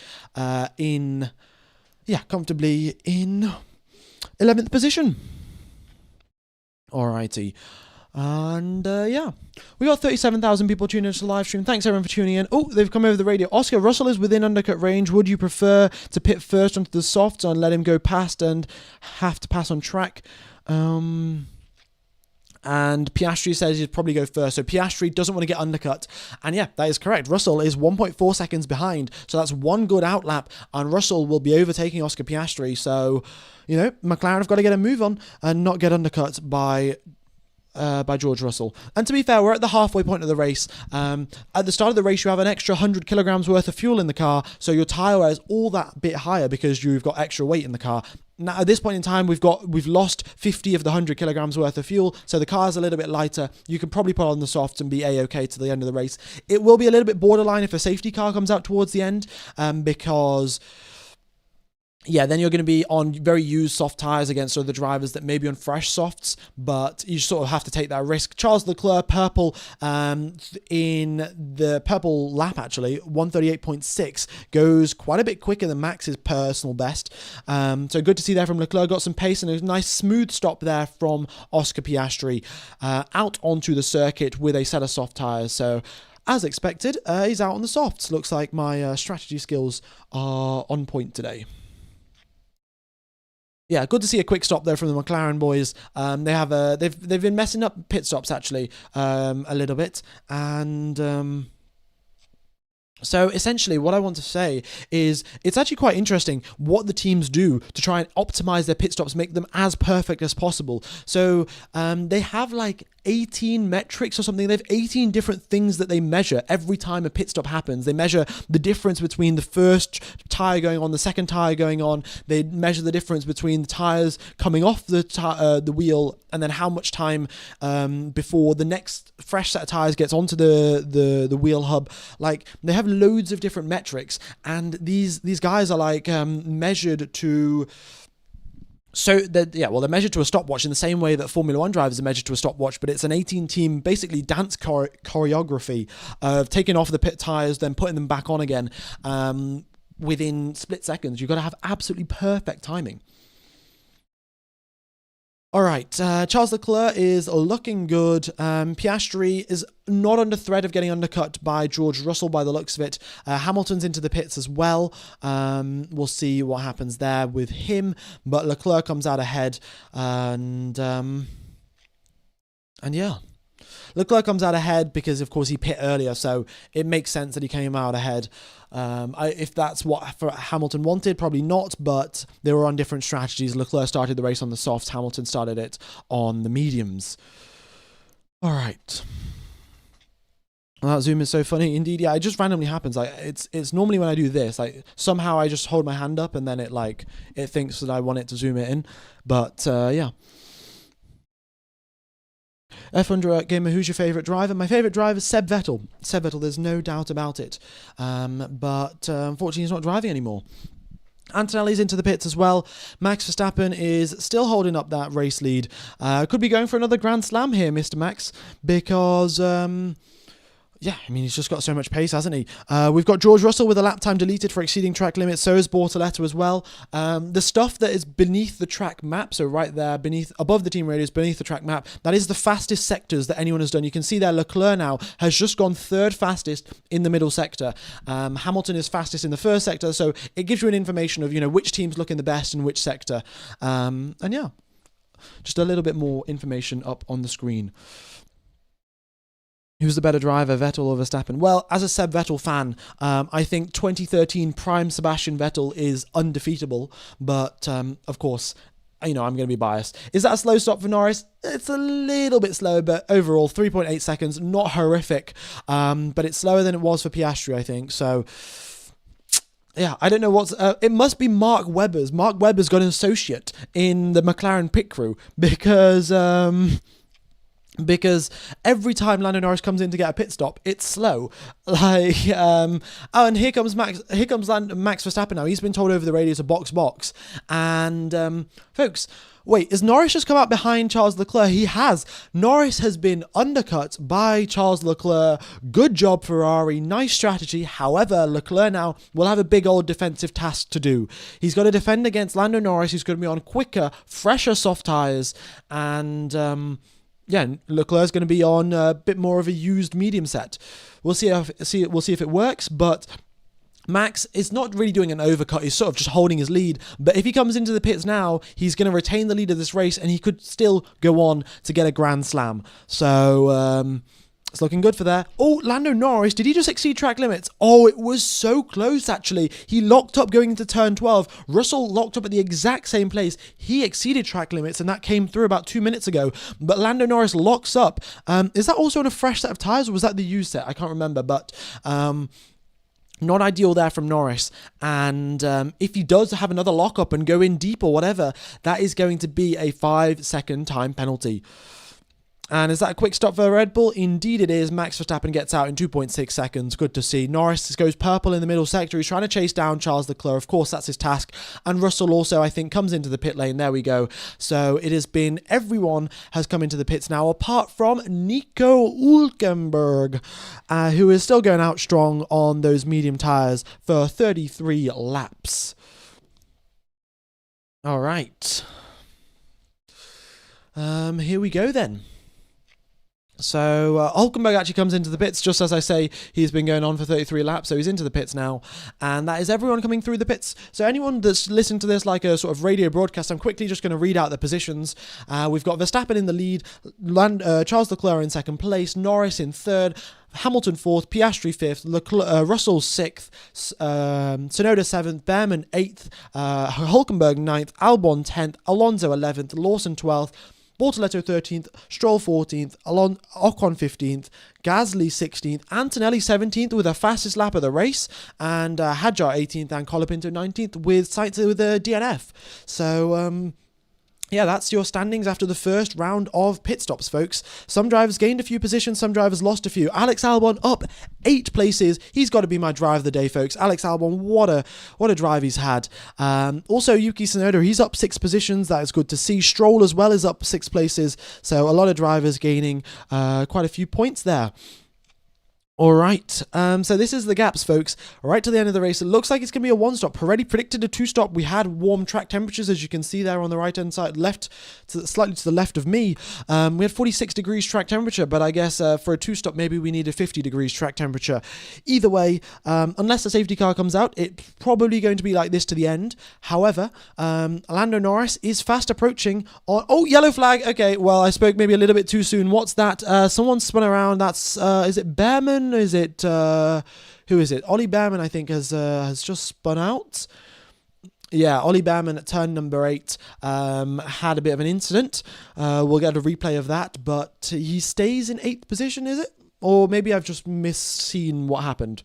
in 11th position. Alrighty. And yeah, we got 37,000 people tuning into the live stream. Thanks everyone for tuning in. Oh, they've come over the radio. Oscar Russell is within undercut range. Would you prefer to pit first onto the softs and let him go past and have to pass on track? And Piastri says he'd probably go first. So Piastri doesn't want to get undercut. And yeah, that is correct. Russell is 1.4 seconds behind. So that's one good outlap. And Russell will be overtaking Oscar Piastri. So, McLaren have got to get a move on and not get undercut by by George Russell. And to be fair, we're at the halfway point of the race. At the start of the race, you have an extra 100 kilograms worth of fuel in the car, so your tire wear is all that bit higher because you've got extra weight in the car. Now, at this point in time, we've lost 50 of the 100 kilograms worth of fuel, so the car's a little bit lighter. You can probably put on the softs and be A-okay to the end of the race. It will be a little bit borderline if a safety car comes out towards the end, because... yeah, then you're going to be on very used soft tyres against other drivers that may be on fresh softs, but you sort of have to take that risk. Charles Leclerc, purple, in the purple lap, actually, 138.6, goes quite a bit quicker than Max's personal best. So good to see there from Leclerc. Got some pace and a nice smooth stop there from Oscar Piastri out onto the circuit with a set of soft tyres. So as expected, he's out on the softs. Looks like my strategy skills are on point today. Yeah, good to see a quick stop there from the McLaren boys. They've been messing up pit stops actually a little bit, and so essentially what I want to say is it's actually quite interesting what the teams do to try and optimize their pit stops, make them as perfect as possible. So they have like 18 metrics or something. They have 18 different things that they measure every time a pit stop happens. They measure the difference between the first tire going on, the second tire going on. They measure the difference between the tires coming off the wheel, and then how much time before the next fresh set of tires gets onto the wheel hub. Like, they have loads of different metrics, and these guys are like measured to... So, they're measured to a stopwatch in the same way that Formula 1 drivers are measured to a stopwatch, but it's an 18-team, basically, dance choreography of taking off the pit tyres, then putting them back on again within split seconds. You've got to have absolutely perfect timing. All right, Charles Leclerc is looking good. Piastri is not under threat of getting undercut by George Russell by the looks of it. Hamilton's into the pits as well. We'll see what happens there with him, but Leclerc comes out ahead, and yeah. Leclerc comes out ahead because, of course, he pit earlier, so it makes sense that he came out ahead. If that's what Hamilton wanted, probably not, but they were on different strategies. Leclerc started the race on the softs, Hamilton started it on the mediums. All right. Well, that zoom is so funny. Indeed, yeah, it just randomly happens. Like, it's normally when I do this, like, somehow I just hold my hand up and then it thinks that I want it to zoom it in. But yeah. F1 Gamer, who's your favourite driver? My favourite driver is Seb Vettel. Seb Vettel, there's no doubt about it. But unfortunately, he's not driving anymore. Antonelli's into the pits as well. Max Verstappen is still holding up that race lead. Could be going for another Grand Slam here, Mr. Max, because... yeah, I mean, he's just got so much pace, hasn't he? We've got George Russell with a lap time deleted for exceeding track limits. So is Bortoleto as well. The stuff that is beneath the track map, so right there, above the team radius, beneath the track map, that is the fastest sectors that anyone has done. You can see there, Leclerc now has just gone third fastest in the middle sector. Hamilton is fastest in the first sector, so it gives you an information of, which team's looking the best in which sector. And yeah, just a little bit more information up on the screen. Who's the better driver, Vettel or Verstappen? Well, as a Seb Vettel fan, I think 2013 prime Sebastian Vettel is undefeatable. But, of course, I'm going to be biased. Is that a slow stop for Norris? It's a little bit slow, but overall, 3.8 seconds, not horrific. But it's slower than it was for Piastri, I think. So... yeah, I don't know what's... it must be Mark Webber's. Mark Webber's got an associate in the McLaren pit crew because every time Lando Norris comes in to get a pit stop, it's slow. Like, and here comes Max Verstappen now. He's been told over the radio to box. And, folks, wait, has Norris just come out behind Charles Leclerc? He has. Norris has been undercut by Charles Leclerc. Good job, Ferrari. Nice strategy. However, Leclerc now will have a big old defensive task to do. He's got to defend against Lando Norris, who's going to be on quicker, fresher soft tyres, and... yeah, Leclerc's going to be on a bit more of a used medium set. We'll see if it works, but Max is not really doing an overcut. He's sort of just holding his lead. But if he comes into the pits now, he's going to retain the lead of this race, and he could still go on to get a Grand Slam. So, It's looking good for there. Oh, Lando Norris, did he just exceed track limits? Oh, it was so close, actually. He locked up going into turn 12. Russell locked up at the exact same place. He exceeded track limits, and that came through about 2 minutes ago. But Lando Norris locks up. Is that also on a fresh set of tyres, or was that the used set? I can't remember, but... not ideal there from Norris, and if he does have another lockup and go in deep or whatever, that is going to be a 5-second time penalty. And is that a quick stop for Red Bull? Indeed it is. Max Verstappen gets out in 2.6 seconds. Good to see. Norris goes purple in the middle sector. He's trying to chase down Charles Leclerc. Of course, that's his task. And Russell also, I think, comes into the pit lane. There we go. So it has been, everyone has come into the pits now, apart from Nico Hülkenberg, who is still going out strong on those medium tyres for 33 laps. All right. Here we go then. So Hülkenberg actually comes into the pits, just as I say, he's been going on for 33 laps, so he's into the pits now, and that is everyone coming through the pits. So anyone that's listened to this like a sort of radio broadcast, I'm quickly just going to read out the positions. We've got Verstappen in the lead, Charles Leclerc in second place, Norris in third, Hamilton fourth, Piastri fifth, Russell sixth, Tsunoda seventh, Behrman eighth, Hülkenberg ninth, Albon 10th, Alonso 11th, Lawson 12th, Bortoletto 13th, Stroll 14th, Ocon 15th, Gasly 16th, Antonelli 17th with the fastest lap of the race, and Hadjar 18th and Colapinto 19th with Sainz with a DNF. So, yeah, that's your standings after the first round of pit stops, folks. Some drivers gained a few positions, some drivers lost a few. Alex Albon up 8 places. He's got to be my driver of the day, folks. Alex Albon, what a drive he's had. Also, Yuki Tsunoda, he's up 6 positions. That is good to see. Stroll as well is up 6 places. So a lot of drivers gaining quite a few points there. All right, so this is the gaps, folks, right to the end of the race. It looks like it's going to be a one-stop. Pirelli predicted a two-stop. We had warm track temperatures, as you can see there on the right-hand side, slightly to the left of me. We had 46 degrees track temperature, but I guess for a two-stop, maybe we needed 50 degrees track temperature. Either way, unless the safety car comes out, it's probably going to be like this to the end. However, Lando Norris is fast approaching on... Oh, yellow flag. Okay, well, I spoke maybe a little bit too soon. What's that? Someone spun around. That's, is it Behrman? Is it who is it? Ollie Behrman, I think, has just spun out. Yeah, Ollie Behrman at turn number 8 had a bit of an incident. We'll get a replay of that, but he stays in 8th position, is it? Or maybe I've just misseen what happened.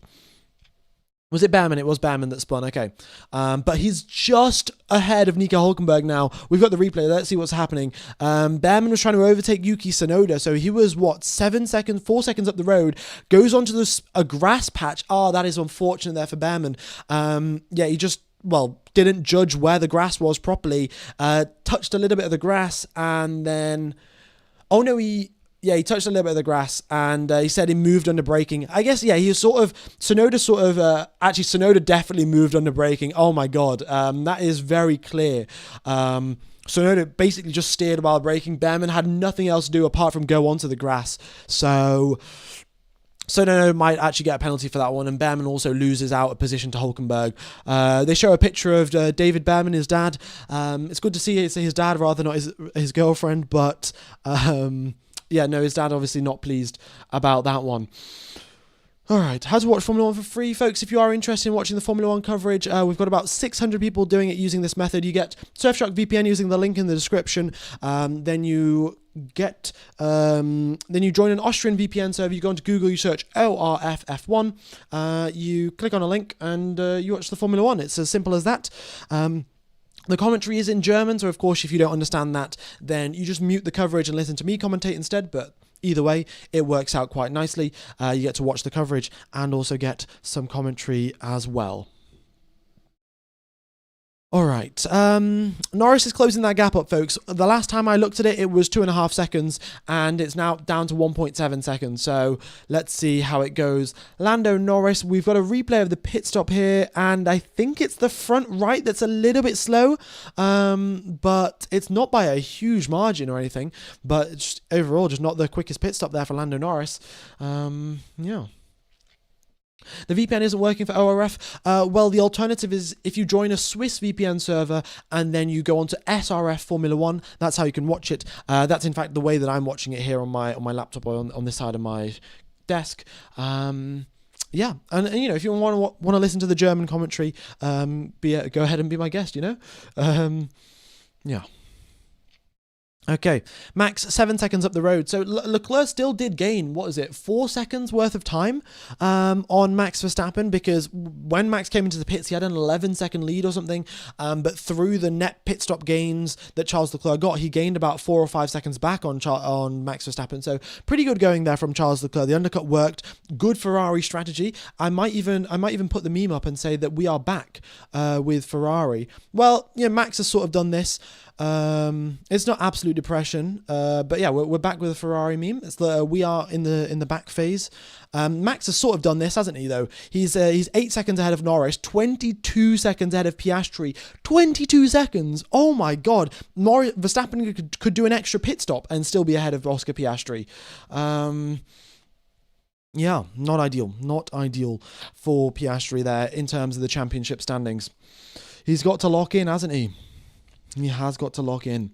Was it Behrman? It was Behrman that spun, okay. But he's just ahead of Nico Hülkenberg now. We've got the replay. Let's see what's happening. Behrman was trying to overtake Yuki Tsunoda, so he was, 4 seconds up the road, goes onto a grass patch. Oh, that is unfortunate there for Behrman. Yeah, he just, didn't judge where the grass was properly, touched a little bit of the grass, and then... Oh, no, he touched a little bit of the grass, and he said he moved under braking. I guess, yeah, Tsunoda definitely moved under braking. Oh my God, that is very clear. Tsunoda basically just steered while braking. Behrman had nothing else to do apart from go onto the grass. So Tsunoda might actually get a penalty for that one, and Behrman also loses out a position to Hülkenberg. They show a picture of David Behrman, his dad. It's good to see his dad rather than not his girlfriend, but... yeah, no, his dad obviously not pleased about that one. All right, how to watch Formula 1 for free, folks. If you are interested in watching the Formula 1 coverage, we've got about 600 people doing it using this method. You get Surfshark VPN using the link in the description. Then you join an Austrian VPN server. You go into Google, you search ORFF1, you click on a link, and you watch the Formula 1. It's as simple as that. The commentary is in German, so of course if you don't understand that, then you just mute the coverage and listen to me commentate instead, but either way, it works out quite nicely. You get to watch the coverage and also get some commentary as well. All right, Norris is closing that gap up, folks. The last time I looked at it, it was 2.5 seconds, and it's now down to 1.7 seconds. So let's see how it goes. Lando Norris, we've got a replay of the pit stop here, and I think it's the front right that's a little bit slow, but it's not by a huge margin or anything, but it's overall just not the quickest pit stop there for Lando Norris. Yeah. The VPN isn't working for ORF. Well, the alternative is if you join a Swiss VPN server and then you go onto SRF Formula One. That's how you can watch it. That's in fact the way that I'm watching it here on my laptop or on this side of my desk. Yeah, and you know, if you want to listen to the German commentary, go ahead and be my guest. You know, yeah. Okay, Max 7 seconds up the road. So Leclerc still did gain, 4 seconds worth of time on Max Verstappen, because when Max came into the pits, he had an 11-second lead or something. But through the net pit stop gains that Charles Leclerc got, he gained about 4 or 5 seconds back on Max Verstappen. So pretty good going there from Charles Leclerc. The undercut worked. Good Ferrari strategy. I might even put the meme up and say that we are back with Ferrari. Well, yeah, Max has sort of done this. It's not absolute depression, but yeah, we're back with a Ferrari meme. It's we are in the back phase. Max has sort of done this, hasn't he? Though he's 8 seconds ahead of Norris, 22 seconds ahead of Piastri, 22 seconds. Oh my God, Verstappen could do an extra pit stop and still be ahead of Oscar Piastri. Yeah, not ideal for Piastri there in terms of the championship standings. He's got to lock in, hasn't he? He has got to lock in.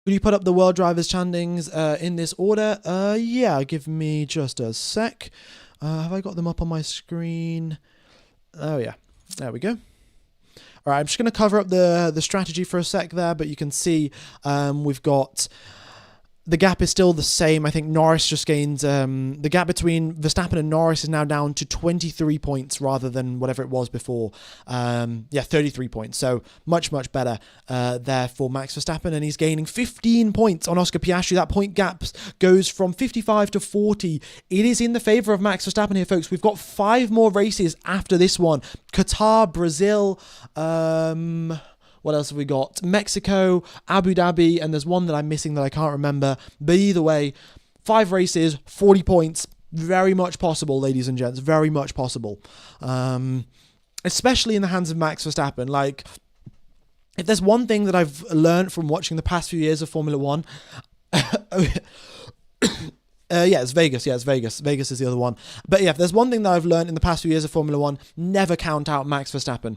Could you put up the World Drivers standings in this order? Yeah, give me just a sec. Have I got them up on my screen? Oh, yeah. There we go. All right, I'm just going to cover up the strategy for a sec there, but you can see we've got... The gap is still the same. I think Norris just gained... the gap between Verstappen and Norris is now down to 23 points rather than whatever it was before. 33 points. So much, much better there for Max Verstappen. And he's gaining 15 points on Oscar Piastri. That point gap goes from 55 to 40. It is in the favour of Max Verstappen here, folks. We've got 5 more races after this one. Qatar, Brazil... what else have we got? Mexico, Abu Dhabi, and there's one that I'm missing that I can't remember. But either way, 5 races, 40 points. Very much possible, ladies and gents. Very much possible. Especially in the hands of Max Verstappen. Like, if there's one thing that I've learned from watching the past few years of Formula One... it's Vegas. Yeah, it's Vegas. Vegas is the other one. But yeah, if there's one thing that I've learned in the past few years of Formula One, never count out Max Verstappen.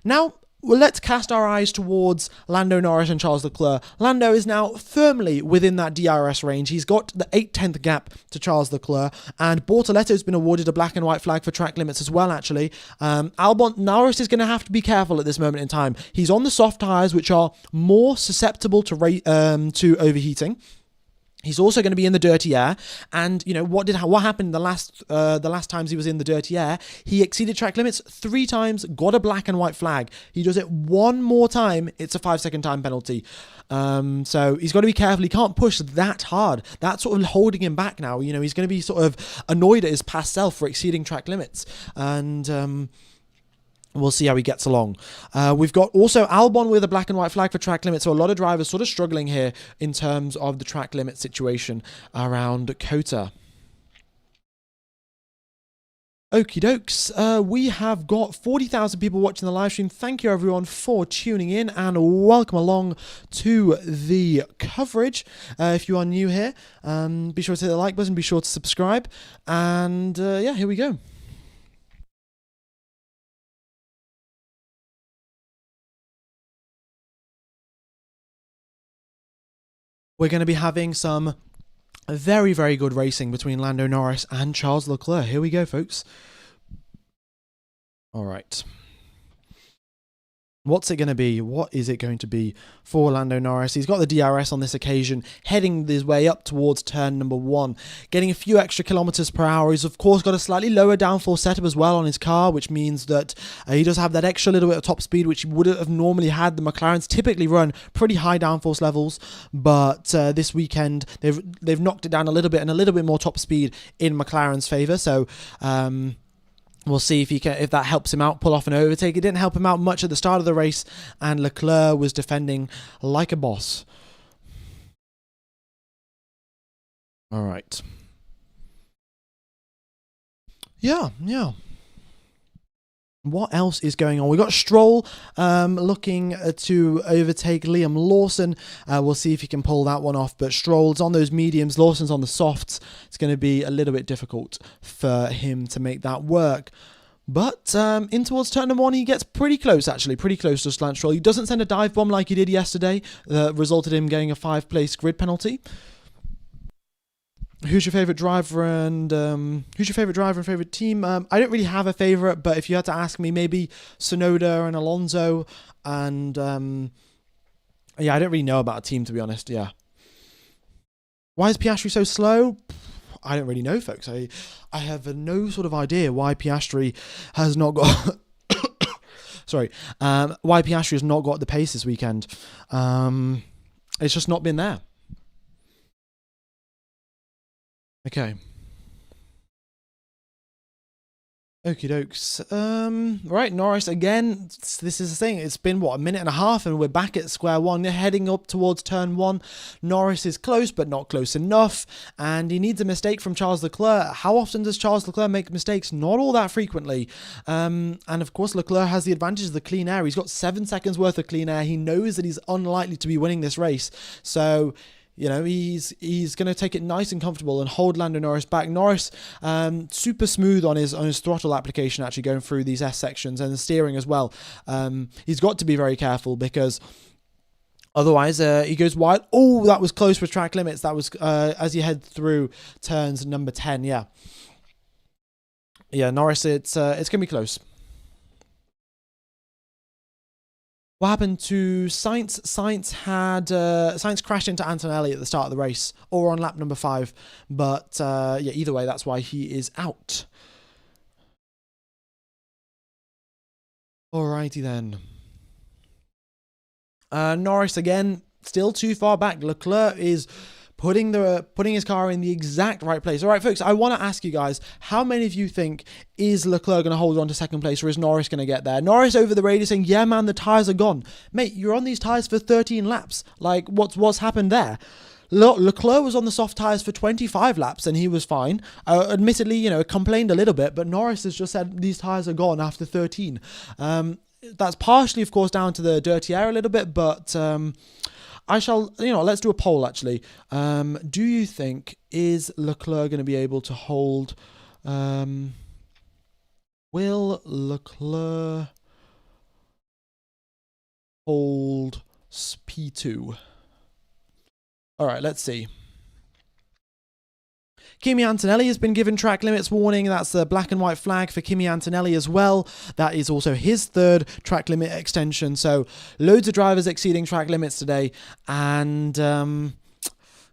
Now... Well, let's cast our eyes towards Lando Norris and Charles Leclerc. Lando is now firmly within that DRS range. He's got the 8/10 gap to Charles Leclerc, and Bortoletto's been awarded a black and white flag for track limits as well, actually. Norris is going to have to be careful at this moment in time. He's on the soft tyres, which are more susceptible to overheating. He's also going to be in the dirty air, and you know what happened the last times he was in the dirty air? He exceeded track limits 3 times, got a black and white flag. He does it one more time, it's a 5-second time penalty. So he's got to be careful. He can't push that hard. That's sort of holding him back now. You know, he's going to be sort of annoyed at his past self for exceeding track limits, and we'll see how he gets along. We've got also Albon with a black and white flag for track limits. So a lot of drivers sort of struggling here in terms of the track limit situation around COTA. Okie dokes. We have got 40,000 people watching the live stream. Thank you everyone for tuning in and welcome along to the coverage. If you are new here, be sure to hit the like button, be sure to subscribe. And yeah, here we go. We're going to be having some very, very good racing between Lando Norris and Charles Leclerc. Here we go, folks. All right. What's it going to be? What is it going to be for Lando Norris? He's got the DRS on this occasion, heading his way up towards turn number 1, getting a few extra kilometers per hour. He's, of course, got a slightly lower downforce setup as well on his car, which means that he does have that extra little bit of top speed, which he would have normally had. The McLarens typically run pretty high downforce levels, but this weekend they've knocked it down a little bit and a little bit more top speed in McLaren's favour. So, we'll see if that helps him out, pull off an overtake. It didn't help him out much at the start of the race, and Leclerc was defending like a boss. All right. Yeah. What else is going on? We got Stroll looking to overtake Liam Lawson. We'll see if he can pull that one off. But Stroll's on those mediums, Lawson's on the softs. It's going to be a little bit difficult for him to make that work. But in towards turn number 1, he gets pretty close, actually. Pretty close to Lance Stroll. He doesn't send a dive bomb like he did yesterday. That resulted in him getting a 5-place grid penalty. Who's your favourite driver and favourite team? I don't really have a favourite, but if you had to ask me, maybe Tsunoda and Alonso. And yeah, I don't really know about a team, to be honest. Yeah. Why is Piastri so slow? I don't really know, folks. I have no sort of idea why Piastri has not got... Sorry. Why Piastri has not got the pace this weekend. It's just not been there. Okay. Okie dokes. Right, Norris again. This is the thing. It's been, what, a minute and a half and we're back at square one. Heading up towards turn 1. Norris is close, but not close enough. And he needs a mistake from Charles Leclerc. How often does Charles Leclerc make mistakes? Not all that frequently. And of course, Leclerc has the advantage of the clean air. He's got 7 seconds worth of clean air. He knows that he's unlikely to be winning this race. So... you know, he's going to take it nice and comfortable and hold Lando Norris back. Norris, super smooth on his throttle application, actually going through these S sections and the steering as well. He's got to be very careful because otherwise he goes wide. Oh, that was close with track limits. That was as you head through turns number 10. Yeah, Norris. It's going to be close. What happened to Sainz? Sainz crashed into Antonelli at the start of the race, or on lap number 5. But yeah, either way, that's why he is out. Alrighty then. Norris again, still too far back. Leclerc is putting his car in the exact right place. All right, folks, I want to ask you guys, how many of you think is Leclerc going to hold on to second place, or is Norris going to get there? Norris over the radio saying, yeah, man, the tyres are gone. Mate, you're on these tyres for 13 laps. Like, what's happened there? Leclerc was on the soft tyres for 25 laps and he was fine. Admittedly, you know, complained a little bit, but Norris has just said these tyres are gone after 13. That's partially, of course, down to the dirty air a little bit, but... let's do a poll actually. Do you think, is Leclerc going to be able to hold, will Leclerc hold P2? All right, let's see. Kimi Antonelli has been given track limits warning. That's the black and white flag for Kimi Antonelli as well. That is also his 3rd track limit extension. So loads of drivers exceeding track limits today. And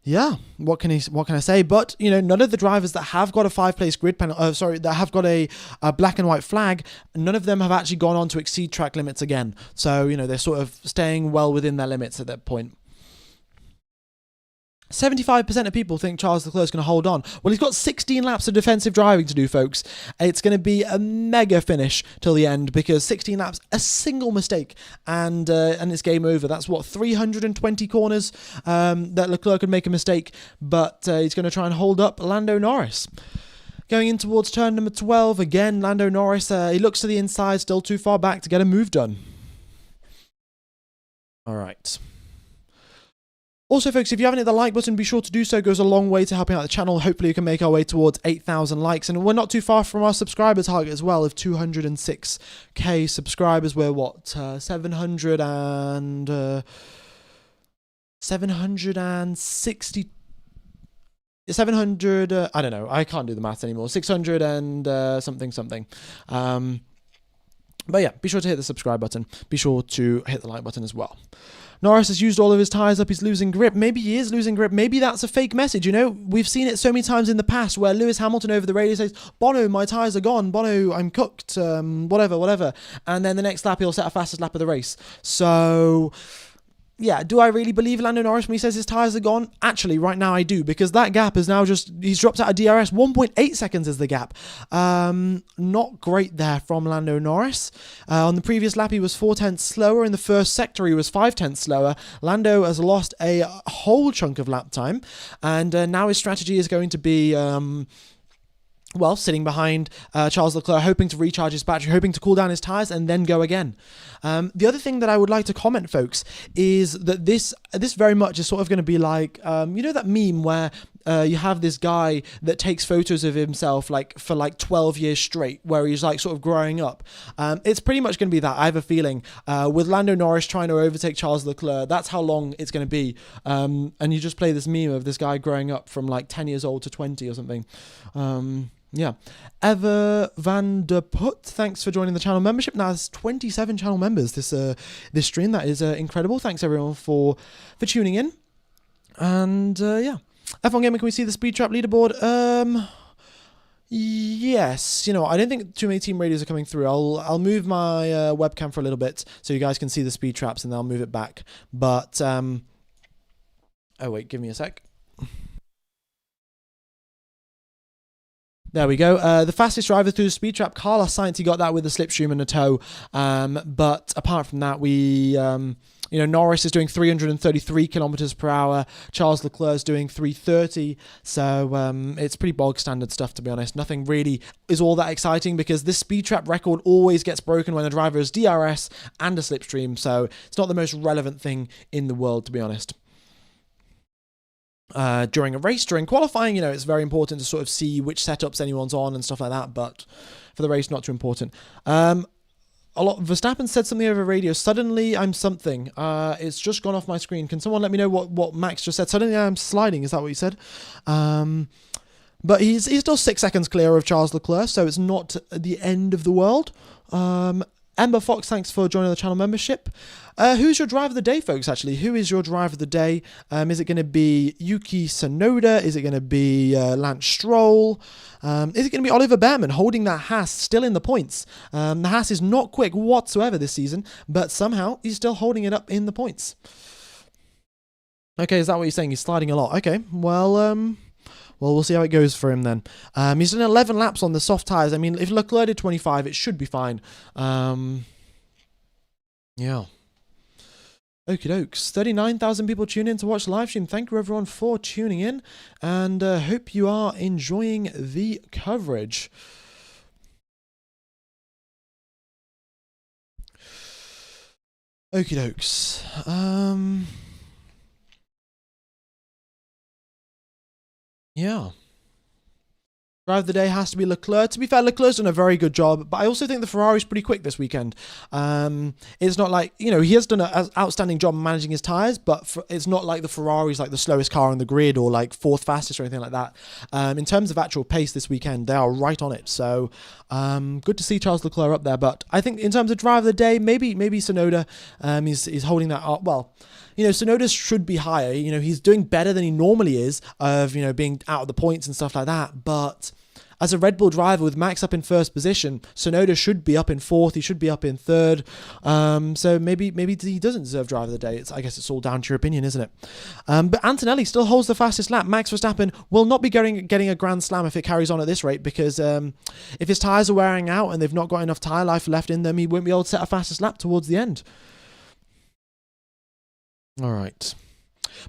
yeah, what can I say? But you know, none of the drivers that have got a 5-place grid penalty, that have got a black and white flag, none of them have actually gone on to exceed track limits again. So you know, they're sort of staying well within their limits at that point. 75% of people think Charles Leclerc is going to hold on. Well, he's got 16 laps of defensive driving to do, folks. It's going to be a mega finish till the end because 16 laps, a single mistake, and it's game over. That's what, 320 corners that Leclerc could make a mistake, but he's going to try and hold up Lando Norris. Going in towards turn number 12, again, Lando Norris, he looks to the inside, still too far back to get a move done. All right. Also, folks, if you haven't hit the like button, be sure to do so. It goes a long way to helping out the channel. Hopefully, we can make our way towards 8,000 likes. And we're not too far from our subscriber target as well of 206k subscribers. We're, what, 760... I don't know. I can't do the maths anymore. 600 and something. But yeah, be sure to hit the subscribe button. Be sure to hit the like button as well. Norris has used all of his tyres up. He's losing grip. Maybe he is losing grip. Maybe that's a fake message. You know, we've seen it so many times in the past where Lewis Hamilton over the radio says, Bono, my tyres are gone. Bono, I'm cooked. Whatever. And then the next lap, he'll set a fastest lap of the race. So... yeah, do I really believe Lando Norris when he says his tyres are gone? Actually, right now I do, because that gap is now he's dropped out of DRS. 1.8 seconds is the gap. Not great there from Lando Norris. On the previous lap, he was 4/10 slower. In the first sector, he was 5/10 slower. Lando has lost a whole chunk of lap time, and now his strategy is going to be... well, sitting behind Charles Leclerc, hoping to recharge his battery, hoping to cool down his tyres and then go again. The other thing that I would like to comment, folks, is that this very much is sort of going to be like, you know that meme where you have this guy that takes photos of himself like for like 12 years straight, where he's like sort of growing up. It's pretty much going to be that, I have a feeling, with Lando Norris trying to overtake Charles Leclerc. That's how long it's going to be. And you just play this meme of this guy growing up from like 10 years old to 20 or something. Yeah. Ever Van der Put, thanks for joining the channel membership. Now there's 27 channel members this stream. That is incredible. Thanks everyone for tuning in. And yeah. F1 Gaming, can we see the speed trap leaderboard? Yes. You know, I don't think too many team radios are coming through. I'll move my webcam for a little bit so you guys can see the speed traps, and then I'll move it back. But oh wait, give me a sec. There we go. The fastest driver through the speed trap, Carlos Sainz, he got that with a slipstream and a tow. But apart from that, we, you know, Norris is doing 333 kilometers per hour. Charles Leclerc is doing 330. So it's pretty bog standard stuff, to be honest. Nothing really is all that exciting because this speed trap record always gets broken when the driver has DRS and a slipstream. So it's not the most relevant thing in the world, to be honest. During a race, during qualifying, you know, it's very important to sort of see which setups anyone's on and stuff like that, but for the race, not too important. A lot Verstappen said something over radio. Suddenly, I'm something. It's just gone off my screen. Can someone let me know what Max just said? Suddenly, I'm sliding. Is that what he said? But he's still 6 seconds clear of Charles Leclerc, so it's not the end of the world. Ember Fox, thanks for joining the channel membership. Who's your driver of the day, folks, actually? Who is your driver of the day? Is it going to be Yuki Tsunoda? Is it going to be Lance Stroll? Is it going to be Oliver Behrman holding that Haas still in the points? The Haas is not quick whatsoever this season, but somehow he's still holding it up in the points. Okay, is that what you're saying? He's sliding a lot. Okay, well, we'll see how it goes for him then. He's done 11 laps on the soft tyres. I mean, if Leclerc did 25, it should be fine. Yeah. Okie dokes. 39,000 people tune in to watch the live stream. Thank you everyone for tuning in, and hope you are enjoying the coverage. Okie dokes. Yeah. Driver of the day has to be Leclerc. To be fair, Leclerc's done a very good job, but I also think the Ferrari's pretty quick this weekend. It's not like, you know, he has done an outstanding job managing his tyres, but it's not like the Ferrari's like the slowest car on the grid or like fourth fastest or anything like that. In terms of actual pace this weekend, they are right on it. So good to see Charles Leclerc up there. But I think in terms of driver of the day, maybe Tsunoda is holding that up. Well, you know, Tsunoda should be higher. You know, he's doing better than he normally is of, you know, being out of the points and stuff like that. But as a Red Bull driver with Max up in first position, Tsunoda should be up in fourth. He should be up in third. So maybe he doesn't deserve driver of the day. I guess it's all down to your opinion, isn't it? But Antonelli still holds the fastest lap. Max Verstappen will not be getting a Grand Slam if it carries on at this rate, because if his tyres are wearing out and they've not got enough tyre life left in them, he won't be able to set a fastest lap towards the end. All right.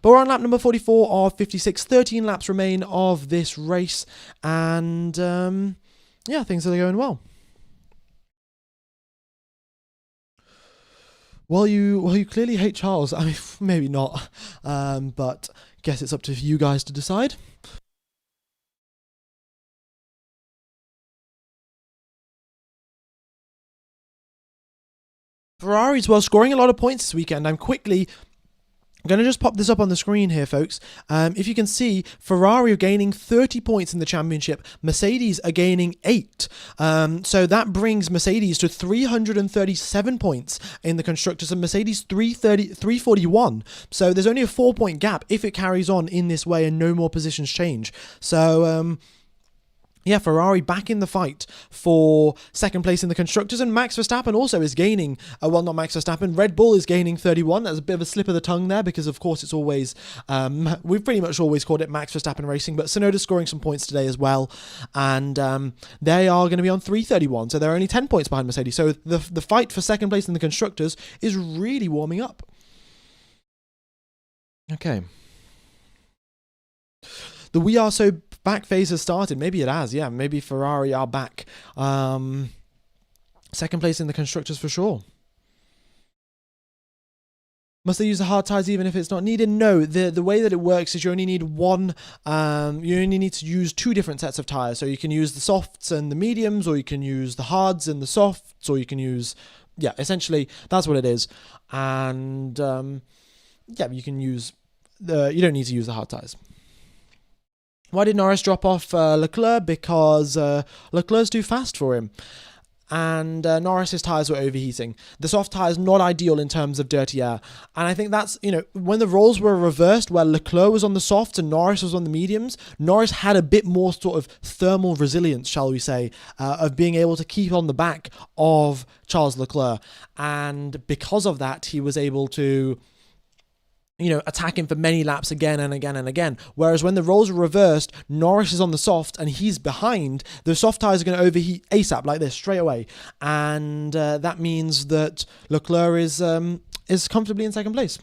But we're on lap number 44 of 56. 13 laps remain of this race. And, yeah, things are going well. Well, you clearly hate Charles. I mean, maybe not. But guess it's up to you guys to decide. Ferrari's, well, scoring a lot of points this weekend. I'm going to just pop this up on the screen here, folks. If you can see, Ferrari are gaining 30 points in the championship. Mercedes are gaining 8. So that brings Mercedes to 337 points in the constructors, and Mercedes 341. So there's only a 4-point gap if it carries on in this way and no more positions change. So yeah, Ferrari back in the fight for second place in the constructors, and Max Verstappen also is gaining, well, not Max Verstappen, Red Bull is gaining 31. That's a bit of a slip of the tongue there, because of course it's always, we've pretty much always called it Max Verstappen Racing, but Tsunoda's scoring some points today as well, and they are going to be on 331, so they're only 10 points behind Mercedes, so the fight for second place in the constructors is really warming up. Okay. The We Are So back phase has started. Maybe it has. Yeah, maybe Ferrari are back. Second place in the constructors for sure. Must they use the hard tires even if it's not needed? No, the way that it works is you only need one, you only need to use two different sets of tires. So you can use the softs and the mediums, or you can use the hards and the softs, or you can use, yeah, essentially that's what it is. And yeah, you can use you don't need to use the hard tires. Why did Norris drop off Leclerc? Because Leclerc's too fast for him. And Norris's tyres were overheating. The soft tyres not ideal in terms of dirty air. And I think that's, when the roles were reversed, where Leclerc was on the softs and Norris was on the mediums, Norris had a bit more sort of thermal resilience, shall we say, of being able to keep on the back of Charles Leclerc. And because of that, he was able to attack him for many laps again and again and again. Whereas when the roles are reversed, Norris is on the soft and he's behind, the soft tyres are going to overheat ASAP like this straight away. And that means that Leclerc is comfortably in second place.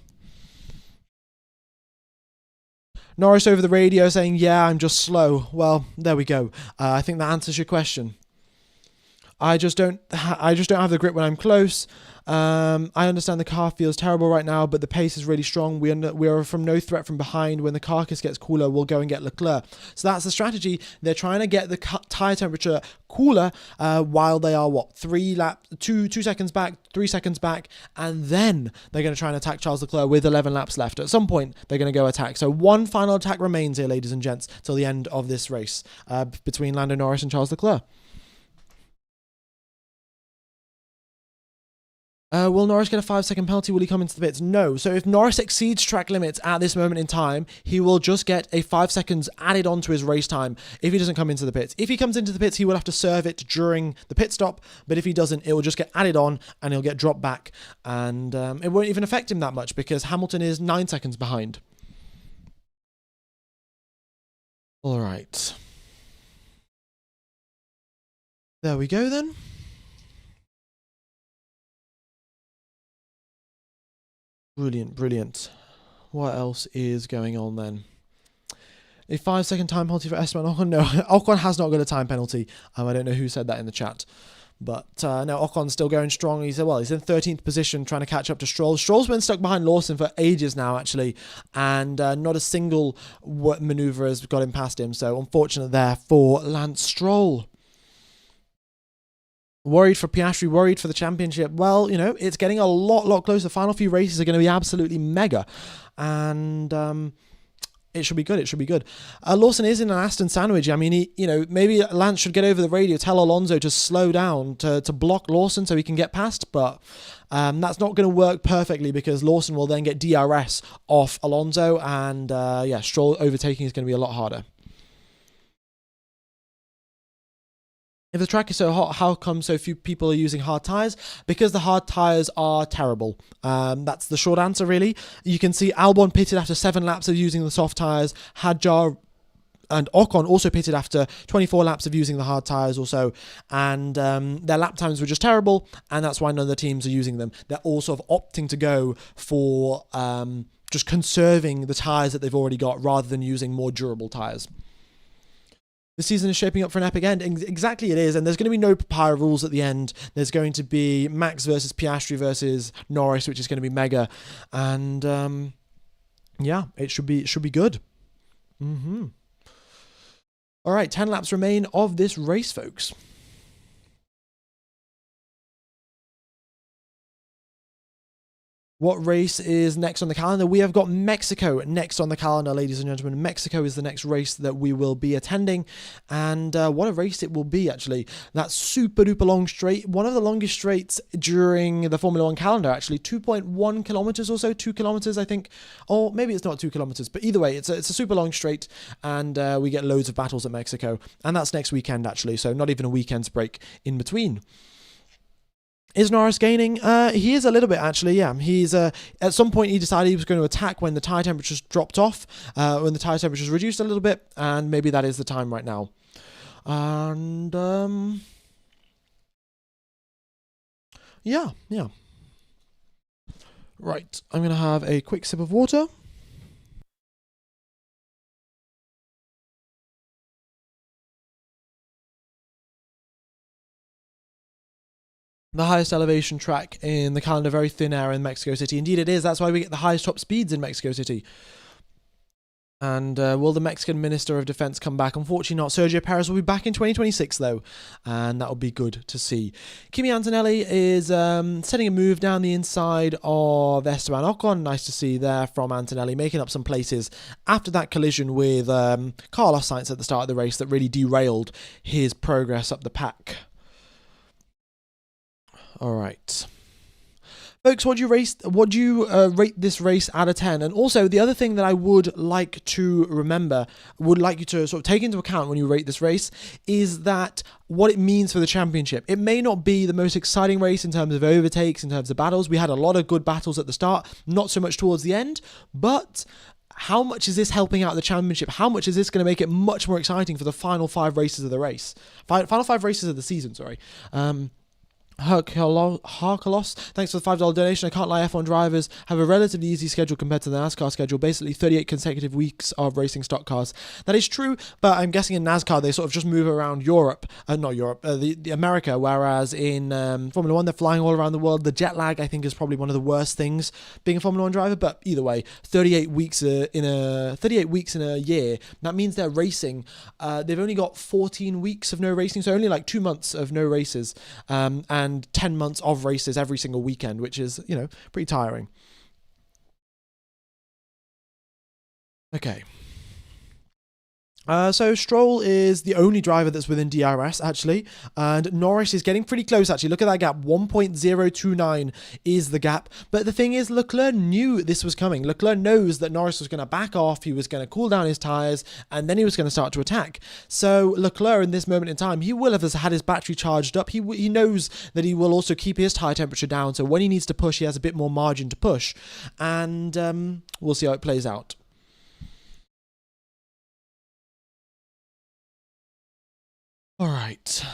Norris over the radio saying, yeah, I'm just slow. Well, there we go. I think that answers your question. I just don't have the grip when I'm close. I understand the car feels terrible right now, but the pace is really strong. We are from no threat from behind. When the carcass gets cooler, we'll go and get Leclerc. So that's the strategy. They're trying to get the tyre temperature cooler while they are 2 seconds back, 3 seconds back, and then they're going to try and attack Charles Leclerc with 11 laps left. At some point, they're going to go attack. So one final attack remains here, ladies and gents, till the end of this race between Lando Norris and Charles Leclerc. Will Norris get a 5-second penalty? Will he come into the pits? No. So if Norris exceeds track limits at this moment in time, he will just get a 5 seconds added on to his race time if he doesn't come into the pits. If he comes into the pits, he will have to serve it during the pit stop. But if he doesn't, it will just get added on and he'll get dropped back. And it won't even affect him that much because Hamilton is 9 seconds behind. All right. There we go then. Brilliant, brilliant. What else is going on then? A 5-second time penalty for Esteban Ocon? No, Ocon has not got a time penalty. I don't know who said that in the chat. But no, Ocon's still going strong. He's in 13th position trying to catch up to Stroll. Stroll's been stuck behind Lawson for ages now, actually. And not a single maneuver has got him past him. So unfortunate there for Lance Stroll. Worried for Piastri, worried for the championship. Well, it's getting a lot closer. The final few races are going to be absolutely mega. And it should be good. It should be good. Lawson is in an Aston sandwich. I mean, maybe Lance should get over the radio, tell Alonso to slow down, to block Lawson so he can get past. But that's not going to work perfectly because Lawson will then get DRS off Alonso. And Stroll overtaking is going to be a lot harder. If the track is so hot, how come so few people are using hard tyres? Because the hard tyres are terrible. That's the short answer, really. You can see Albon pitted after 7 laps of using the soft tyres. Hadjar and Ocon also pitted after 24 laps of using the hard tyres or so. And their lap times were just terrible, and that's why none of the teams are using them. They're all sort of opting to go for just conserving the tyres that they've already got rather than using more durable tyres. The season is shaping up for an epic end. Exactly it is. And there's going to be no papaya rules at the end. There's going to be Max versus Piastri versus Norris, which is going to be mega. And it should be good. All right, 10 laps remain of this race, folks. What race is next on the calendar? We have got Mexico next on the calendar, ladies and gentlemen. Mexico is the next race that we will be attending. And what a race it will be, actually. That super duper long straight. One of the longest straights during the Formula One calendar, actually. 2.1 kilometers or so. 2 kilometers, I think. Or maybe it's not 2 kilometers. But either way, it's a super long straight. And we get loads of battles at Mexico. And that's next weekend, actually. So not even a weekend's break in between. Is Norris gaining? He is a little bit, actually, yeah. He's at some point he decided he was going to attack when the tyre temperatures dropped off, when the tyre temperatures reduced a little bit, and maybe that is the time right now. And yeah. Right, I'm going to have a quick sip of water. The highest elevation track in the calendar, very thin air in Mexico City. Indeed it is. That's why we get the highest top speeds in Mexico City. And will the Mexican Minister of Defense come back? Unfortunately not. Sergio Perez will be back in 2026 though, and that will be good to see. Kimi Antonelli is setting a move down the inside of Esteban Ocon. Nice to see there from Antonelli, making up some places after that collision with Carlos Sainz at the start of the race that really derailed his progress up the pack. All right. Folks, what do you rate this race out of 10? And also, the other thing that I would like to remember, would like you to sort of take into account when you rate this race, is that what it means for the championship. It may not be the most exciting race in terms of overtakes, in terms of battles. We had a lot of good battles at the start, not so much towards the end, but how much is this helping out the championship? How much is this going to make it much more exciting for the final 5 races of the race? Final 5 races of the season, sorry. Harkalos, thanks for the $5 donation. I can't lie, F1 drivers have a relatively easy schedule compared to the NASCAR schedule, basically 38 consecutive weeks of racing stock cars. That is true, but I'm guessing in NASCAR they sort of just move around the America, whereas in Formula 1 they're flying all around the world. The jet lag, I think, is probably one of the worst things being a Formula 1 driver, but either way, 38 weeks in a year, that means they're racing. They've only got 14 weeks of no racing, so only like 2 months of no races, and 10 months of races every single weekend, which is, pretty tiring. Okay. So Stroll is the only driver that's within DRS, actually, and Norris is getting pretty close, actually. Look at that gap. 1.029 is the gap. But the thing is, Leclerc knew this was coming. Leclerc knows that Norris was going to back off, he was going to cool down his tyres, and then he was going to start to attack. So Leclerc, in this moment in time, he will have had his battery charged up. He knows that he will also keep his tyre temperature down, so when he needs to push, he has a bit more margin to push. And we'll see how it plays out. All right.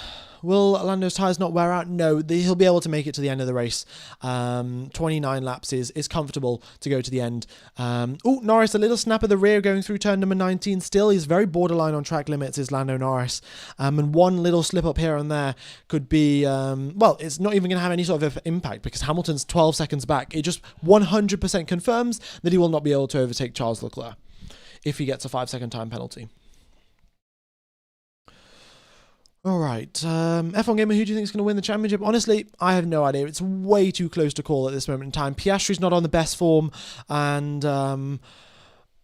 Will Lando's tyres not wear out? No, he'll be able to make it to the end of the race. 29 laps is comfortable to go to the end. Norris, a little snap at the rear going through turn number 19. Still, he's very borderline on track limits, is Lando Norris. And one little slip up here and there could be, it's not even going to have any sort of impact because Hamilton's 12 seconds back. It just 100% confirms that he will not be able to overtake Charles Leclerc if he gets a 5-second time penalty. All right, F1 Gamer, who do you think is going to win the championship? Honestly, I have no idea. It's way too close to call at this moment in time. Piastri's not on the best form, and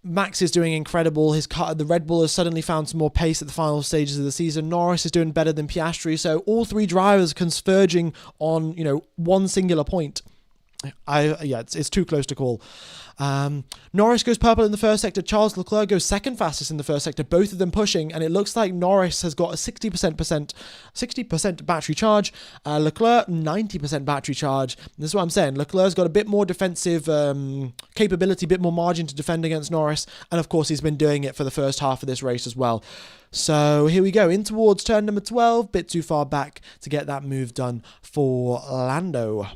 Max is doing incredible. The Red Bull has suddenly found some more pace at the final stages of the season. Norris is doing better than Piastri, so all 3 drivers converging on one singular point. It's too close to call. Norris goes purple in the first sector. Charles Leclerc goes second fastest in the first sector. Both of them pushing, and it looks like Norris has got a 60% battery charge. Leclerc 90% battery charge. This is what I'm saying. Leclerc's got a bit more defensive capability, a bit more margin to defend against Norris, and of course he's been doing it for the first half of this race as well. So here we go, in towards turn number 12. Bit too far back to get that move done for Lando.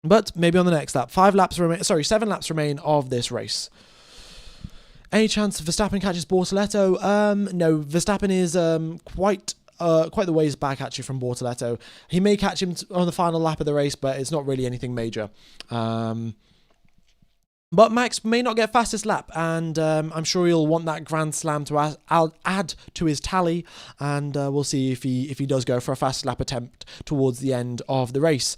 But maybe on the next lap. 7 laps remain of this race. Any chance Verstappen catches Bortoleto? No, Verstappen is quite the ways back actually from Bortoleto. He may catch him on the final lap of the race, but it's not really anything major. But Max may not get fastest lap, and I'm sure he'll want that Grand Slam to add to his tally, and we'll see if he does go for a fastest lap attempt towards the end of the race.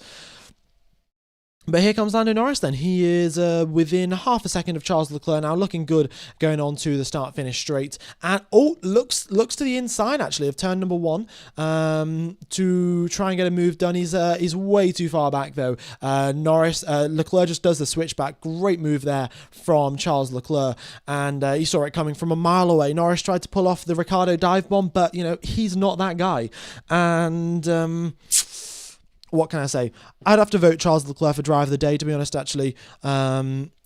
But here comes Lando Norris then. He is within half a second of Charles Leclerc now, looking good going on to the start-finish straight. And, looks to the inside, actually, of turn number 1 to try and get a move done. He's way too far back, though. Leclerc just does the switchback. Great move there from Charles Leclerc. And he saw it coming from a mile away. Norris tried to pull off the Ricciardo dive bomb, but, he's not that guy. And what can I say? I'd have to vote Charles Leclerc for driver of the day, to be honest, actually.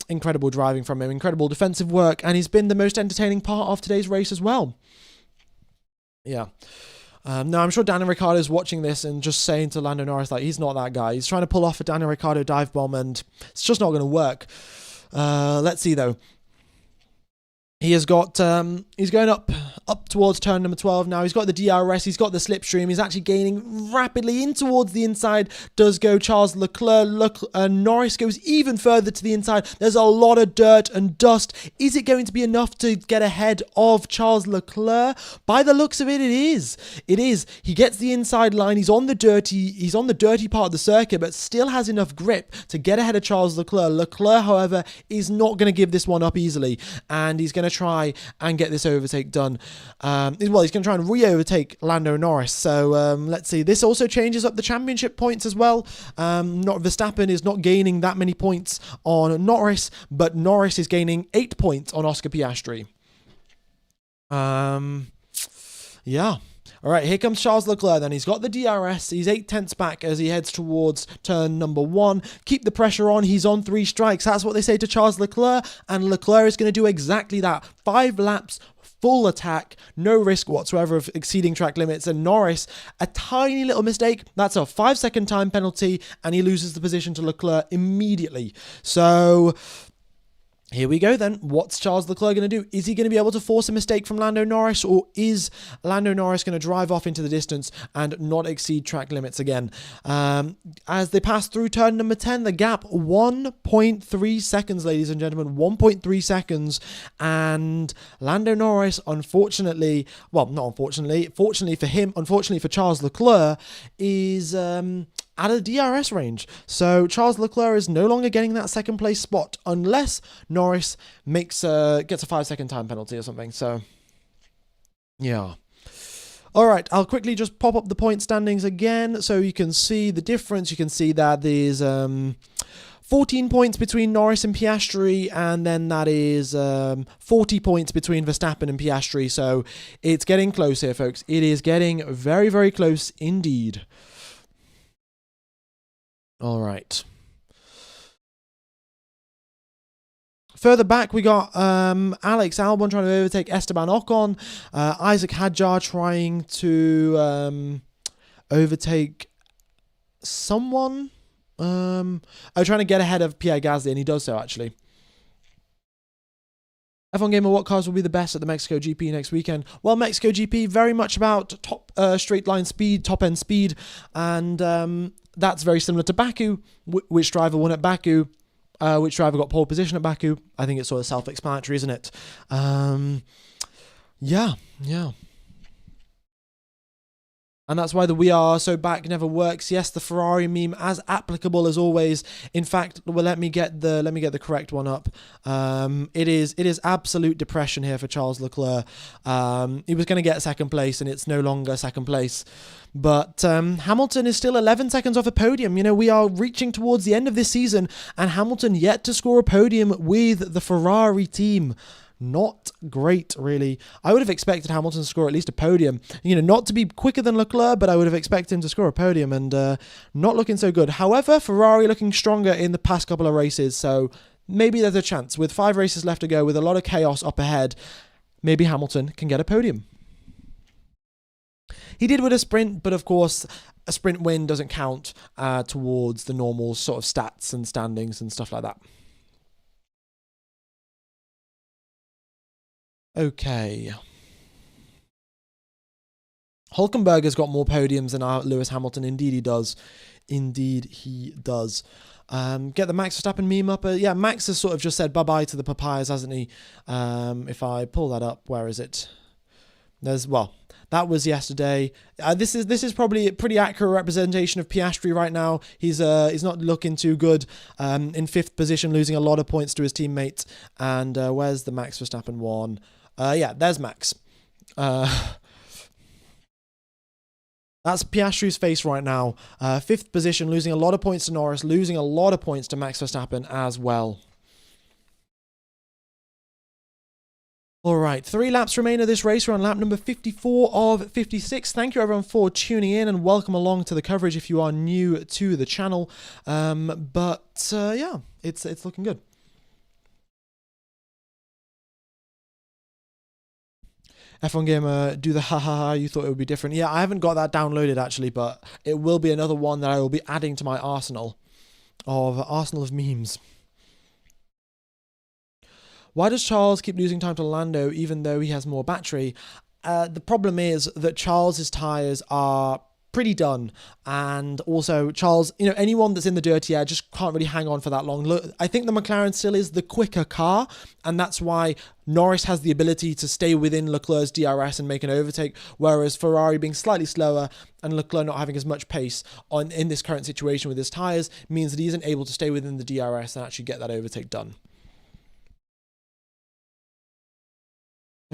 Incredible driving from him, incredible defensive work, and he's been the most entertaining part of today's race as well. Yeah. No, I'm sure Daniel Ricciardo is watching this and just saying to Lando Norris, like, he's not that guy. He's trying to pull off a Daniel Ricciardo dive bomb, and it's just not going to work. Let's see, though. He has got, he's going up towards turn number 12 now. He's got the DRS, he's got the slipstream, he's actually gaining rapidly in towards the inside. Does go Charles Leclerc. Norris goes even further to the inside. There's a lot of dirt and dust. Is it going to be enough to get ahead of Charles Leclerc? By the looks of it, it is. It is. He gets the inside line. He's on the dirty part of the circuit, but still has enough grip to get ahead of Charles Leclerc. Leclerc, however, is not going to give this one up easily, and he's going to try and get this overtake done. Well, he's going to try and re-overtake Lando Norris. So let's see. This also changes up the championship points as well. Not Verstappen is not gaining that many points on Norris, but Norris is gaining 8 points on Oscar Piastri. Yeah. All right, here comes Charles Leclerc then. He's got the DRS. He's 8/10ths back as he heads towards turn number 1. Keep the pressure on. He's on 3 strikes. That's what they say to Charles Leclerc, and Leclerc is going to do exactly that. 5 laps, full attack, no risk whatsoever of exceeding track limits. And Norris, a tiny little mistake. That's a 5-second time penalty, and he loses the position to Leclerc immediately. So here we go then. What's Charles Leclerc going to do? Is he going to be able to force a mistake from Lando Norris, or is Lando Norris going to drive off into the distance and not exceed track limits again? As they pass through turn number 10, the gap 1.3 seconds, ladies and gentlemen, 1.3 seconds. And Lando Norris, unfortunately, well, not unfortunately, fortunately for him, unfortunately for Charles Leclerc, is out of the DRS range. So Charles Leclerc is no longer getting that second place spot unless Norris gets a 5-second time penalty or something. So yeah. All right, I'll quickly just pop up the point standings again so you can see the difference. You can see that there's 14 points between Norris and Piastri, and then that is 40 points between Verstappen and Piastri. So it's getting close here, folks. It is getting very, very close indeed. All right. Further back, we got Alex Albon trying to overtake Esteban Ocon. Isaac Hadjar trying to overtake someone. Trying to get ahead of Pierre Gasly, and he does so, actually. F1 Gamer, what cars will be the best at the Mexico GP next weekend? Well, Mexico GP, very much about top straight line speed, top end speed, and that's very similar to Baku. Which driver won at Baku? Which driver got pole position at Baku? I think it's sort of self-explanatory, isn't it? Yeah. And that's why the "we are so back" never works. Yes, the Ferrari meme as applicable as always. In fact, well, let me get the correct one up. It is absolute depression here for Charles Leclerc. He was going to get second place, and it's no longer second place. But Hamilton is still 11 seconds off a podium. You know, we are reaching towards the end of this season, and Hamilton yet to score a podium with the Ferrari team. Not great, really. I would have expected Hamilton to score at least a podium. You know, not to be quicker than Leclerc, but I would have expected him to score a podium, and not looking so good. However, Ferrari looking stronger in the past couple of races, so maybe there's a chance. With 5 races left to go, with a lot of chaos up ahead, maybe Hamilton can get a podium. He did win a sprint, but of course, a sprint win doesn't count towards the normal sort of stats and standings and stuff like that. Okay. Hulkenberg has got more podiums than Lewis Hamilton. Indeed, he does. Indeed, he does. Get the Max Verstappen meme up. Yeah, Max has sort of just said bye-bye to the papayas, hasn't he? If I pull that up, where is it? That was yesterday. This is probably a pretty accurate representation of Piastri right now. He's not looking too good. In 5th position, losing a lot of points to his teammates. And where's the Max Verstappen one? Yeah, there's Max. That's Piastri's face right now. 5th position, losing a lot of points to Norris, losing a lot of points to Max Verstappen as well. All right, 3 laps remain of this race. We're on lap number 54 of 56. Thank you, everyone, for tuning in, and welcome along to the coverage if you are new to the channel. Yeah, it's looking good. F1 Gamer, do the ha ha ha, you thought it would be different. Yeah, I haven't got that downloaded actually, but it will be another one that I will be adding to my arsenal of memes. Why does Charles keep losing time to Lando even though he has more battery? The problem is that Charles's tyres are pretty done, and also Charles, anyone that's in the dirty air just can't really hang on for that long. Look, I think the McLaren still is the quicker car, and that's why Norris has the ability to stay within Leclerc's DRS and make an overtake, whereas Ferrari being slightly slower and Leclerc not having as much pace in this current situation with his tyres means that he isn't able to stay within the DRS and actually get that overtake done.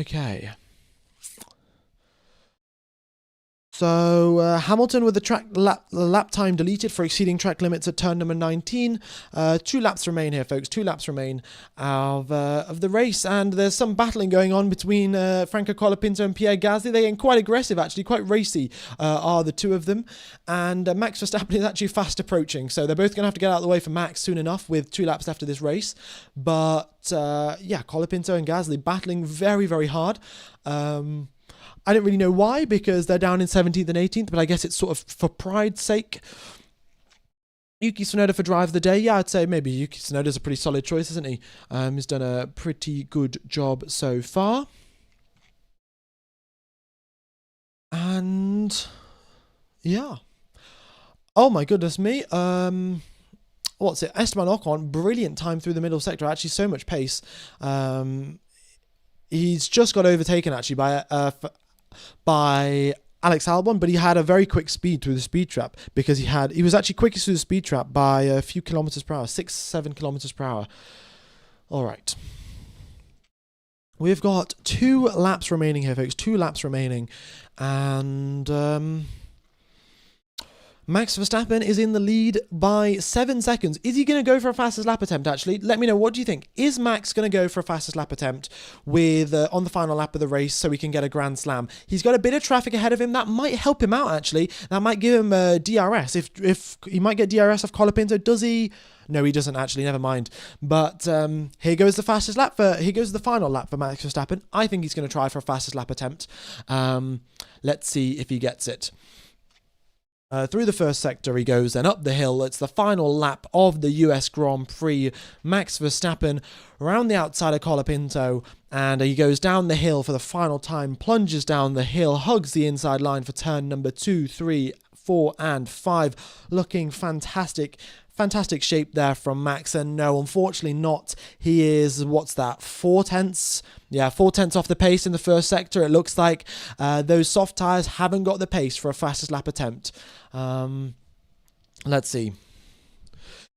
Okay. So Hamilton with the lap time deleted for exceeding track limits at turn number 19. 2 laps remain here, folks. 2 laps remain of the race, and there's some battling going on between Franco Colapinto and Pierre Gasly. They're getting quite aggressive, actually, quite racy are the two of them. And Max Verstappen is actually fast approaching, so they're both going to have to get out of the way for Max soon enough with 2 laps left of this race. But yeah, Colapinto and Gasly battling very, very hard. I don't really know why, because they're down in 17th and 18th, but I guess it's sort of for pride's sake. Yuki Tsunoda for drive of the day. Yeah, I'd say maybe Yuki Tsunoda's a pretty solid choice, isn't he? He's done a pretty good job so far. And yeah. Oh my goodness me. What's it? Esteban Ocon, brilliant time through the middle sector. Actually, so much pace. He's just got overtaken actually by Alex Albon, but he had a very quick speed through the speed trap because he was actually quickest through the speed trap by a few kilometers per hour, 6-7 kilometers per hour. All right. We've got 2 laps remaining here, folks. 2 laps remaining. And Max Verstappen is in the lead by 7 seconds. Is he going to go for a fastest lap attempt, actually? Let me know. What do you think? Is Max going to go for a fastest lap attempt with on the final lap of the race so he can get a Grand Slam? He's got a bit of traffic ahead of him. That might help him out, actually. That might give him DRS. If he might get DRS off Colapinto. Does he? No, he doesn't, actually. Never mind. But here goes the fastest lap here goes the final lap for Max Verstappen. I think he's going to try for a fastest lap attempt. Let's see if he gets it. Through the first sector he goes, then up the hill. It's the final lap of the US Grand Prix. Max Verstappen around the outside of Colapinto, and he goes down the hill for the final time, plunges down the hill, hugs the inside line for turn number 2, 3, 4, and 5. Looking fantastic. Fantastic shape there from Max, and no, unfortunately not. He is, 4 tenths? Yeah, 4 tenths off the pace in the first sector. It looks like those soft tyres haven't got the pace for a fastest lap attempt. Let's see.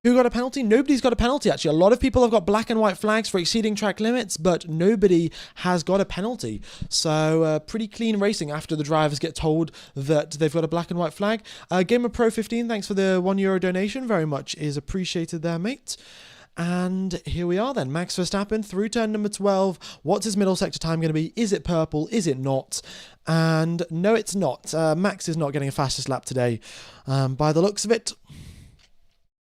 Who got a penalty? Nobody's got a penalty, actually. A lot of people have got black and white flags for exceeding track limits, but nobody has got a penalty. So pretty clean racing after the drivers get told that they've got a black and white flag. Gamer Pro 15, thanks for the €1 donation. Very much is appreciated there, mate. And here we are then. Max Verstappen through turn number 12. What's his middle sector time going to be? Is it purple? Is it not? And no, it's not. Max is not getting a fastest lap today by the looks of it.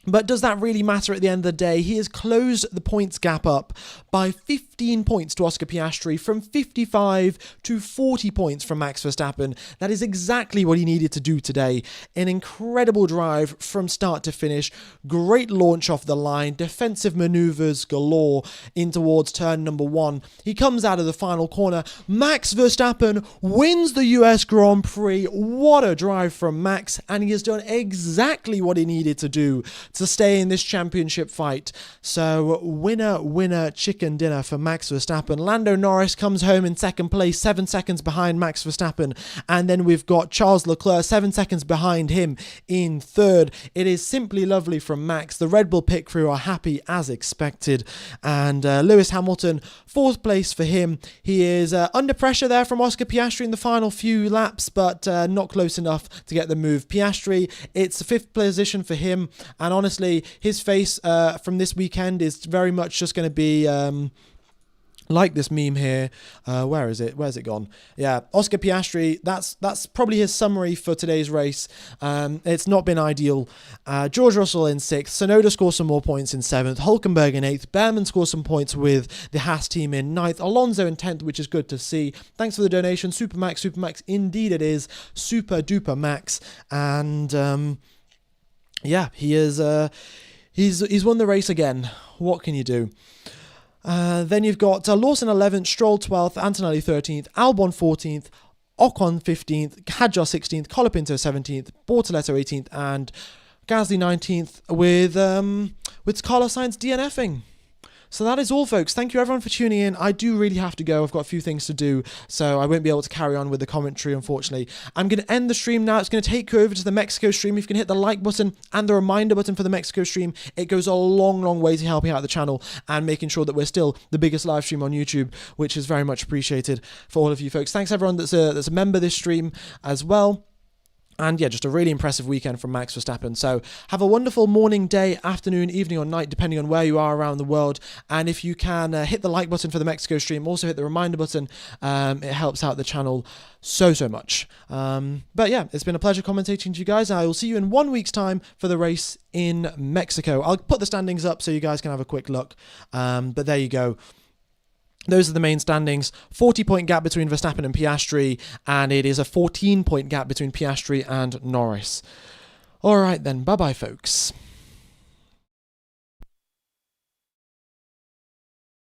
But does that really matter at the end of the day? He has closed the points gap up by 15 points to Oscar Piastri, from 55 to 40 points from Max Verstappen. That is exactly what he needed to do today. An incredible drive from start to finish. Great launch off the line. Defensive maneuvers galore in towards turn number 1. He comes out of the final corner. Max Verstappen wins the US Grand Prix. What a drive from Max. And he has done exactly what he needed to do to stay in this championship fight. So winner chicken dinner for Max Verstappen. Lando Norris comes home in second place, 7 seconds behind Max Verstappen, and then we've got Charles Leclerc 7 seconds behind him in third. It is simply lovely from Max. The Red Bull pit crew are happy as expected, and Lewis Hamilton, 4th place for him. He is under pressure there from Oscar Piastri in the final few laps, but not close enough to get the move. Piastri, it's the 5th position for him, and honestly, his face from this weekend is very much just going to be like this meme here. Where is it? Where's it gone? Yeah, Oscar Piastri. That's probably his summary for today's race. It's not been ideal. George Russell in 6th. Tsunoda scores some more points in 7th. Hulkenberg in 8th. Behrman scores some points with the Haas team in 9th. Alonso in 10th, which is good to see. Thanks for the donation. Super Max. Indeed it is. Super duper Max. And yeah, he is. He's won the race again. What can you do? Then you've got Lawson 11th, Stroll 12th, Antonelli 13th, Albon 14th, Ocon 15th, Hadjar 16th, Colapinto 17th, Bortoletto 18th, and Gasly 19th with Carlos Sainz DNFing. So that is all, folks. Thank you everyone for tuning in. I do really have to go. I've got a few things to do, so I won't be able to carry on with the commentary, unfortunately. I'm going to end the stream now. It's going to take you over to the Mexico stream. If you can hit the like button and the reminder button for the Mexico stream, it goes a long, long way to helping out the channel and making sure that we're still the biggest live stream on YouTube, which is very much appreciated for all of you folks. Thanks everyone that's a member of this stream as well. And yeah, just a really impressive weekend from Max Verstappen. So have a wonderful morning, day, afternoon, evening or night, depending on where you are around the world. And if you can hit the like button for the Mexico stream, also hit the reminder button. It helps out the channel so much. But yeah, it's been a pleasure commentating to you guys. I will see you in 1 week's time for the race in Mexico. I'll put the standings up so you guys can have a quick look. But there you go. Those are the main standings. 40-point gap between Verstappen and Piastri, and it is a 14-point gap between Piastri and Norris. All right then, bye-bye, folks.